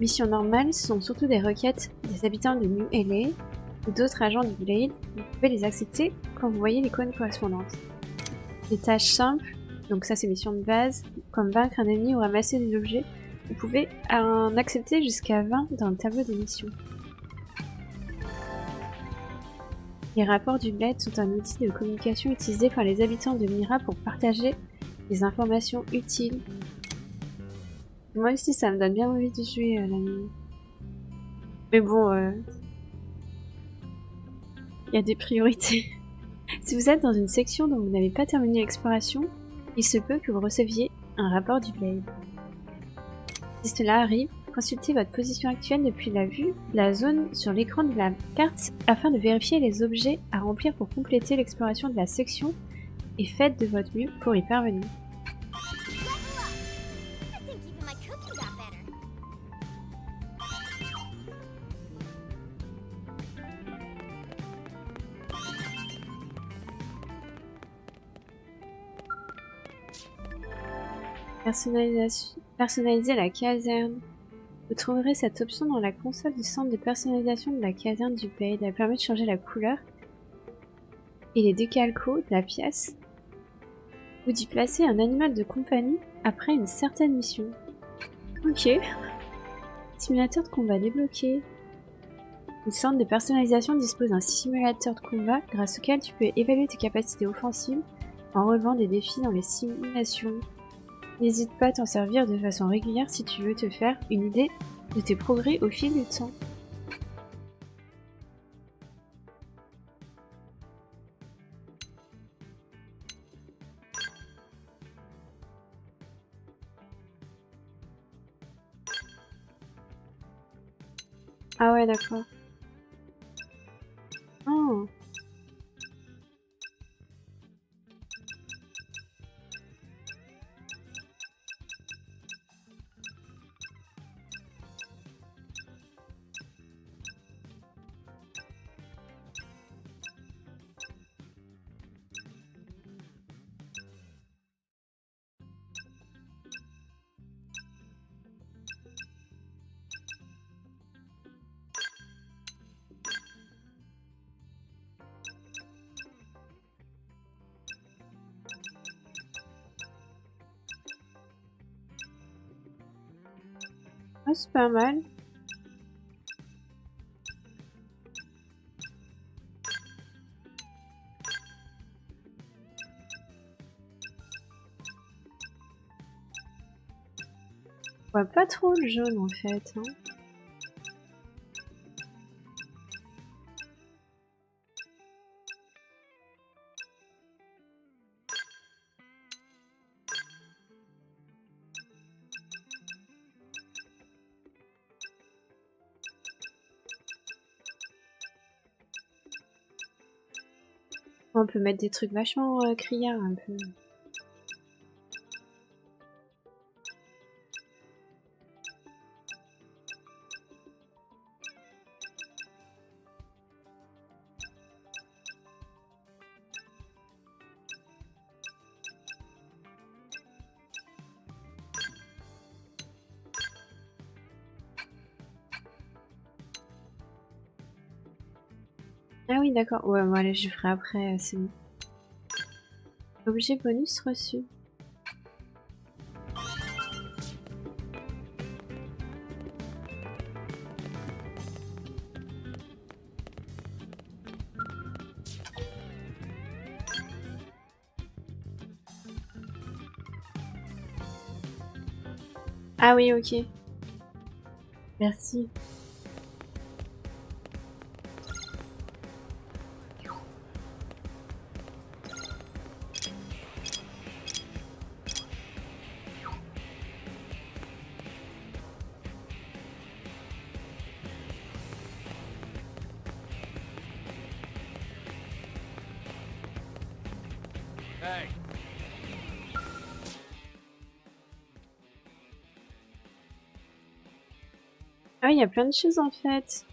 Missions normales sont surtout des requêtes des habitants de New LA ou d'autres agents du Blade. Vous pouvez les accepter quand vous voyez l'icône correspondante. Les tâches simples, donc ça c'est mission de base, comme vaincre un ennemi ou ramasser des objets, vous pouvez en accepter jusqu'à 20 dans le tableau des missions. Les rapports du Blade sont un outil de communication utilisé par les habitants de Mira pour partager des informations utiles. Moi aussi ça me donne bien envie de jouer la nuit. Mais bon, y a des priorités. Si vous êtes dans une section dont vous n'avez pas terminé l'exploration, il se peut que vous receviez un rapport du Blade. Si cela arrive, consultez votre position actuelle depuis la vue de la zone sur l'écran de la carte afin de vérifier les objets à remplir pour compléter l'exploration de la section et faites de votre mieux pour y parvenir. Personnaliser la caserne. Vous trouverez cette option dans la console du centre de personnalisation de la caserne du Blade. Elle permet de changer la couleur et les décalcos de la pièce ou d'y placer un animal de compagnie après une certaine mission. Ok. Simulateur de combat débloqué. Le centre de personnalisation dispose d'un simulateur de combat grâce auquel tu peux évaluer tes capacités offensives en relevant des défis dans les simulations. N'hésite pas à t'en servir de façon régulière si tu veux te faire une idée de tes progrès au fil du temps. Ah ouais, d'accord. Oh. Ah, c'est pas mal. Je vois pas trop le jaune en fait. Hein. On peut mettre des trucs vachement criards un peu. Ah oui, d'accord. Ouais, bon, allez, je ferai après, c'est bon. Objet bonus reçu. Ah oui, ok. Merci. Hey. Ah, il y a plein de choses en fait.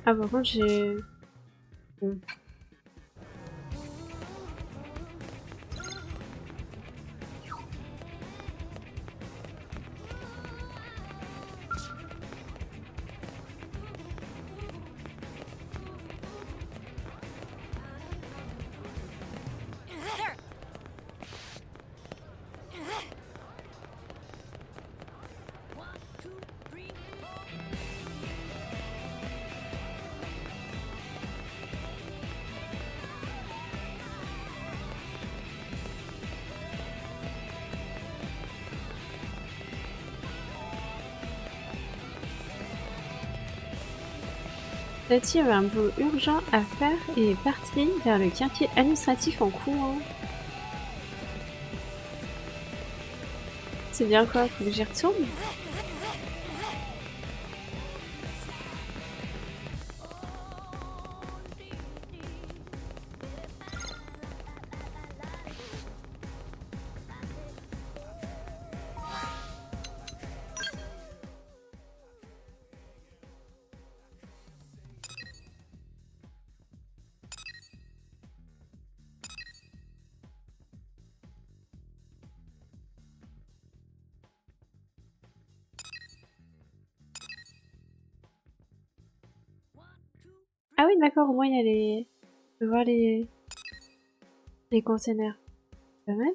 Ah, par contre, j'ai... Bon. Tati avait un boulot urgent à faire et est partie vers le quartier administratif en courant. C'est bien quoi, faut que j'y retourne? Ah oui, d'accord, au moins il y a les... Je peux voir les containers. Pas mal.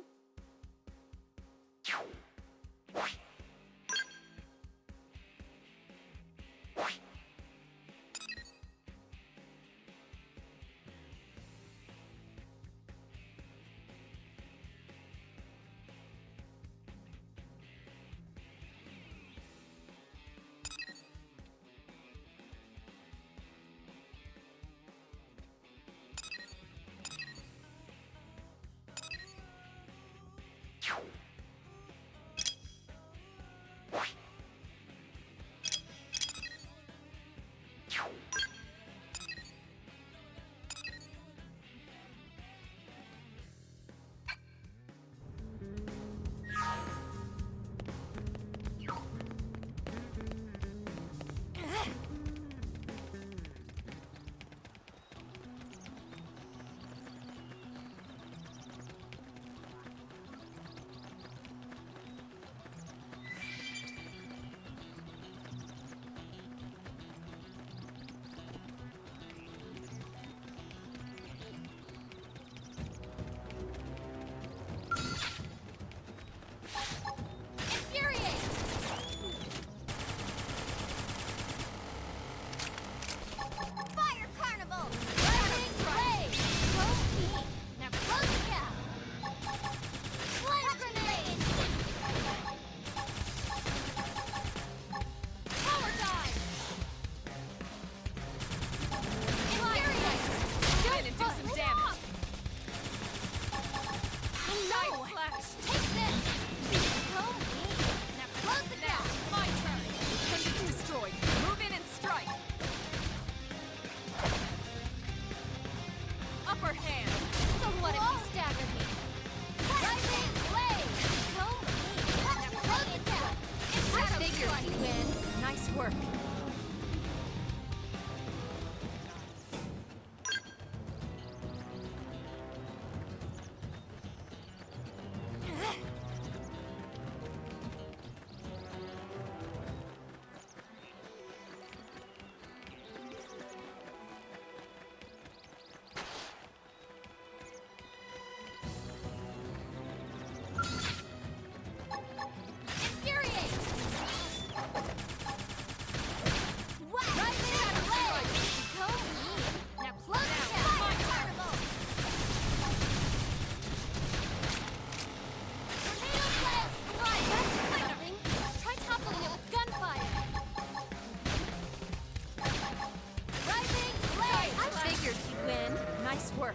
Nice work.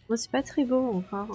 Bon, c'est pas très beau encore.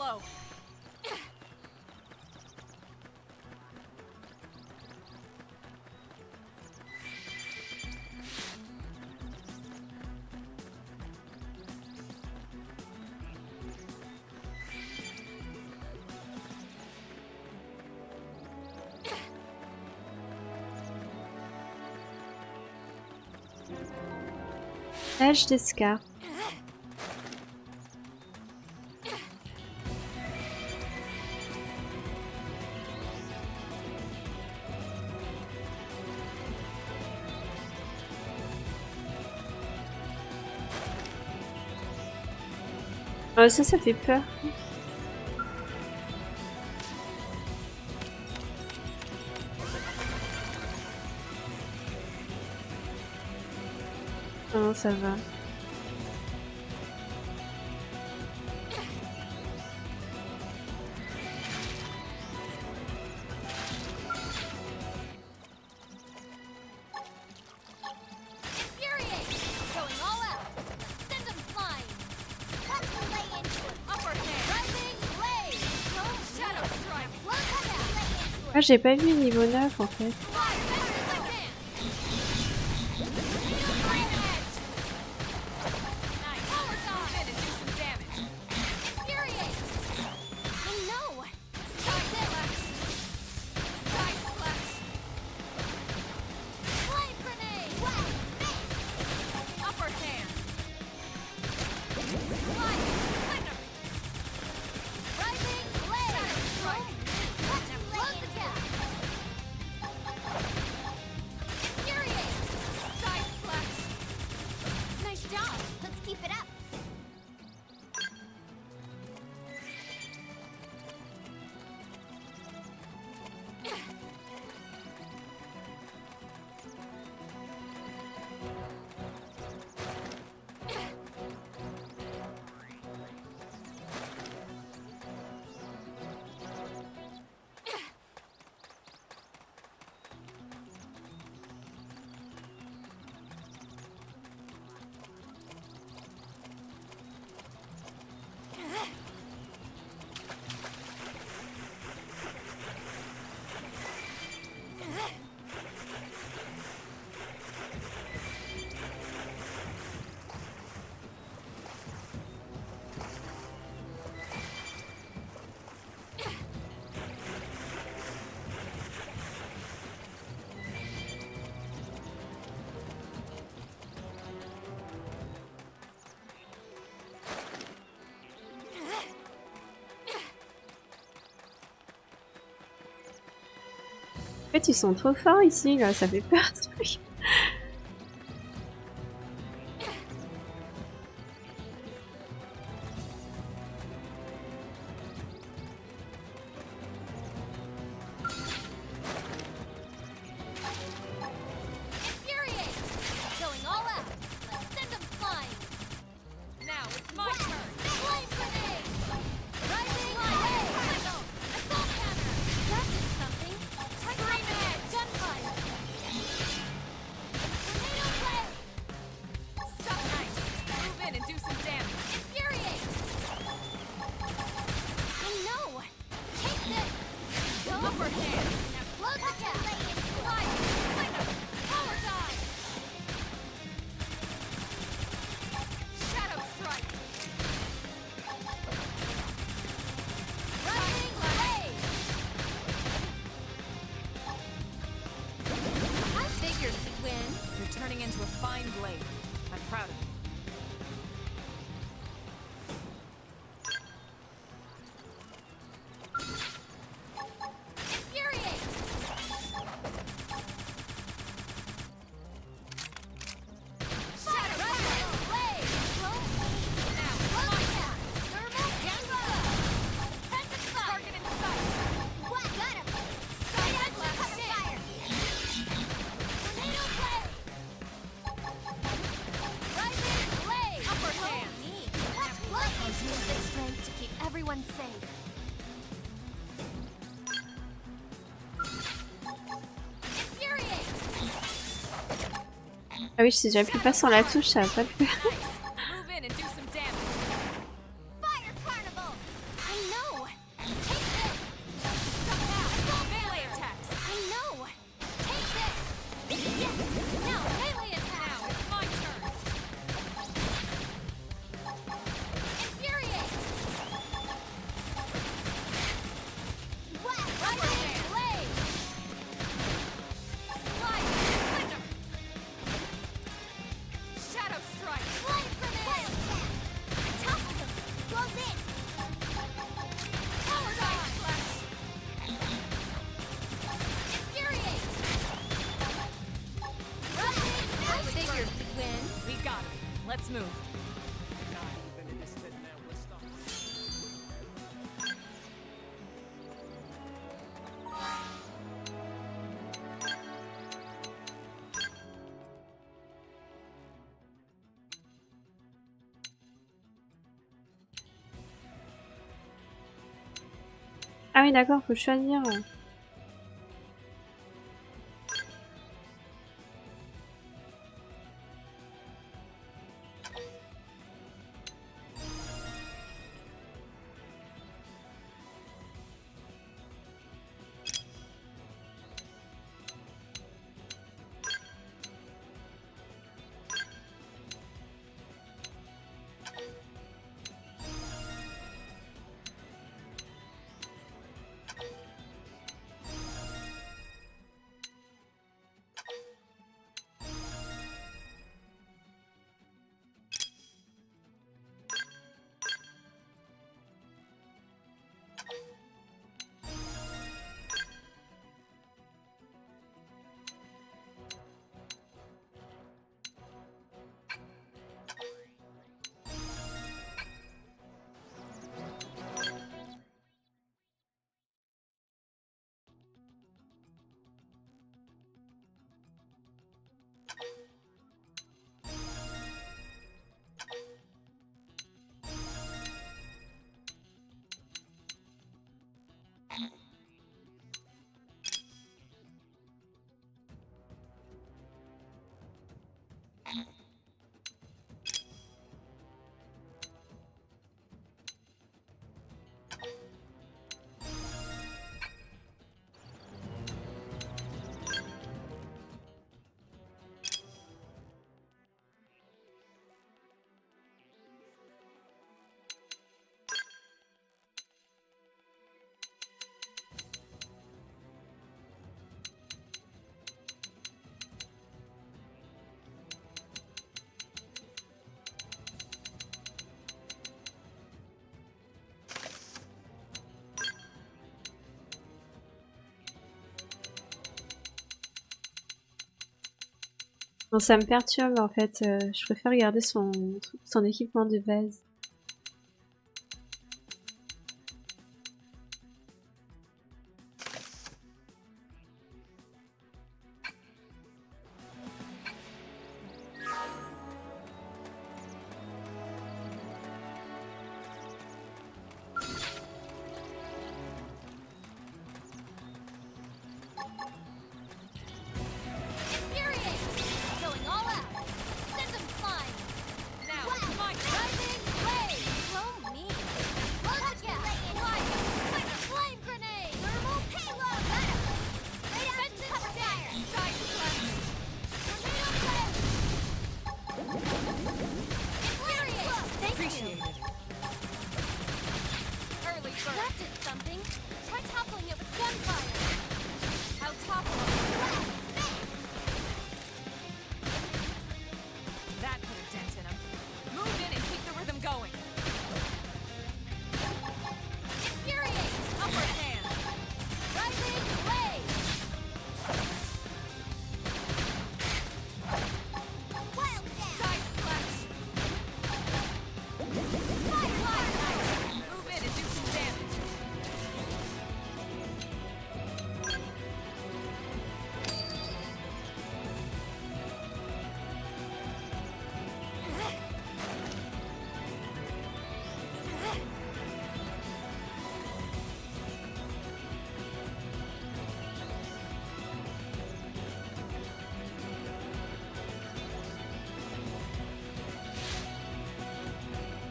Blow. Plage d'Escar. Oh, ça fait peur. Non, ça va. Ah, j'ai pas vu niveau 9 en fait. En fait, ils sont trop forts ici, là, ça fait peur ce truc. Ah oui, si j'appuie pas sur la touche, ça va pas le faire. Ah oui, d'accord, faut choisir. Bon, ça me perturbe en fait. Je préfère garder son équipement de base.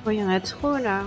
Oh, il y en a trop là.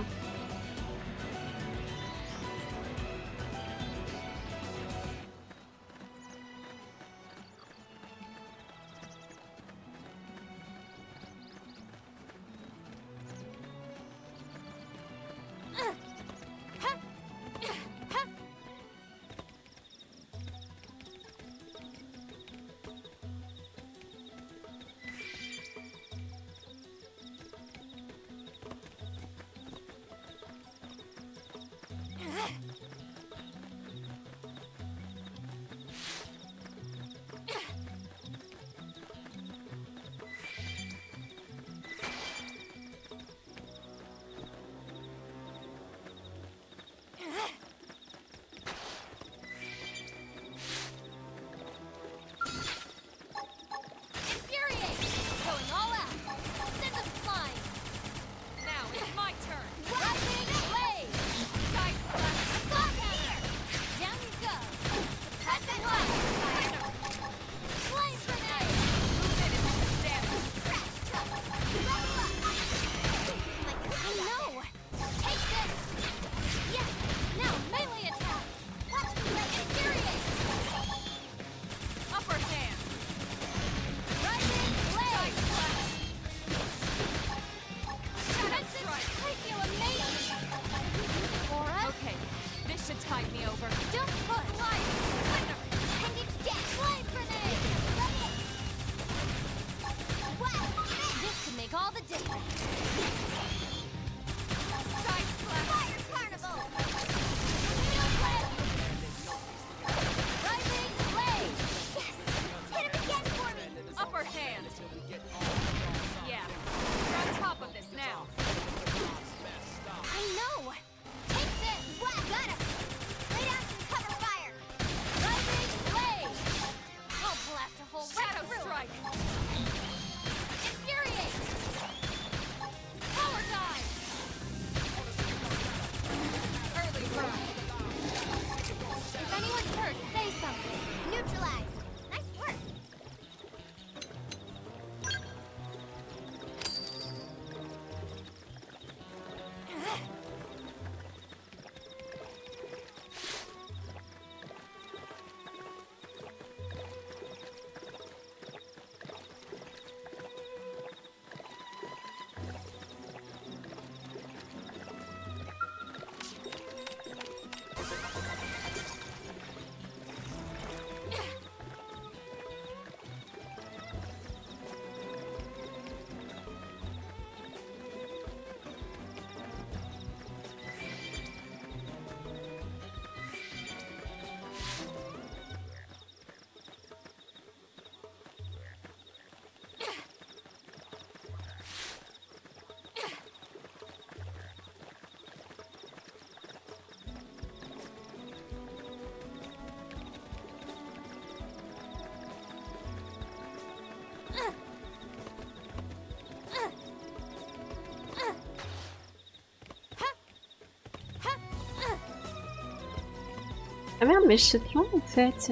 Ah merde, mais je saute loin en fait.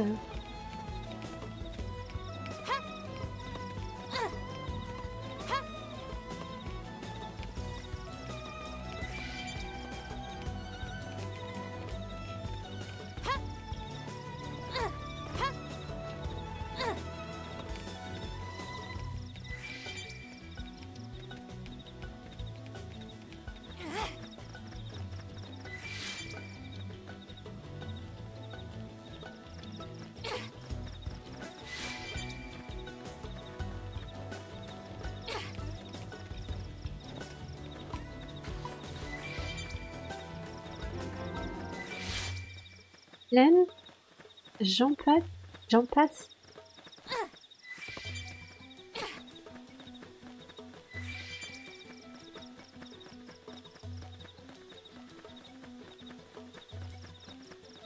Laine, j'en passe.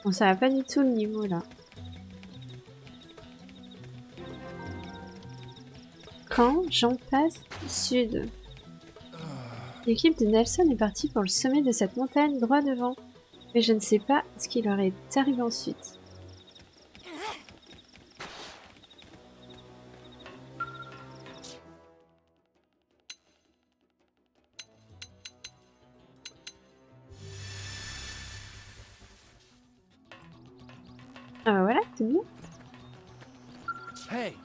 Bon, ça va pas du tout le niveau là. Quand j'en passe sud. L'équipe de Nelson est partie pour le sommet de cette montagne droit devant. Mais je ne sais pas ce qui leur est arrivé ensuite. Ah bah voilà, c'est bien. Hey!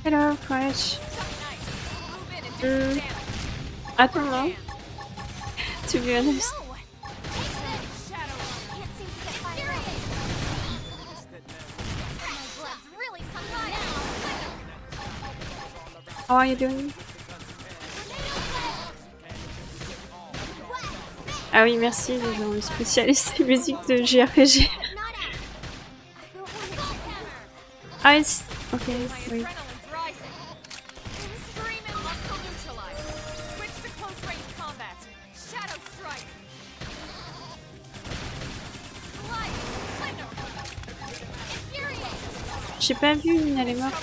Hello, Fresh. Attends, non. To be honest. How are you doing? Ah oui, merci, les gens spécialistes musique de JRPG. Ah, it's... Ok, oui. J'ai pas vu, elle est morte.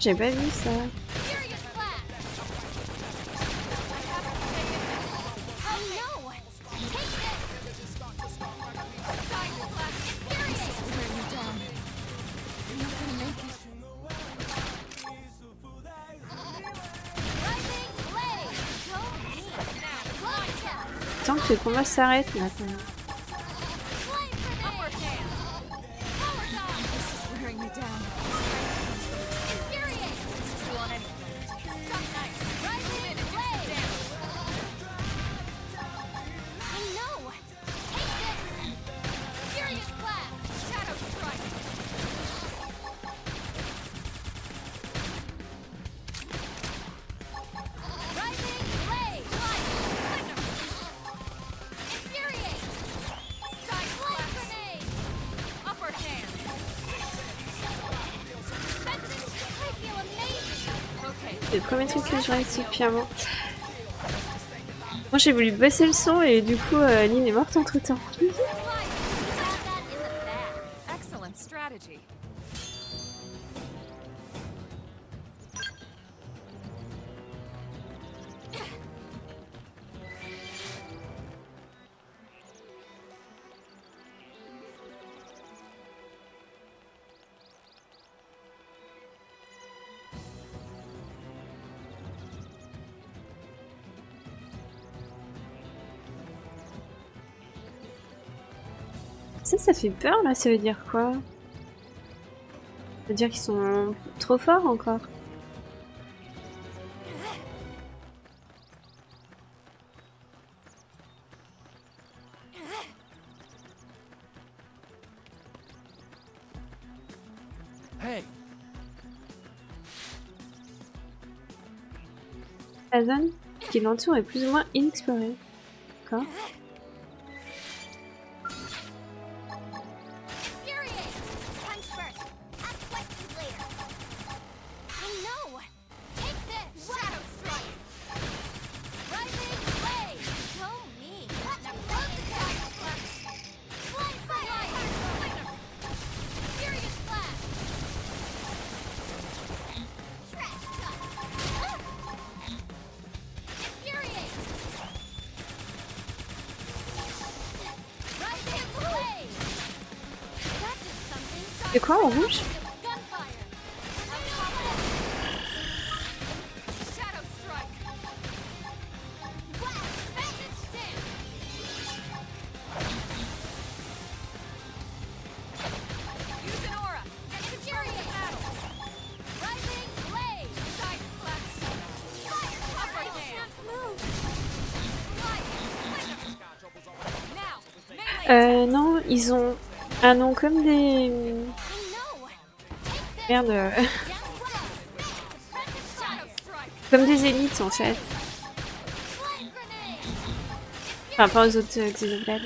J'ai pas vu ça. Tant que le combat s'arrête là quand même. C'est le premier truc que je réussis depuis un moment. Moi j'ai voulu baisser le son et du coup Lynn est morte entre temps. Excellent strategy. Ça fait peur là, ça veut dire quoi? Ça veut dire qu'ils sont trop forts encore. Hey! La zone qui l'entoure est plus ou moins inexplorée. D'accord. C'est quoi en rouge? Non, ils ont un nom comme des... Merde. Comme des élites en fait. Enfin, pas aux autres Xenoblade.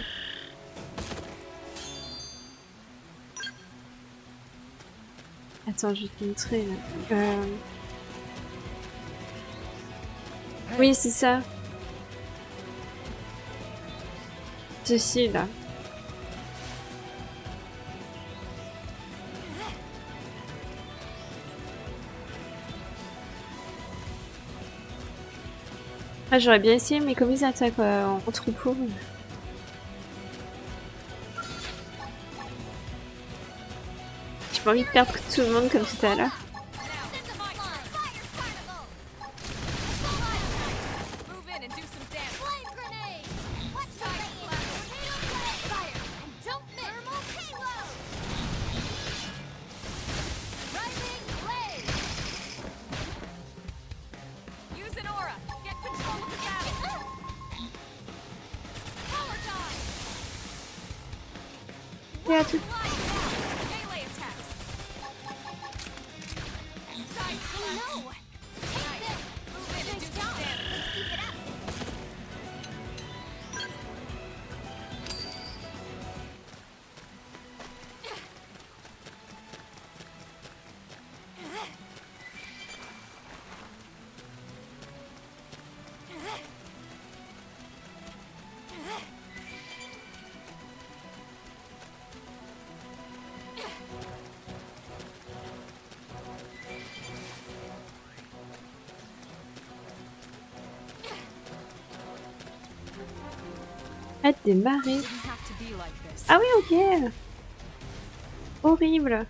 Attends, je vais te montrer là. Oui, c'est ça. Ceci là. Ah, j'aurais bien essayé, mais comme ils attaquent en troupeau. J'ai pas envie de perdre tout le monde comme tout à l'heure. Des marées. Ah oui, ok. Horrible.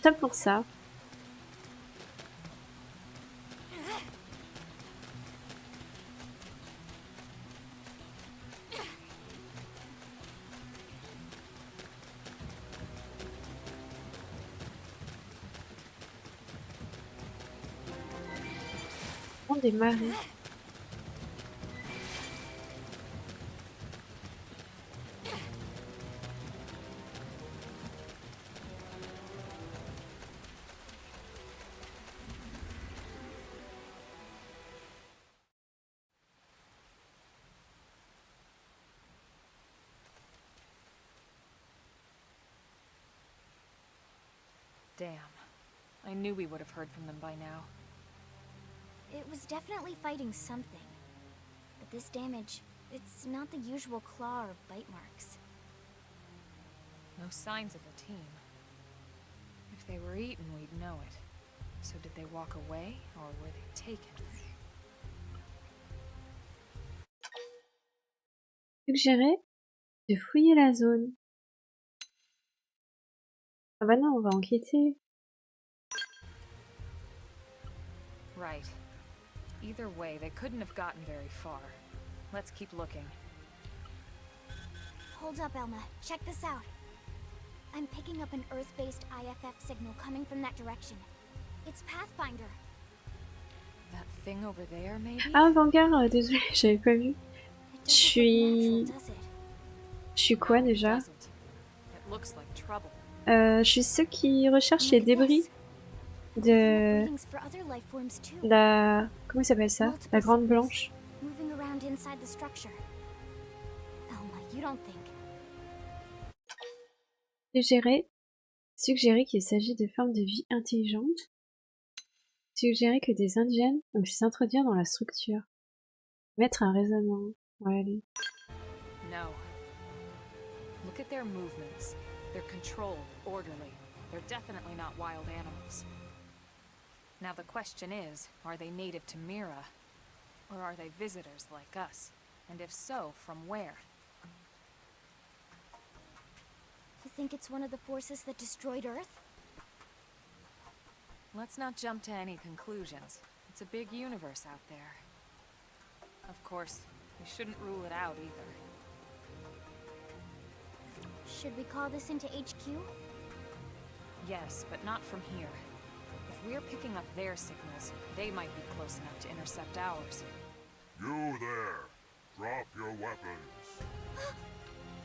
Top pour ça. fond des marées. Damn. I knew we would have heard from them by now. It was definitely fighting something. But this damage, it's not the usual claw or bite marks. No signs of a team. If they were eaten, we'd know it. So did they walk away, or were they taken? Suggérer de fouiller la zone. Ah bah non, on va enquêter. Right. Either way, they couldn't have gotten very far. Let's keep looking. Hold up, Elma. Check this out. I'm picking up an Earth-based IFF signal coming from that direction. It's Pathfinder. That thing over there, maybe? Ah, Vanguard, désolé, j'avais pas vu. It doesn't look natural, does it? Je suis quoi No, it déjà? doesn't. It looks like trouble. Je suis ceux qui recherchent les débris de Readings for other life forms too. la... Comment ça s'appelle ça? La Grande Blanche. Moving around inside the structure. Elma, you don't think. Suggérer qu'il s'agit de formes de vie intelligentes. Suggérer que des indigènes ont pu s'introduire dans la structure. Mettre un raisonnement. Ouais, allez. No. Look at their movements. They're controlled, orderly. They're definitely not wild animals. Now the question is, are they native to Mira? Or are they visitors like us? And if so, from where? You think it's one of the forces that destroyed Earth? Let's not jump to any conclusions. It's a big universe out there. Of course, we shouldn't rule it out either. Should we call this into HQ? Yes, but not from here. If we're picking up their signals, they might be close enough to intercept ours. You there! Drop your weapons.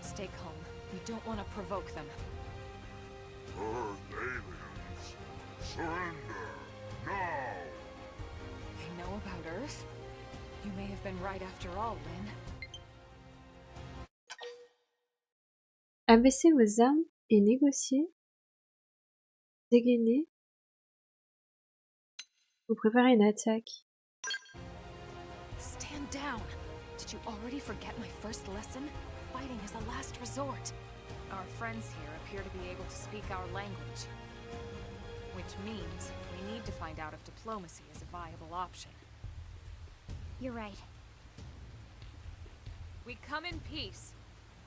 Stay calm. We don't want to provoke them. Earth aliens, surrender now! They know about Earth? You may have been right after all, Lynn. Abaissez vos armes et négociez. Dégainer. Vous préparez une attaque. Stand down! Did you already forget my first lesson? Fighting is a last resort. Our friends here appear to be able to speak our language. Which means we need to find out if diplomacy is a viable option. You're right. We come in peace,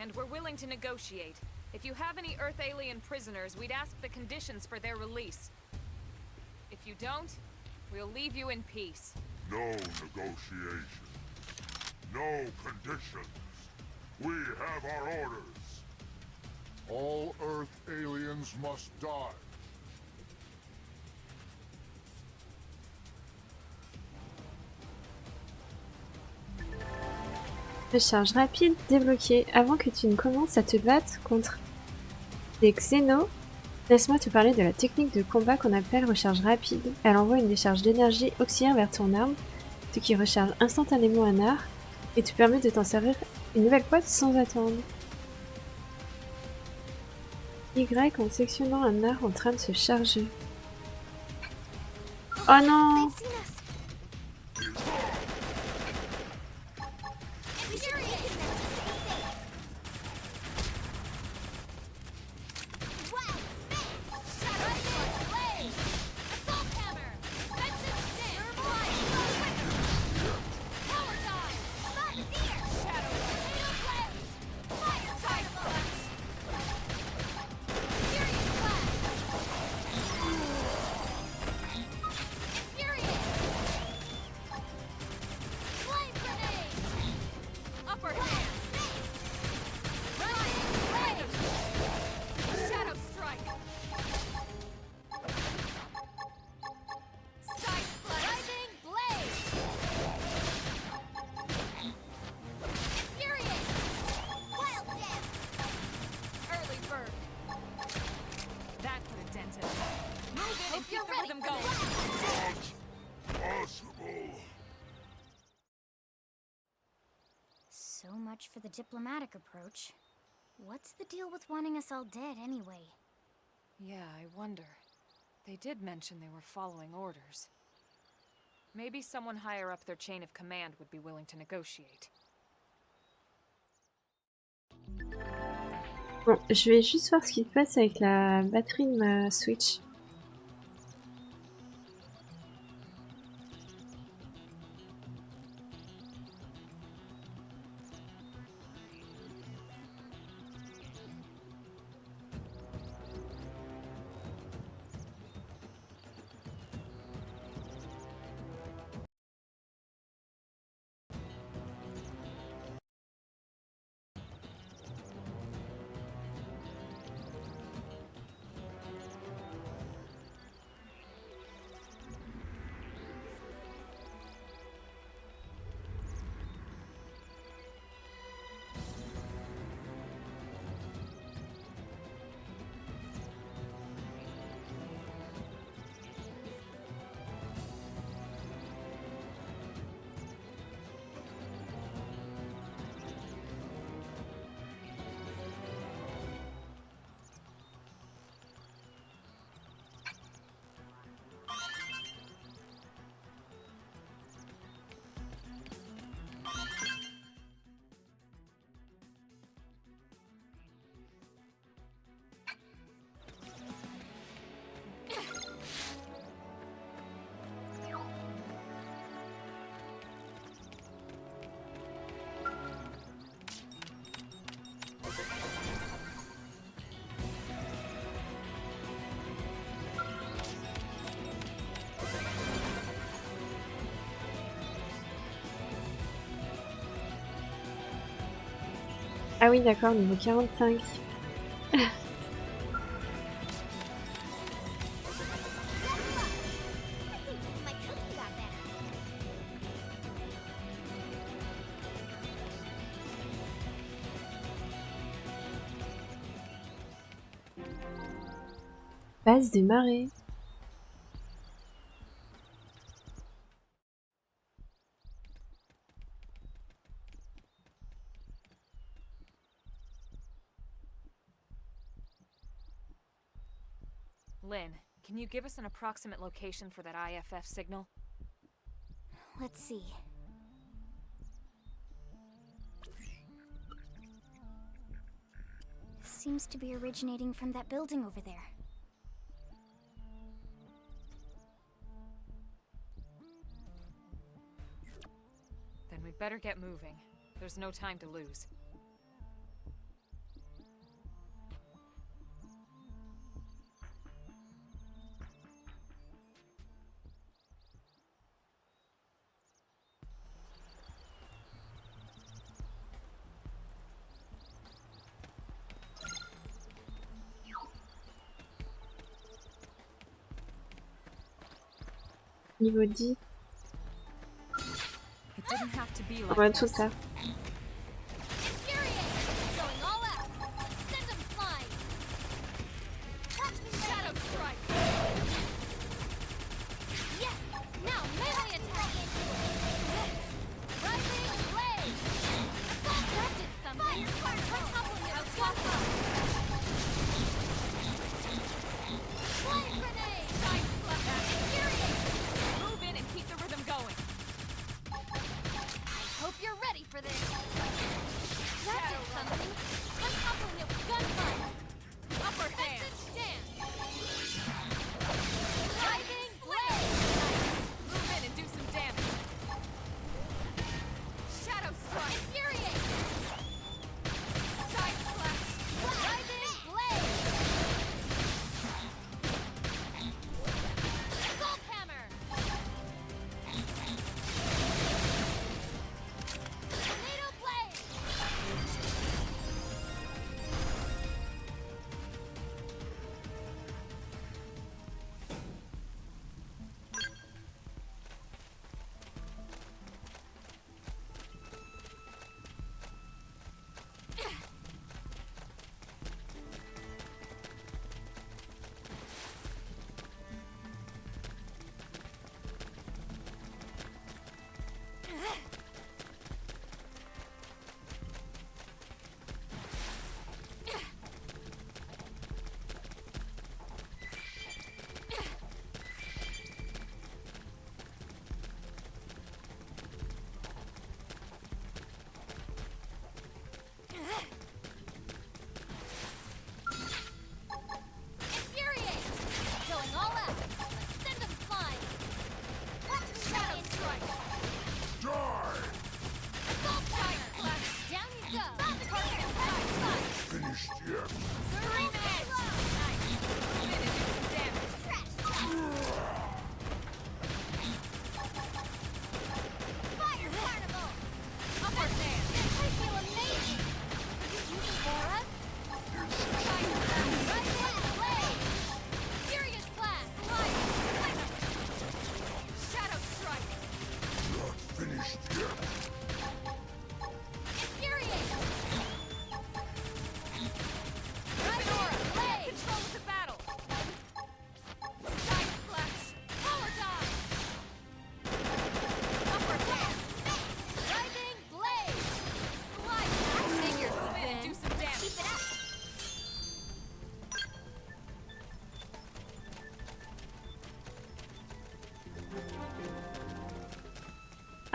and we're willing to negotiate. If you have any Earth alien prisoners, we'd ask the conditions for their release. If you don't, we'll leave you in peace. No negotiation. No conditions. We have our orders. All Earth aliens must die. Recharge rapide débloquée. Avant que tu ne commences à te battre contre des Xénos, laisse-moi te parler de la technique de combat qu'on appelle recharge rapide. Elle envoie une décharge d'énergie auxiliaire vers ton arme, ce qui recharge instantanément un art et te permet de t'en servir une nouvelle fois sans attendre. Y en sectionnant un art en train de se charger. Oh non! them going. Possible. So much for the diplomatic approach. What's the deal with wanting us all dead anyway? Yeah, I wonder. They did mention they were following orders. Maybe someone higher up their chain of command would be willing to negotiate. Bon, je vais juste voir ce qui se passe avec la batterie de ma Switch. Ah oui, d'accord, niveau 45. Base des marées. Lynn, can you give us an approximate location for that IFF signal? Let's see. Seems to be originating from that building over there. Then we'd better get moving. There's no time to lose. Niveau 10. It didn't have to be On like va this. tout ça.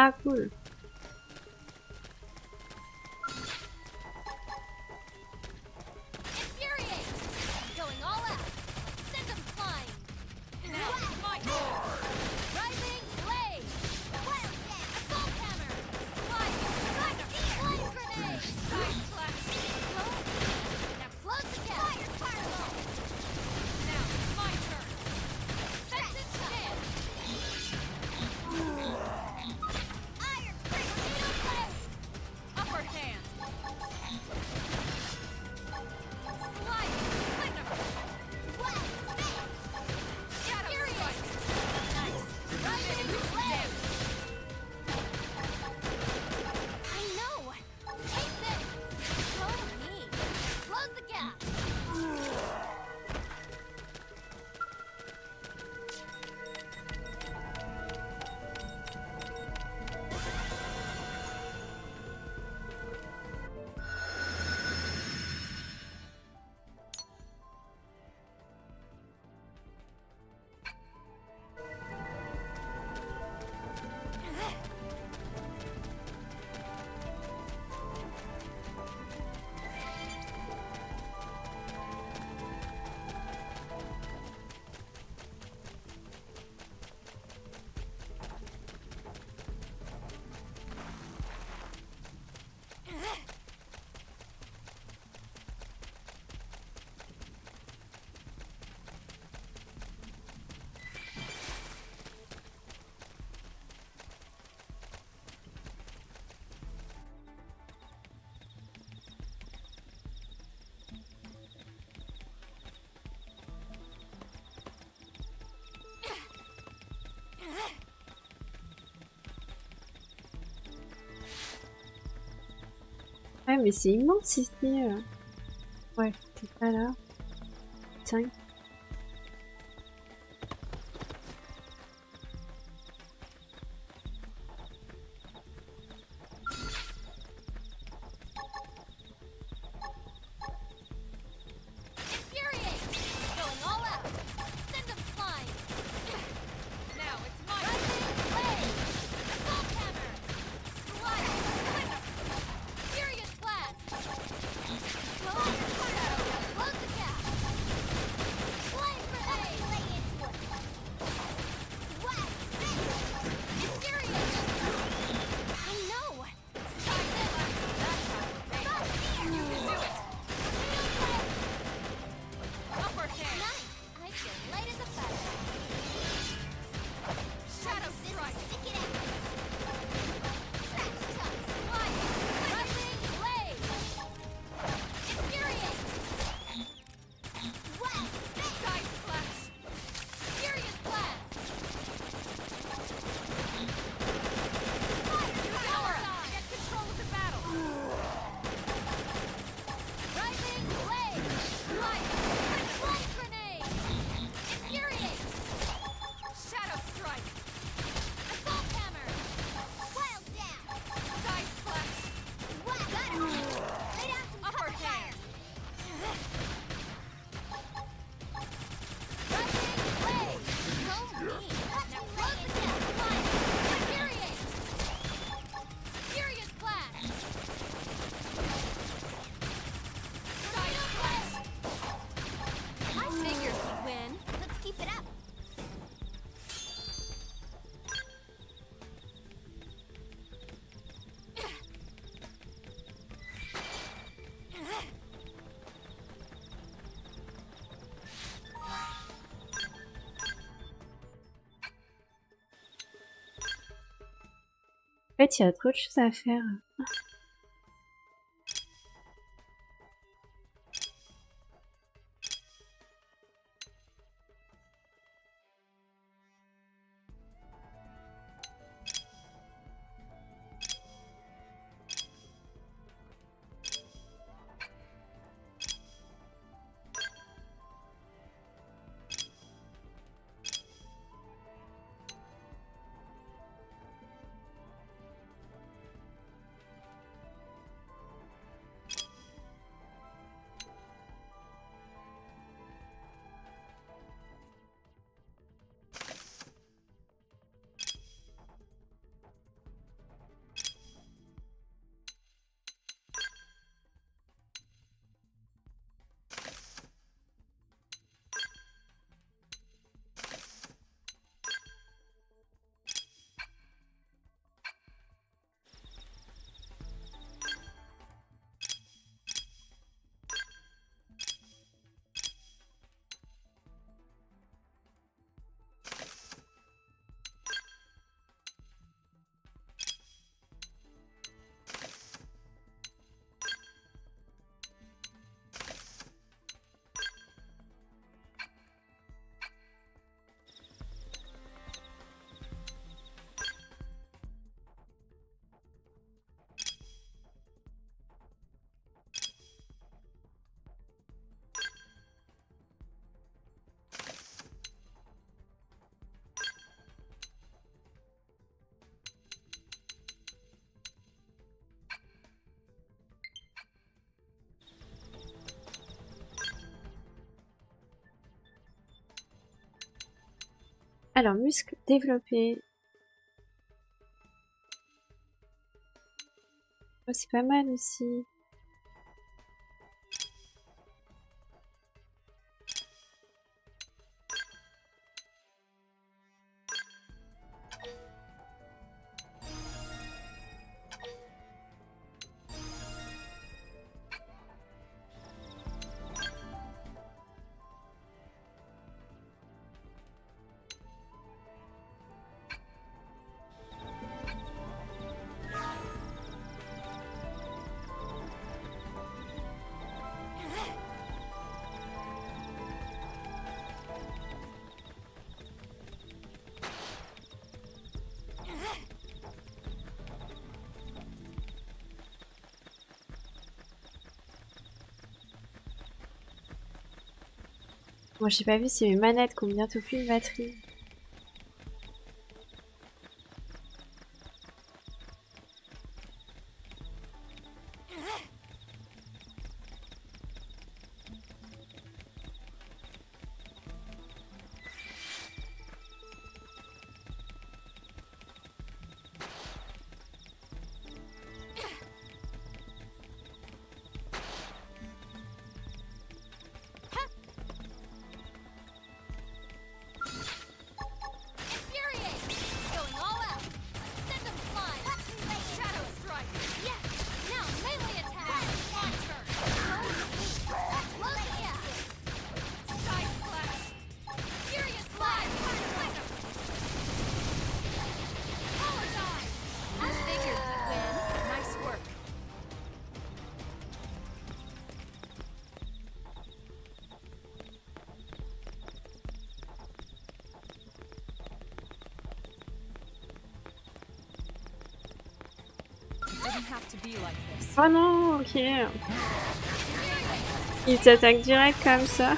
Ah, cool. Ouais, mais c'est immense ici. Ouais, t'es pas là. Tiens. En fait, il y a trop de choses à faire. Alors, muscles développés. Oh, c'est pas mal aussi. Moi, j'ai pas vu si mes manettes qui ont bientôt plus de batterie. Oh non, ok. Il t'attaque direct comme ça.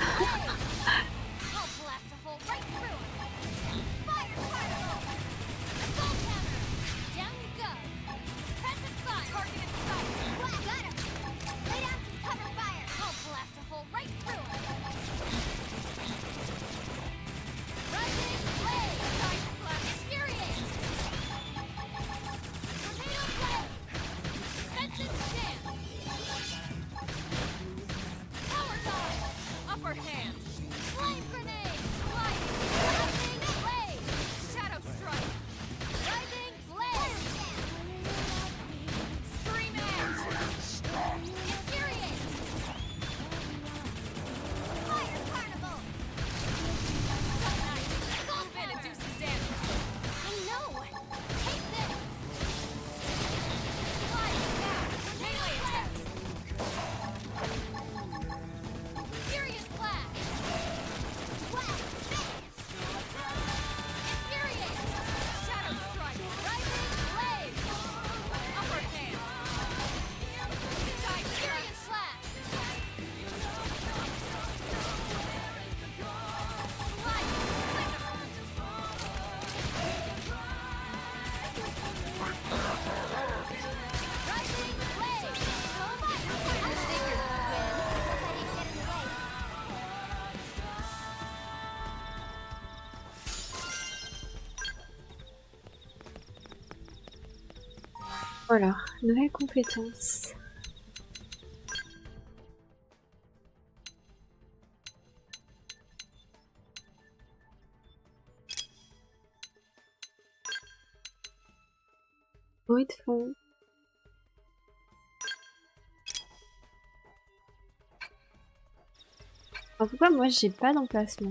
Voilà, nouvelle compétence. Bruit de fond. Alors pourquoi moi j'ai pas d'emplacement?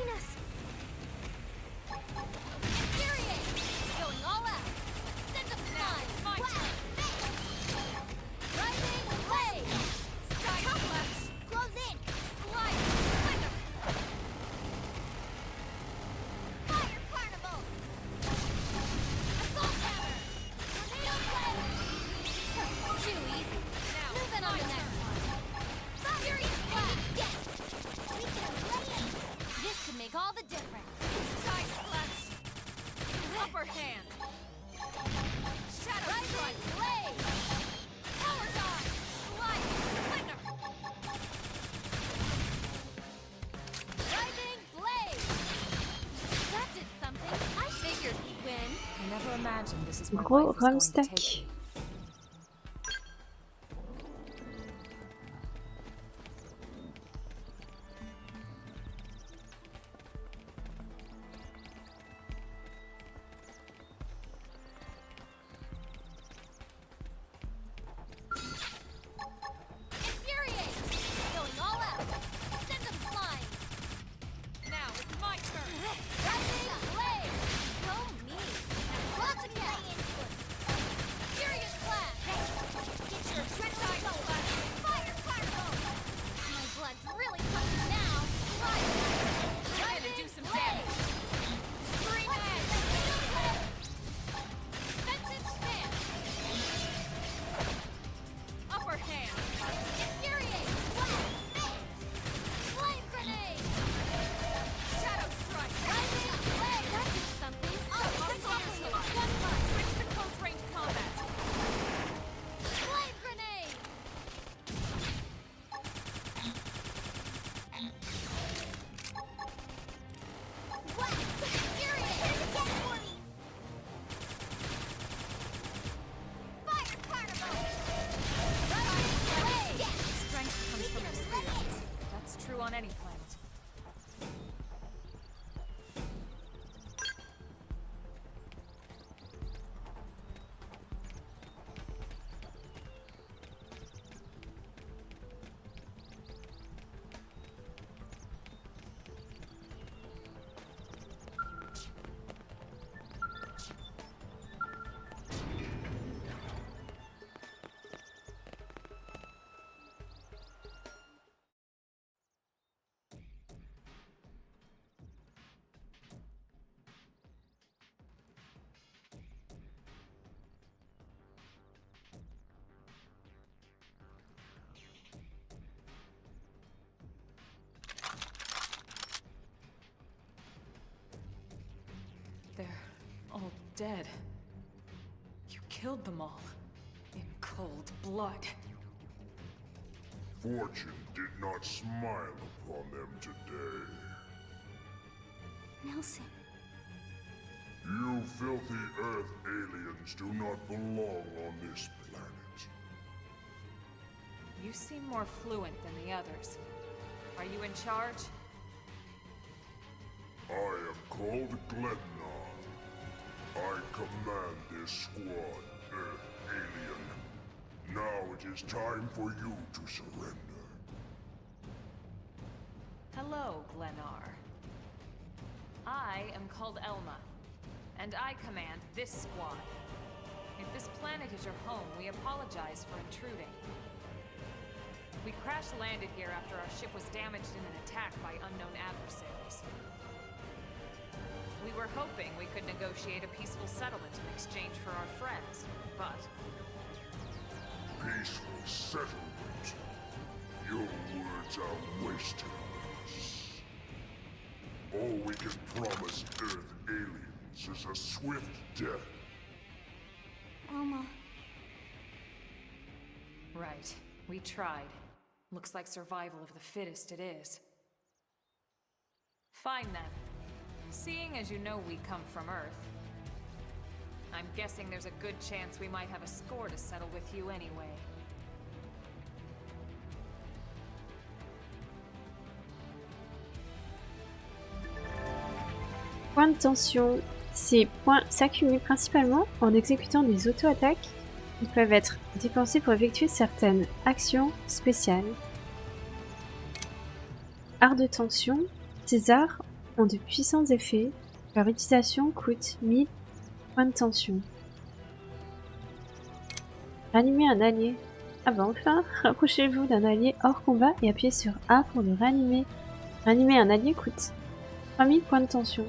seen us. Infuriate! Going all out. Send them flying. My turn. Rising blade. Side flash. Close in. Slide. Flicker. Fire carnival. Assault hammer. Tornado blade. Too easy. Now, Moving on my the next turn. one. Furious blast. Yes. We can play it. This could make all the difference. Side flash. Upper hand. Shadow Rising strike. blade. Power dodge. Slide. Flicker. Rising blade. That did something. I figured he'd win. I never imagined this is where Gros life is going to Rumstack. take me. Infuriate. Going all out. Send them flying. Now it's my turn. Rising blade. So mean. Lots of play into it. Furious blast. Get your adrenaline going. Fire carnival. My blood's really pumping now. Trying to do some damage. Scream ahead. Defensive stance. Upper hand. Infuriate. Blast. Flame grenade. Shadow strike. Rising blade. That did something. One punch. Switch to close range combat. Flame grenade. What? Infuriate. Hit it again for me. Fire carnival. Rising blade. Strength comes from can experience. relate. That's true on any planet. They're all dead. You killed them all. In cold blood. Fortune did not smile upon them today. Nelson. You filthy Earth aliens do not belong on this planet. You seem more fluent than the others. Are you in charge? I am called Glennar. I command this squad, Earth alien. Now it is time for you to surrender. Hello, Glennar. I am called Elma, and I command this squad. If this planet is your home, we apologize for intruding. We crash-landed here after our ship was damaged in an attack by unknown adversaries. We were hoping we could negotiate a peaceful settlement in exchange for our friends, but... Peaceful settlement. Your words are wasted on us. All we can promise Earth aliens is a swift death. Elma. Right. We tried. Looks like survival of the fittest it is. Fine then. Seeing as you know we come from Earth, I'm guessing there's a good chance we might have a score to settle with you anyway. Points de tension. Ces points s'accumulent principalement en exécutant des auto-attaques. Ils peuvent être dépensés pour effectuer certaines actions spéciales. Art de tension. Ces arts ont de puissants effets. Leur utilisation coûte 1000 points de tension. Ranimer un allié. Ah bah enfin, rapprochez-vous d'un allié hors combat et appuyez sur A pour le ranimer. Ranimer un allié coûte 3000 points de tension.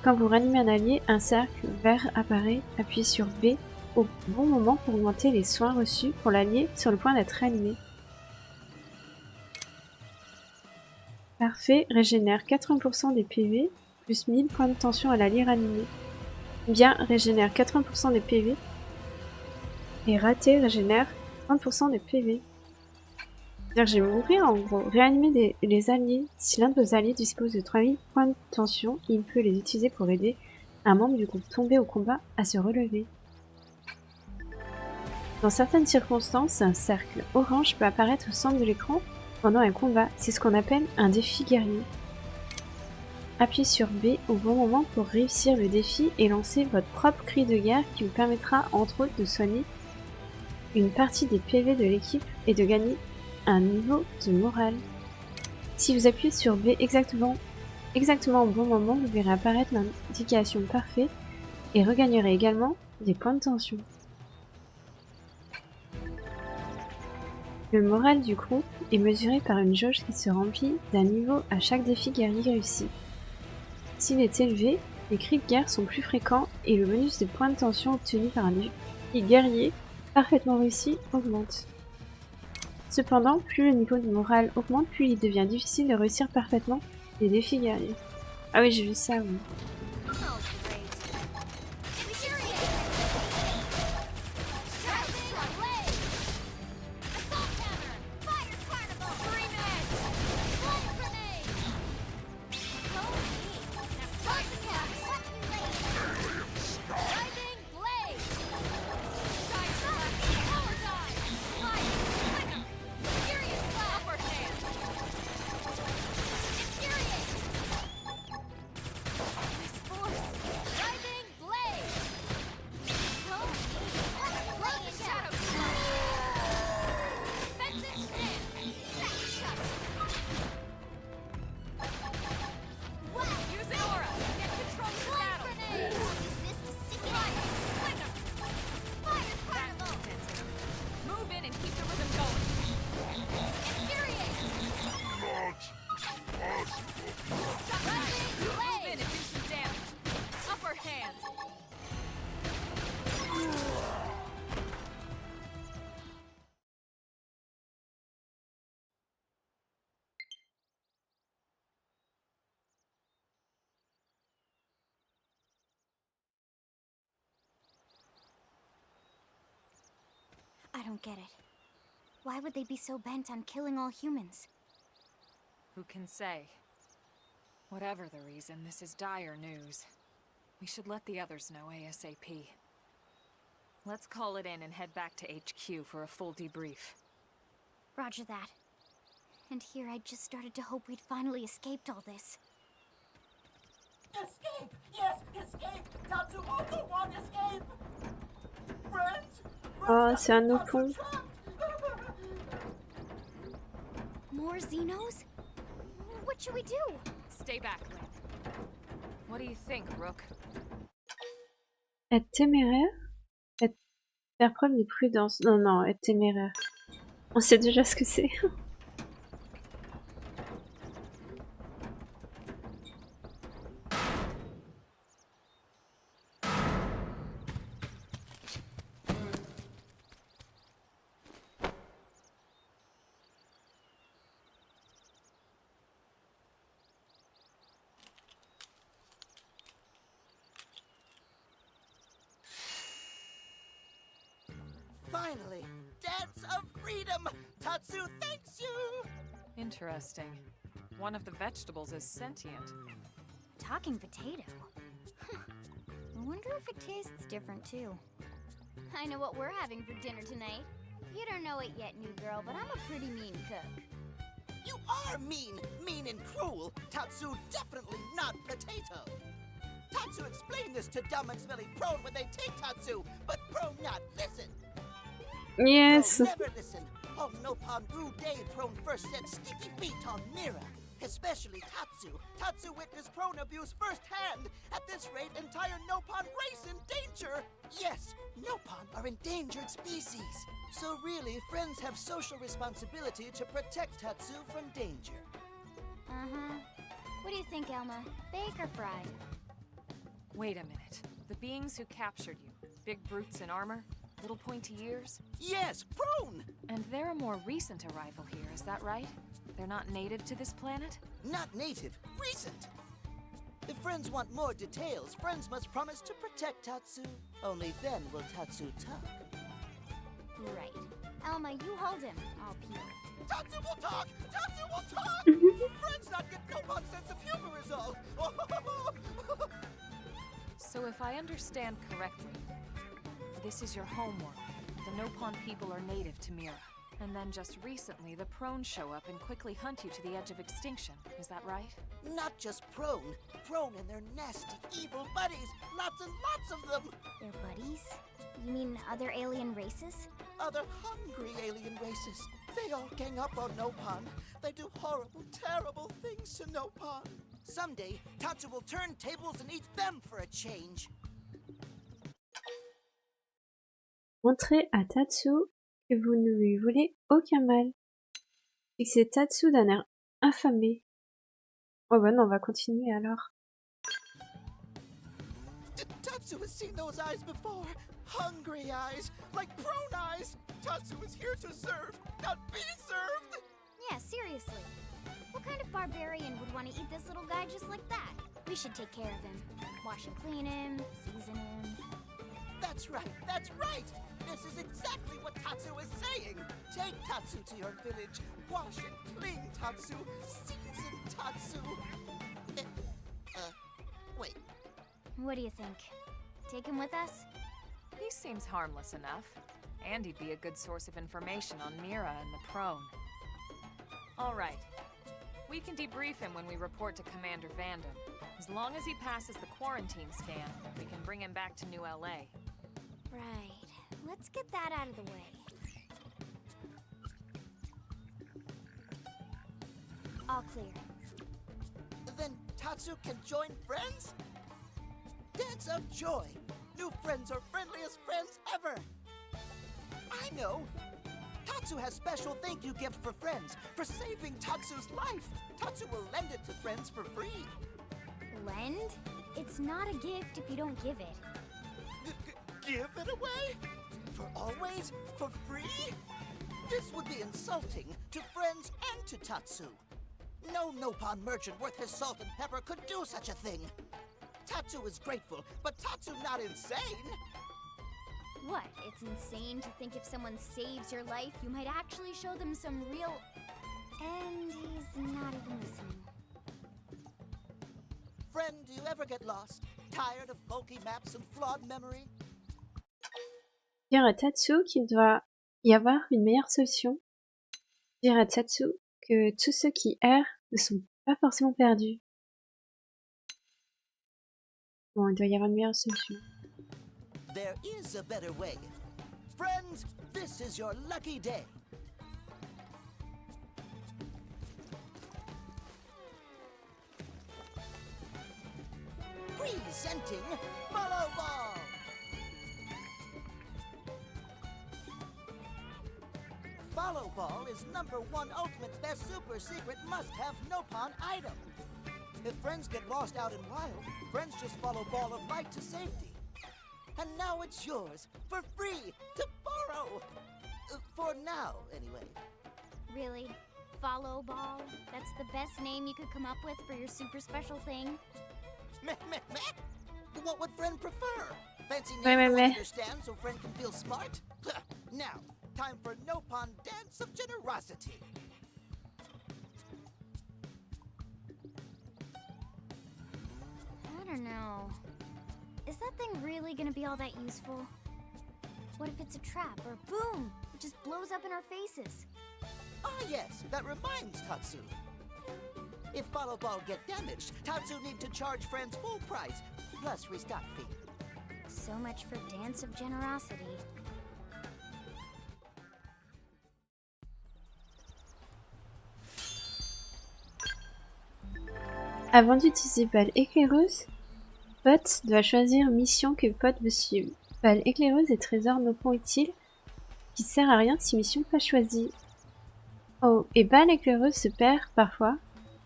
Quand vous ranimez un allié, un cercle vert apparaît. Appuyez sur B au bon moment pour augmenter les soins reçus pour l'allié sur le point d'être ranimé. Parfait, régénère 80% des PV, plus 1000 points de tension à l'allié ranimé. Bien, régénère 80% des PV. Et raté, régénère 30% des PV. C'est-à-dire que je vais mourir en gros. Réanimer les alliés. Si l'un de vos alliés dispose de 3000 points de tension, il peut les utiliser pour aider un membre du groupe tombé au combat à se relever. Dans certaines circonstances, un cercle orange peut apparaître au centre de l'écran pendant un combat. C'est ce qu'on appelle un défi guerrier. Appuyez sur B au bon moment pour réussir le défi et lancer votre propre cri de guerre qui vous permettra entre autres de soigner une partie des PV de l'équipe et de gagner un niveau de morale. Si vous appuyez sur B exactement au bon moment, vous verrez apparaître l'indication parfaite et regagnerez également des points de tension. Le moral du groupe est mesuré par une jauge qui se remplit d'un niveau à chaque défi guerrier réussi. S'il est élevé, les cris de guerre sont plus fréquents et le bonus de points de tension obtenu par un défi guerrier parfaitement réussi augmente. Cependant, plus le niveau de morale augmente, plus il devient difficile de réussir parfaitement les défis guerriers. Ah oui, j'ai vu ça, oui. I don't get it. Why would they be so bent on killing all humans? Who can say? Whatever the reason, this is dire news. We should let the others know ASAP. Let's call it in and head back to HQ for a full debrief. Roger that. And here I just started to hope we'd finally escaped all this. Escape! Yes, escape! Tatsumoto want escape! Friends? Oh, c'est un oupon. More Xenos? What should we do? Stay back, Lynn. What do you think, Rook? Être téméraire? Faire preuve de prudence. Non, être téméraire. On sait déjà ce que c'est. Finally! Dance of freedom! Tatsu thanks you! Interesting. One of the vegetables is sentient. Talking potato? Huh. I wonder if it tastes different too. I know what we're having for dinner tonight. You don't know it yet, new girl, but I'm a pretty mean cook. You are mean and cruel! Tatsu definitely not potato! Tatsu explained this to dumb and smelly prone when they take Tatsu, but prone not listen! Yes. Prone never listen! On Nopon Brew Day, prone first set sticky feet on Mira. especially Tatsu. Tatsu witnessed prone abuse firsthand. At this rate, entire Nopon race in danger. Yes, Nopon are endangered species. So really, friends have social responsibility to protect Tatsu from danger. Uh-huh. What do you think, Elma? Bake or fry? Wait a minute. The beings who captured you, big brutes in armor, little pointy ears? Yes, prone! And they're a more recent arrival here, is that right? They're not native to this planet? Not native, recent. If friends want more details, friends must promise to protect Tatsu. Only then will Tatsu talk. Right. Elma, you hold him. I'll peel. Tatsu will talk! Tatsu will talk! Friends not get Nopon sense of humor is all. So if I understand correctly, this is your homeworld. The Nopon people are native to Mira. And then just recently, the prone show up and quickly hunt you to the edge of extinction. Is that right? Not just prone. Prone and their nasty, evil buddies. Lots and lots of them. Their buddies? You mean other alien races? Other hungry alien races. They all gang up on Nopon. They do horrible, terrible things to Nopon. Someday, Tatsu will turn tables and eat them for a change. Montrez à Tatsu que vous ne lui voulez aucun mal. Fixez Tatsu d'un air affamé. Oh bah non, on va continuer alors. Tatsu has seen those eyes before. Hungry eyes, like prone eyes. Tatsu is here to serve, not be served. Yeah, seriously. What kind of barbarian would want to eat this little guy just like that? We should take care of him. Wash and clean him, season him. That's right, that's right! This is exactly what Tatsu is saying! Take Tatsu to your village, wash and clean Tatsu, season Tatsu! Wait. What do you think? Take him with us? He seems harmless enough. And he'd be a good source of information on Mira and the prone. All right. We can debrief him when we report to Commander Vandam. As long as he passes the quarantine scan, we can bring him back to New LA. Right. Let's get that out of the way. All clear. Then Tatsu can join friends? Dance of joy! New friends are friendliest friends ever! I know! Tatsu has special thank you gift for friends, for saving Tatsu's life! Tatsu will lend it to friends for free! Lend? It's not a gift if you don't give it. Give it away? For always? For free? This would be insulting to friends and to Tatsu. No Nopon merchant worth his salt and pepper could do such a thing. Tatsu is grateful, but Tatsu not insane. What? It's insane to think if someone saves your life, you might actually show them some real... And he's not even listening. Friend, do you ever get lost? Tired of bulky maps and flawed memory? Dire à Tatsu qu'il doit y avoir une meilleure solution. Dire à Tatsu que tous ceux qui errent ne sont pas forcément perdus. Bon, il doit y avoir une meilleure solution. There is a better way. Friends, this is your lucky day. Presenting Follow Ball! Follow Ball is #1 ultimate best super secret must-have Nopon item. If friends get lost out in wild, friends just follow Ball of Light to safety. And now it's yours, for free, to borrow! For now, anyway. Really? Follow Ball? That's the best name you could come up with for your super special thing? Meh, meh, meh! What would friend prefer? Fancy Meh, name meh, to meh. understand so friend can feel smart? Now, time for Nopon Dance of Generosity. I don't know. Is that thing really gonna be all that useful? What if it's a trap, or boom, it just blows up in our faces? Ah yes, that reminds Tatsu. If Follow Ball get damaged, Tatsu need to charge friends full price, plus restock fee. So much for Dance of Generosity. Avant d'utiliser balle éclaireuse, Pot doit choisir mission que Pot veut suivre. Balle éclaireuse et trésor non point utile qui sert à rien si mission pas choisie. Oh, et balle éclaireuse se perd parfois,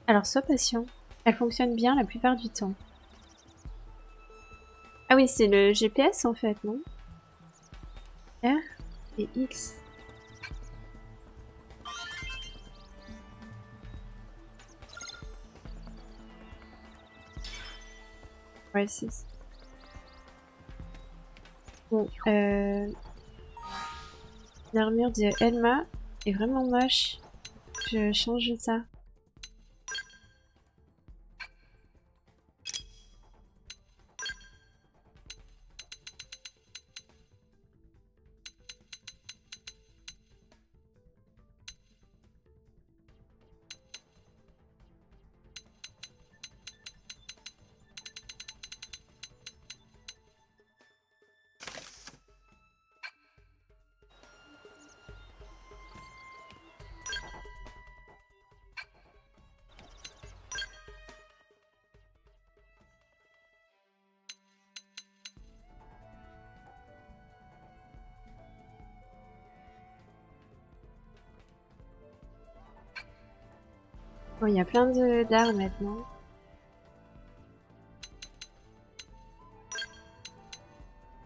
alors sois patient. Elle fonctionne bien la plupart du temps. Ah oui, c'est le GPS en fait, non? R et X. Ouais, c'est ça. Bon, l'armure de Elma est vraiment moche. Je change ça. Bon, il y a plein d'armes maintenant.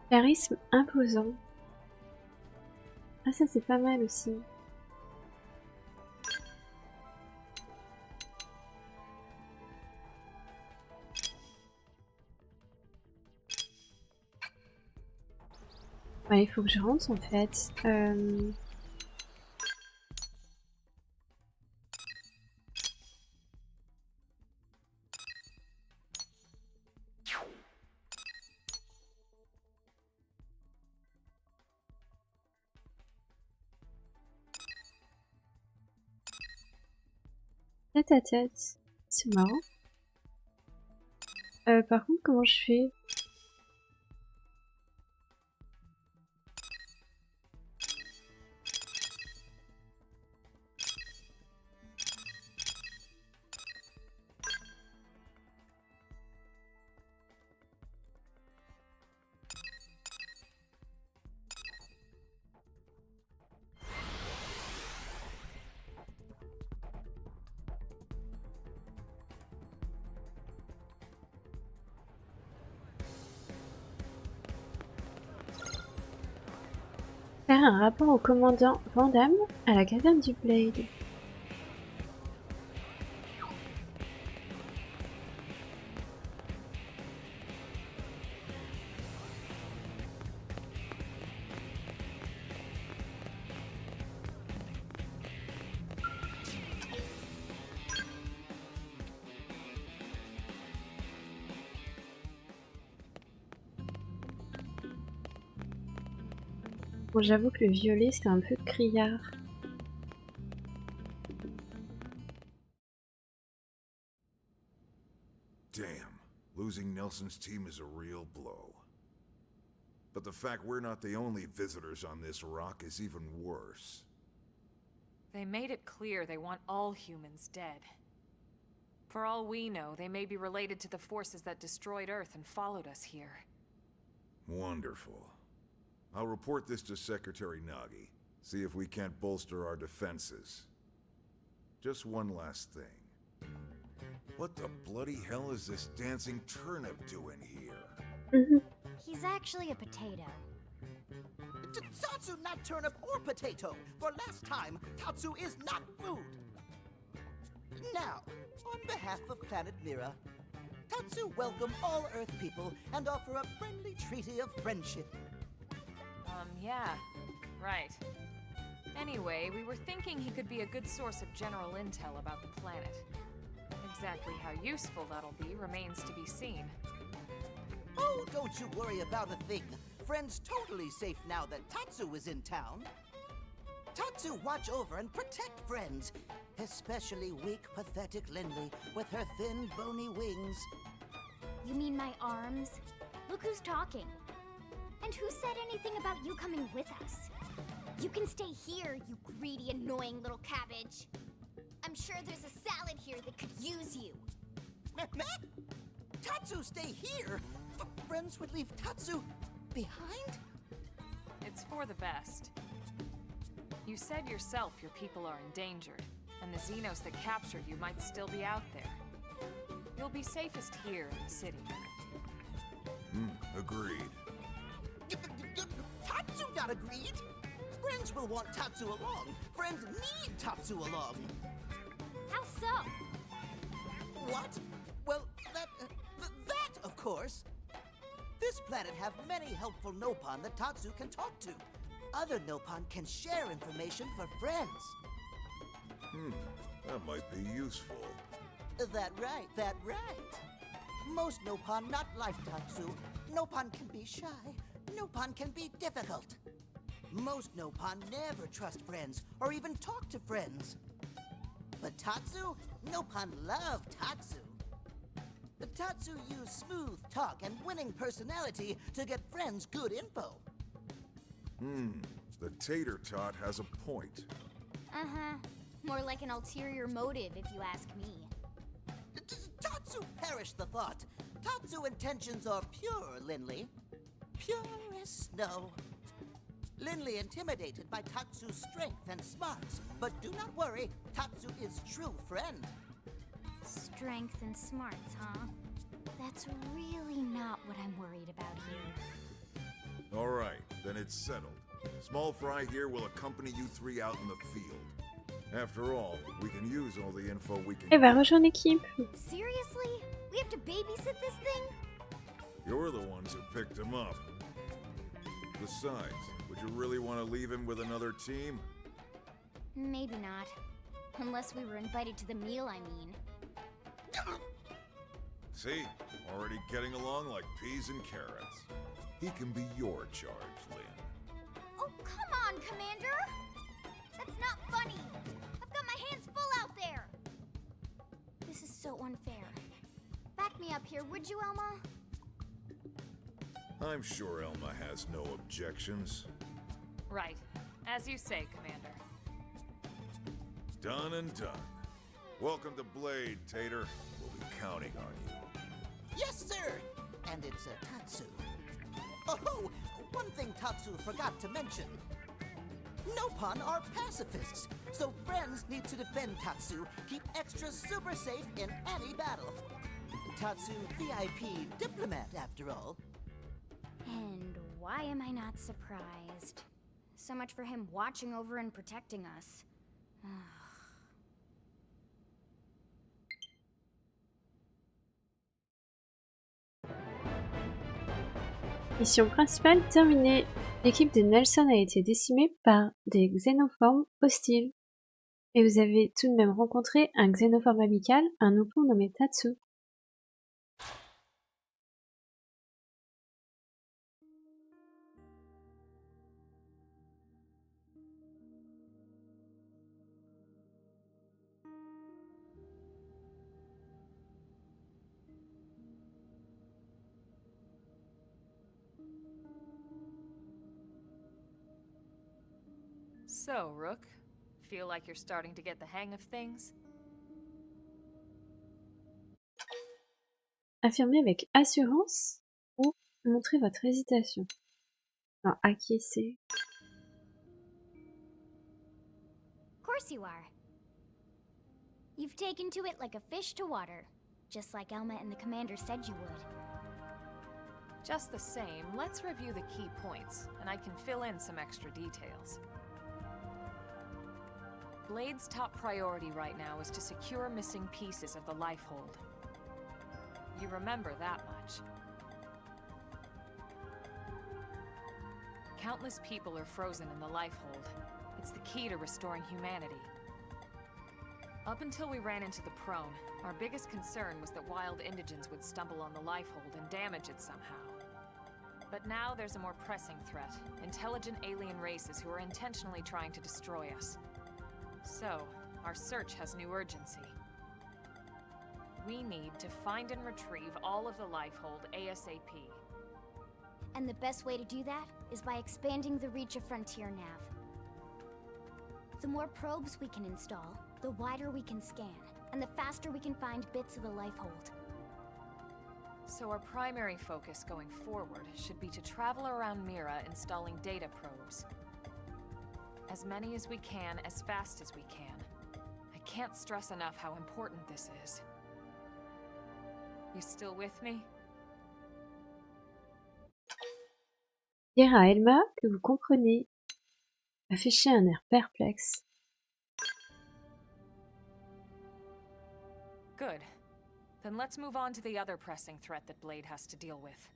Charisme imposant. Ah, ça c'est pas mal aussi. Ouais, il faut que je rentre en fait. Tête à tête. C'est marrant. Par contre, comment je fais? Faire un rapport au commandant Vandam à la caserne du Blade. Bon, j'avoue que le violet c'est un peu criard. Damn, losing Nelson's team is a real blow. But the fact we're not the only visitors on this rock is even worse. They made it clear they want all humans dead. For all we know, they may be related to the forces that destroyed Earth and followed us here. Wonderful. I'll report this to Secretary Nagi. See if we can't bolster our defenses. Just one last thing. What the bloody hell is this dancing turnip doing here? He's actually a potato. Tatsu, not turnip or potato. For last time, Tatsu is not food. Now, on behalf of Planet Mira, Tatsu welcome all Earth people and offer a friendly treaty of friendship. Yeah, right. Anyway, we were thinking he could be a good source of general intel about the planet. Exactly how useful that'll be remains to be seen. Oh, don't you worry about a thing. Friend's totally safe now that Tatsu is in town. Tatsu watch over and protect friends, especially weak, pathetic Lindley with her thin, bony wings. You mean my arms? Look who's talking. And who said anything about you coming with us? You can stay here, you greedy, annoying little cabbage. I'm sure there's a salad here that could use you. Tatsu, stay here! Friends would leave Tatsu behind? It's for the best. You said yourself your people are endangered, and the Xenos that captured you might still be out there. You'll be safest here in the city. Agreed. Tatsu not agreed! Friends will want Tatsu along. Friends need Tatsu along. How so? What? Well, that, of course. This planet have many helpful Nopon that Tatsu can talk to. Other Nopon can share information for friends. That might be useful. That right. Most Nopon not like Tatsu. Nopon can be shy. Nopon can be difficult. Most Nopon never trust friends or even talk to friends. But Tatsu? Nopon love Tatsu. The Tatsu use smooth talk and winning personality to get friends good info. The tater tot has a point. Uh-huh. More like an ulterior motive, if you ask me. Tatsu perish the thought. Tatsu intentions are pure, Linley. Pure as snow. Linley intimidated by Tatsu's strength and smarts. But do not worry, Tatsu is true friend. Strength and smarts, huh? That's really not what I'm worried about here. All right, then it's settled. Small Fry here will accompany you three out in the field. After all, we can use all the info we can Elle va get. rejoindre l'équipe. Seriously? We have to babysit this thing? You're the ones who picked him up. Besides, would you really want to leave him with another team? Maybe not. Unless we were invited to the meal, I mean. See? Already getting along like peas and carrots. He can be your charge, Lynn. Oh, come on, Commander! That's not funny! I've got my hands full out there! This is so unfair. Back me up here, would you, Elma? I'm sure Elma has no objections. Right. As you say, Commander. Done and done. Welcome to Blade, Tater. We'll be counting on you. Yes, sir! And it's Tatsu. Oh, one thing Tatsu forgot to mention. Nopon are pacifists, so friends need to defend Tatsu, keep extra super safe in any battle. Tatsu, VIP diplomat, after all. And why am I not surprised? So much for him watching over and protecting us. Mission principale terminée. L'équipe de Nelson a été décimée par des xénoformes hostiles. Et vous avez tout de même rencontré un xénoforme amical, un Nopon nommé Tatsu. So, Rook, feel like you're starting to get the hang of things? Affirmez avec assurance ou montrez votre hésitation. Non, acquiescer. Of course you are. You've taken to it like a fish to water, just like Elma and the Commander said you would. Just the same, let's review the key points, and I can fill in some extra details. Blade's top priority right now is to secure missing pieces of the Lifehold. You remember that much. Countless people are frozen in the Lifehold. It's the key to restoring humanity. Up until we ran into the Prone, our biggest concern was that wild indigents would stumble on the Lifehold and damage it somehow. But now there's a more pressing threat, intelligent alien races who are intentionally trying to destroy us. So, our search has new urgency. We need to find and retrieve all of the Lifehold ASAP. And the best way to do that is by expanding the reach of Frontier Nav. The more probes we can install, the wider we can scan, and the faster we can find bits of the Lifehold. So our primary focus going forward should be to travel around Mira installing data probes. As many as we can, as fast as we can. I can't stress enough how important this is. You still with me? Dire à Elma que vous comprenez. Afficher un air perplexe. Good. Then let's move on to the other pressing threat that Blade has to deal with.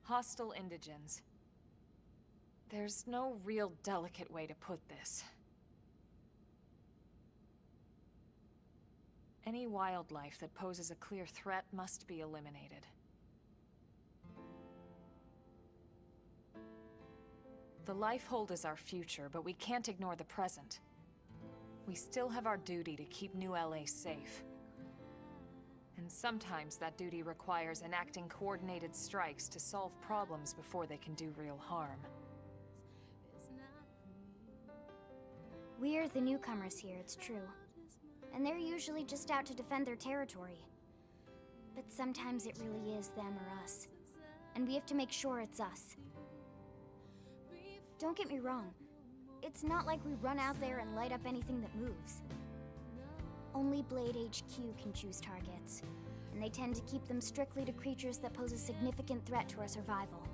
Hostile indigens. There's no real delicate way to put this. Any wildlife that poses a clear threat must be eliminated. The Lifehold is our future, but we can't ignore the present. We still have our duty to keep New LA safe. And sometimes that duty requires enacting coordinated strikes to solve problems before they can do real harm. We're the newcomers here, it's true. And they're usually just out to defend their territory. But sometimes it really is them or us. And we have to make sure it's us. Don't get me wrong. It's not like we run out there and light up anything that moves. Only Blade HQ can choose targets, and they tend to keep them strictly to creatures that pose a significant threat to our survival.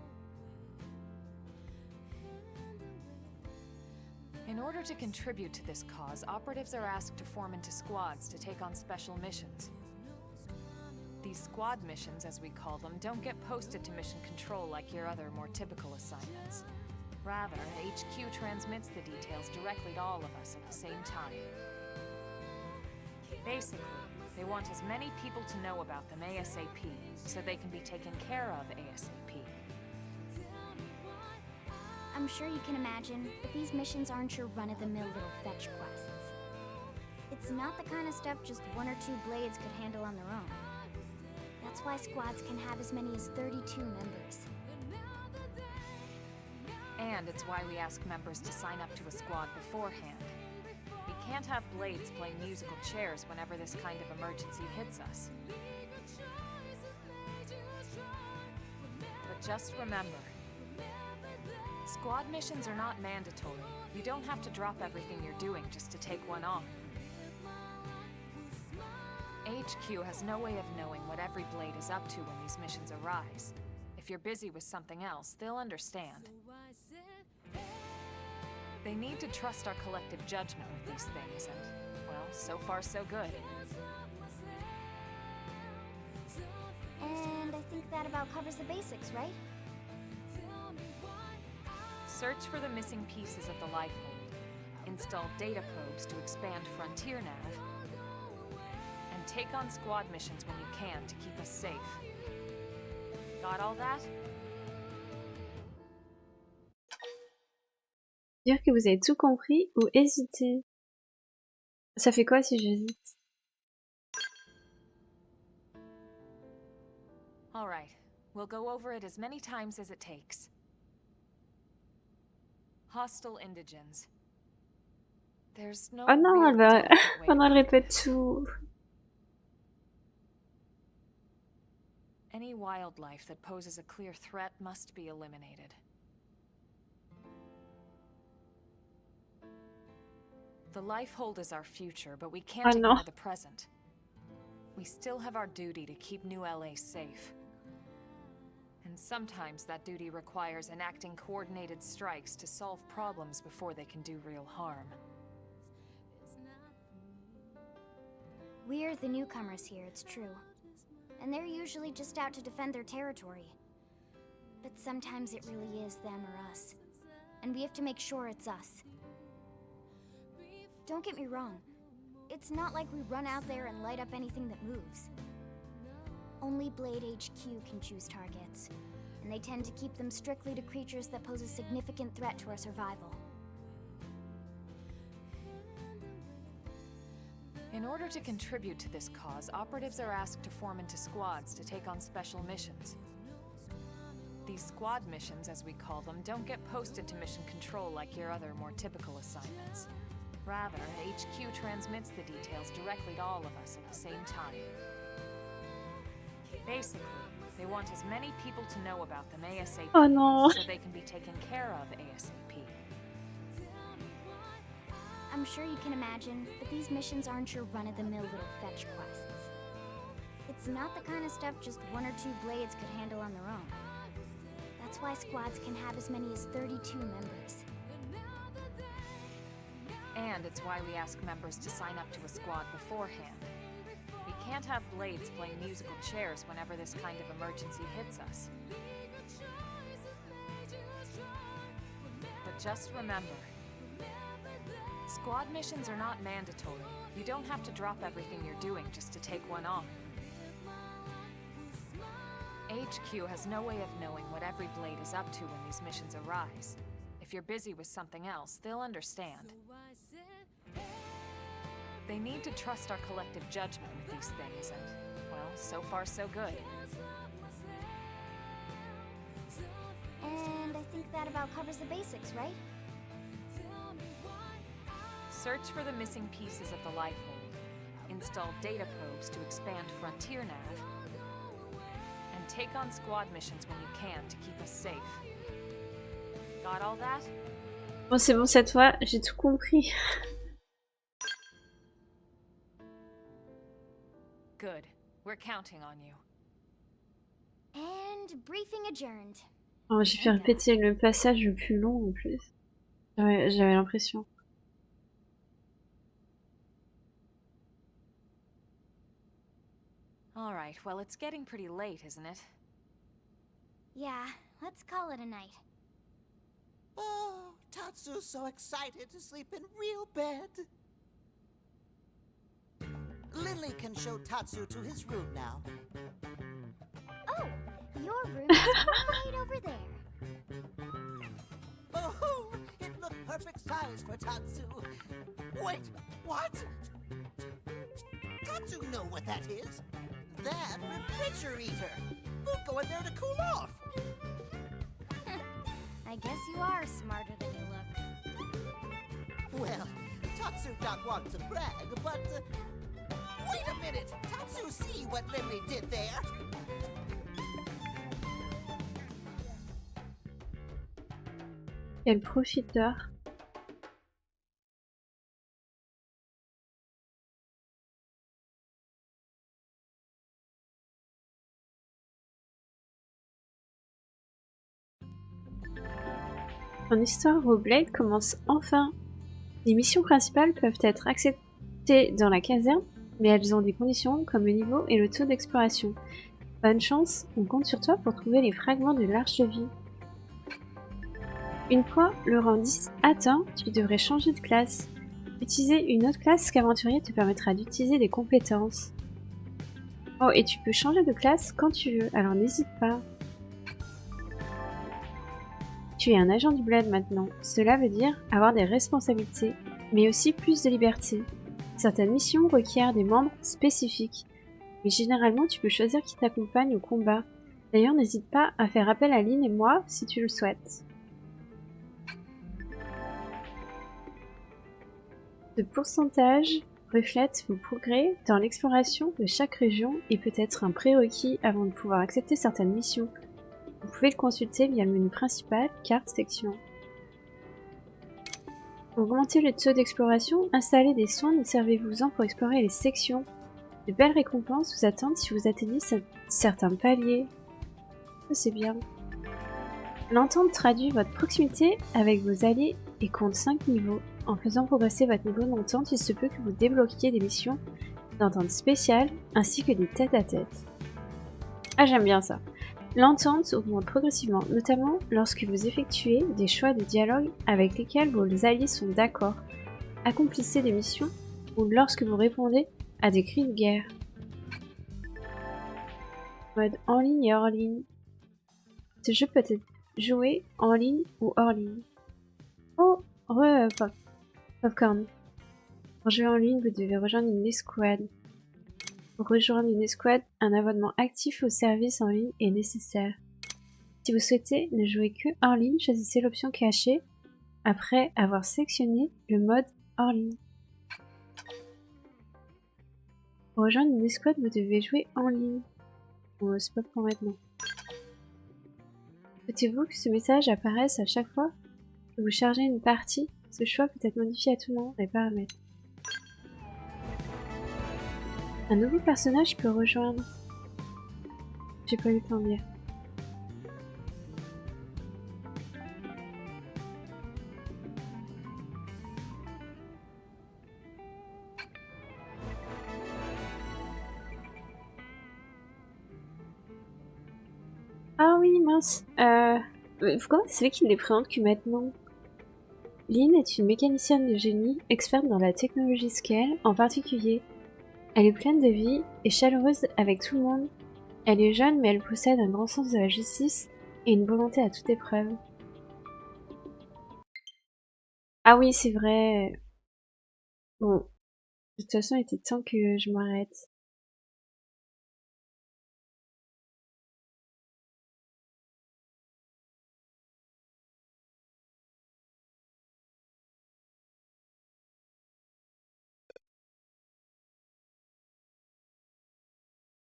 In order to contribute to this cause, operatives are asked to form into squads to take on special missions. These squad missions, as we call them, don't get posted to mission control like your other, more typical assignments. Rather, HQ transmits the details directly to all of us at the same time. Basically, they want as many people to know about them ASAP, so they can be taken care of ASAP. I'm sure you can imagine, but these missions aren't your run-of-the-mill little fetch quests. It's not the kind of stuff just one or two Blades could handle on their own. That's why squads can have as many as 32 members. And it's why we ask members to sign up to a squad beforehand. We can't have Blades playing musical chairs whenever this kind of emergency hits us. But just remember, squad missions are not mandatory. You don't have to drop everything you're doing just to take one on. HQ has no way of knowing what every Blade is up to when these missions arise. If you're busy with something else, they'll understand. They need to trust our collective judgment with these things, and, well, so far so good. And I think that about covers the basics, right? Search for the missing pieces of the Lifehold, install data probes to expand Frontier Nav, and take on squad missions when you can to keep us safe. Got all that? Dire que vous avez tout compris ou hésiter. Ça fait quoi si j'hésite? All right, we'll go over it as many times as it takes. Hostile indigens. There's no Oh non, elle real va... delicate way to Pendant elle put répète this. tout. Any wildlife that poses a clear threat must be eliminated. The Lifehold is our future, but we can't Oh ignore non. the present. We still have our duty to keep New LA safe. And sometimes that duty requires enacting coordinated strikes to solve problems before they can do real harm. We're the newcomers here, it's true. And they're usually just out to defend their territory. But sometimes it really is them or us. And we have to make sure it's us. Don't get me wrong. It's not like we run out there and light up anything that moves. Only Blade HQ can choose targets, and they tend to keep them strictly to creatures that pose a significant threat to our survival. In order to contribute to this cause, operatives are asked to form into squads to take on special missions. These squad missions, as we call them, don't get posted to mission control like your other, more typical assignments. Rather, HQ transmits the details directly to all of us at the same time. Basically, they want as many people to know about them ASAP Oh non. so they can be taken care of ASAP. I'm sure you can imagine, but these missions aren't your run-of-the-mill little fetch quests. It's not the kind of stuff just one or two blades could handle on their own. That's why squads can have as many as 32 members. And it's why we ask members to sign up to a squad beforehand. We can't have blades playing musical chairs whenever this kind of emergency hits us. But just remember, squad missions are not mandatory. You don't have to drop everything you're doing just to take one on. HQ has no way of knowing what every blade is up to when these missions arise. If you're busy with something else, they'll understand. They need to trust our collective judgment with these things, and, well, so far so good. And I think that about covers the basics, right? Search for the missing pieces of the Lifehold. Install data probes to expand Frontier Nav. And take on squad missions when you can to keep us safe. Got all that? Bon, c'est bon cette fois, j'ai tout compris. Good. We're counting on you. And briefing adjourned. Oh, j'ai fait répéter le passage le plus long en plus. J'avais l'impression. All right, well, it's getting pretty late, isn't it? Yeah, let's call it a night. Oh, Tatsu's so excited to sleep in real bed. Lily can show Tatsu to his room now. Oh, your room is right over there. Oh, it looked perfect size for Tatsu. Wait, what? Tatsu know what that is. That refrigerator. We'll go in there to cool off. I guess you are smarter than you look. Well, Tatsu don't want to brag, but... wait a minute! Tatsu see what Lily did there? Quel profiteur. Ton histoire Xenoblade commence enfin. Les missions principales peuvent être acceptées dans la caserne, mais elles ont des conditions comme le niveau et le taux d'exploration. Bonne chance, on compte sur toi pour trouver les fragments de l'Arche de Vie. Une fois le rang 10 atteint, tu devrais changer de classe. Utiliser une autre classe qu'aventurier te permettra d'utiliser des compétences. Oh, et tu peux changer de classe quand tu veux, alors n'hésite pas. Tu es un agent du bled maintenant. Cela veut dire avoir des responsabilités, mais aussi plus de liberté. Certaines missions requièrent des membres spécifiques, mais généralement tu peux choisir qui t'accompagne au combat. D'ailleurs, n'hésite pas à faire appel à Lynn et moi si tu le souhaites. Ce pourcentage reflète vos progrès dans l'exploration de chaque région et peut être un prérequis avant de pouvoir accepter certaines missions. Vous pouvez le consulter via le menu principal, carte section. Pour augmenter le taux d'exploration, installez des sondes et servez-vous-en pour explorer les sections. De belles récompenses vous attendent si vous atteignez certains paliers. Ça c'est bien. L'entente traduit votre proximité avec vos alliés et compte 5 niveaux. En faisant progresser votre niveau d'entente, il se peut que vous débloquiez des missions d'entente spéciale ainsi que des tête-à-tête. Ah, j'aime bien ça. L'entente augmente progressivement, notamment lorsque vous effectuez des choix de dialogue avec lesquels vos alliés sont d'accord, accomplissez des missions ou lorsque vous répondez à des cris de guerre. Mode en ligne et hors ligne. Ce jeu peut être joué en ligne ou hors ligne. Oh, Popcorn. Pour jouer en ligne, vous devez rejoindre une escouade. Pour rejoindre une escouade, un abonnement actif au service en ligne est nécessaire. Si vous souhaitez ne jouer que hors ligne, choisissez l'option cachée après avoir sélectionné le mode hors ligne. Pour rejoindre une escouade, vous devez jouer en ligne. Bon, c'est pas pour maintenant. Souhaitez-vous que ce message apparaisse à chaque fois que vous chargez une partie? Ce choix peut être modifié à tout moment dans les paramètres. Un nouveau personnage peut rejoindre. J'ai pas eu le temps de lire. Ah oui, mince. Comment c'est qu'il ne les présente que maintenant? Lynn est une mécanicienne de génie, experte dans la technologie Scale en particulier. Elle est pleine de vie et chaleureuse avec tout le monde. Elle est jeune, mais elle possède un grand sens de la justice et une volonté à toute épreuve. Ah oui, c'est vrai. Bon, de toute façon, il était temps que je m'arrête.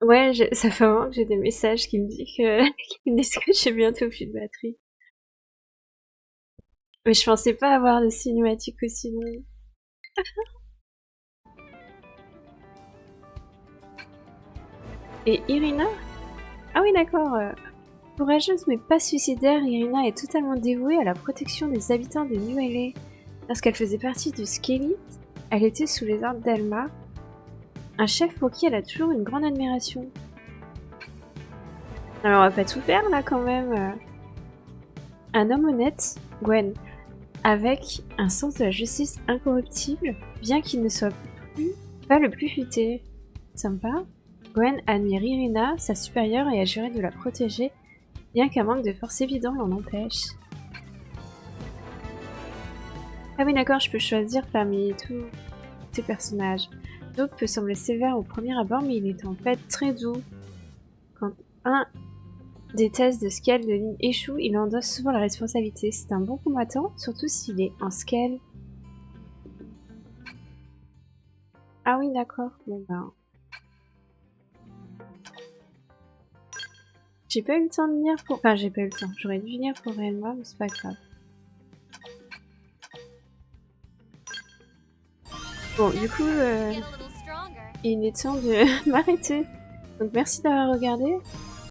Ouais, ça fait un moment que j'ai des messages qui me disent qui me disent que j'ai bientôt plus de batterie. Mais je pensais pas avoir de cinématique aussi longue. Et Irina? Ah oui, d'accord. Courageuse mais pas suicidaire, Irina est totalement dévouée à la protection des habitants de New LA. Lorsqu'elle faisait partie du Skelette, elle était sous les ordres d'Elma, un chef pour qui elle a toujours une grande admiration. Alors on va pas tout faire là quand même. Un homme honnête, Gwen, avec un sens de la justice incorruptible, bien qu'il ne soit pas le plus futé. Sympa. Gwen admire Irina, sa supérieure, et a juré de la protéger, bien qu'un manque de force évident l'en empêche. Ah oui d'accord, je peux choisir parmi tous ces personnages. Doug peut sembler sévère au premier abord, mais il est en fait très doux. Quand un des tests de scale de ligne échoue, il endosse souvent la responsabilité. C'est un bon combattant, surtout s'il est en scale. Ah oui d'accord, bon ben... J'ai pas eu le temps de lire pour... Enfin j'ai pas eu le temps, j'aurais dû lire pour Elma, mais c'est pas grave. Bon, du coup, il est temps de m'arrêter. Donc merci d'avoir regardé.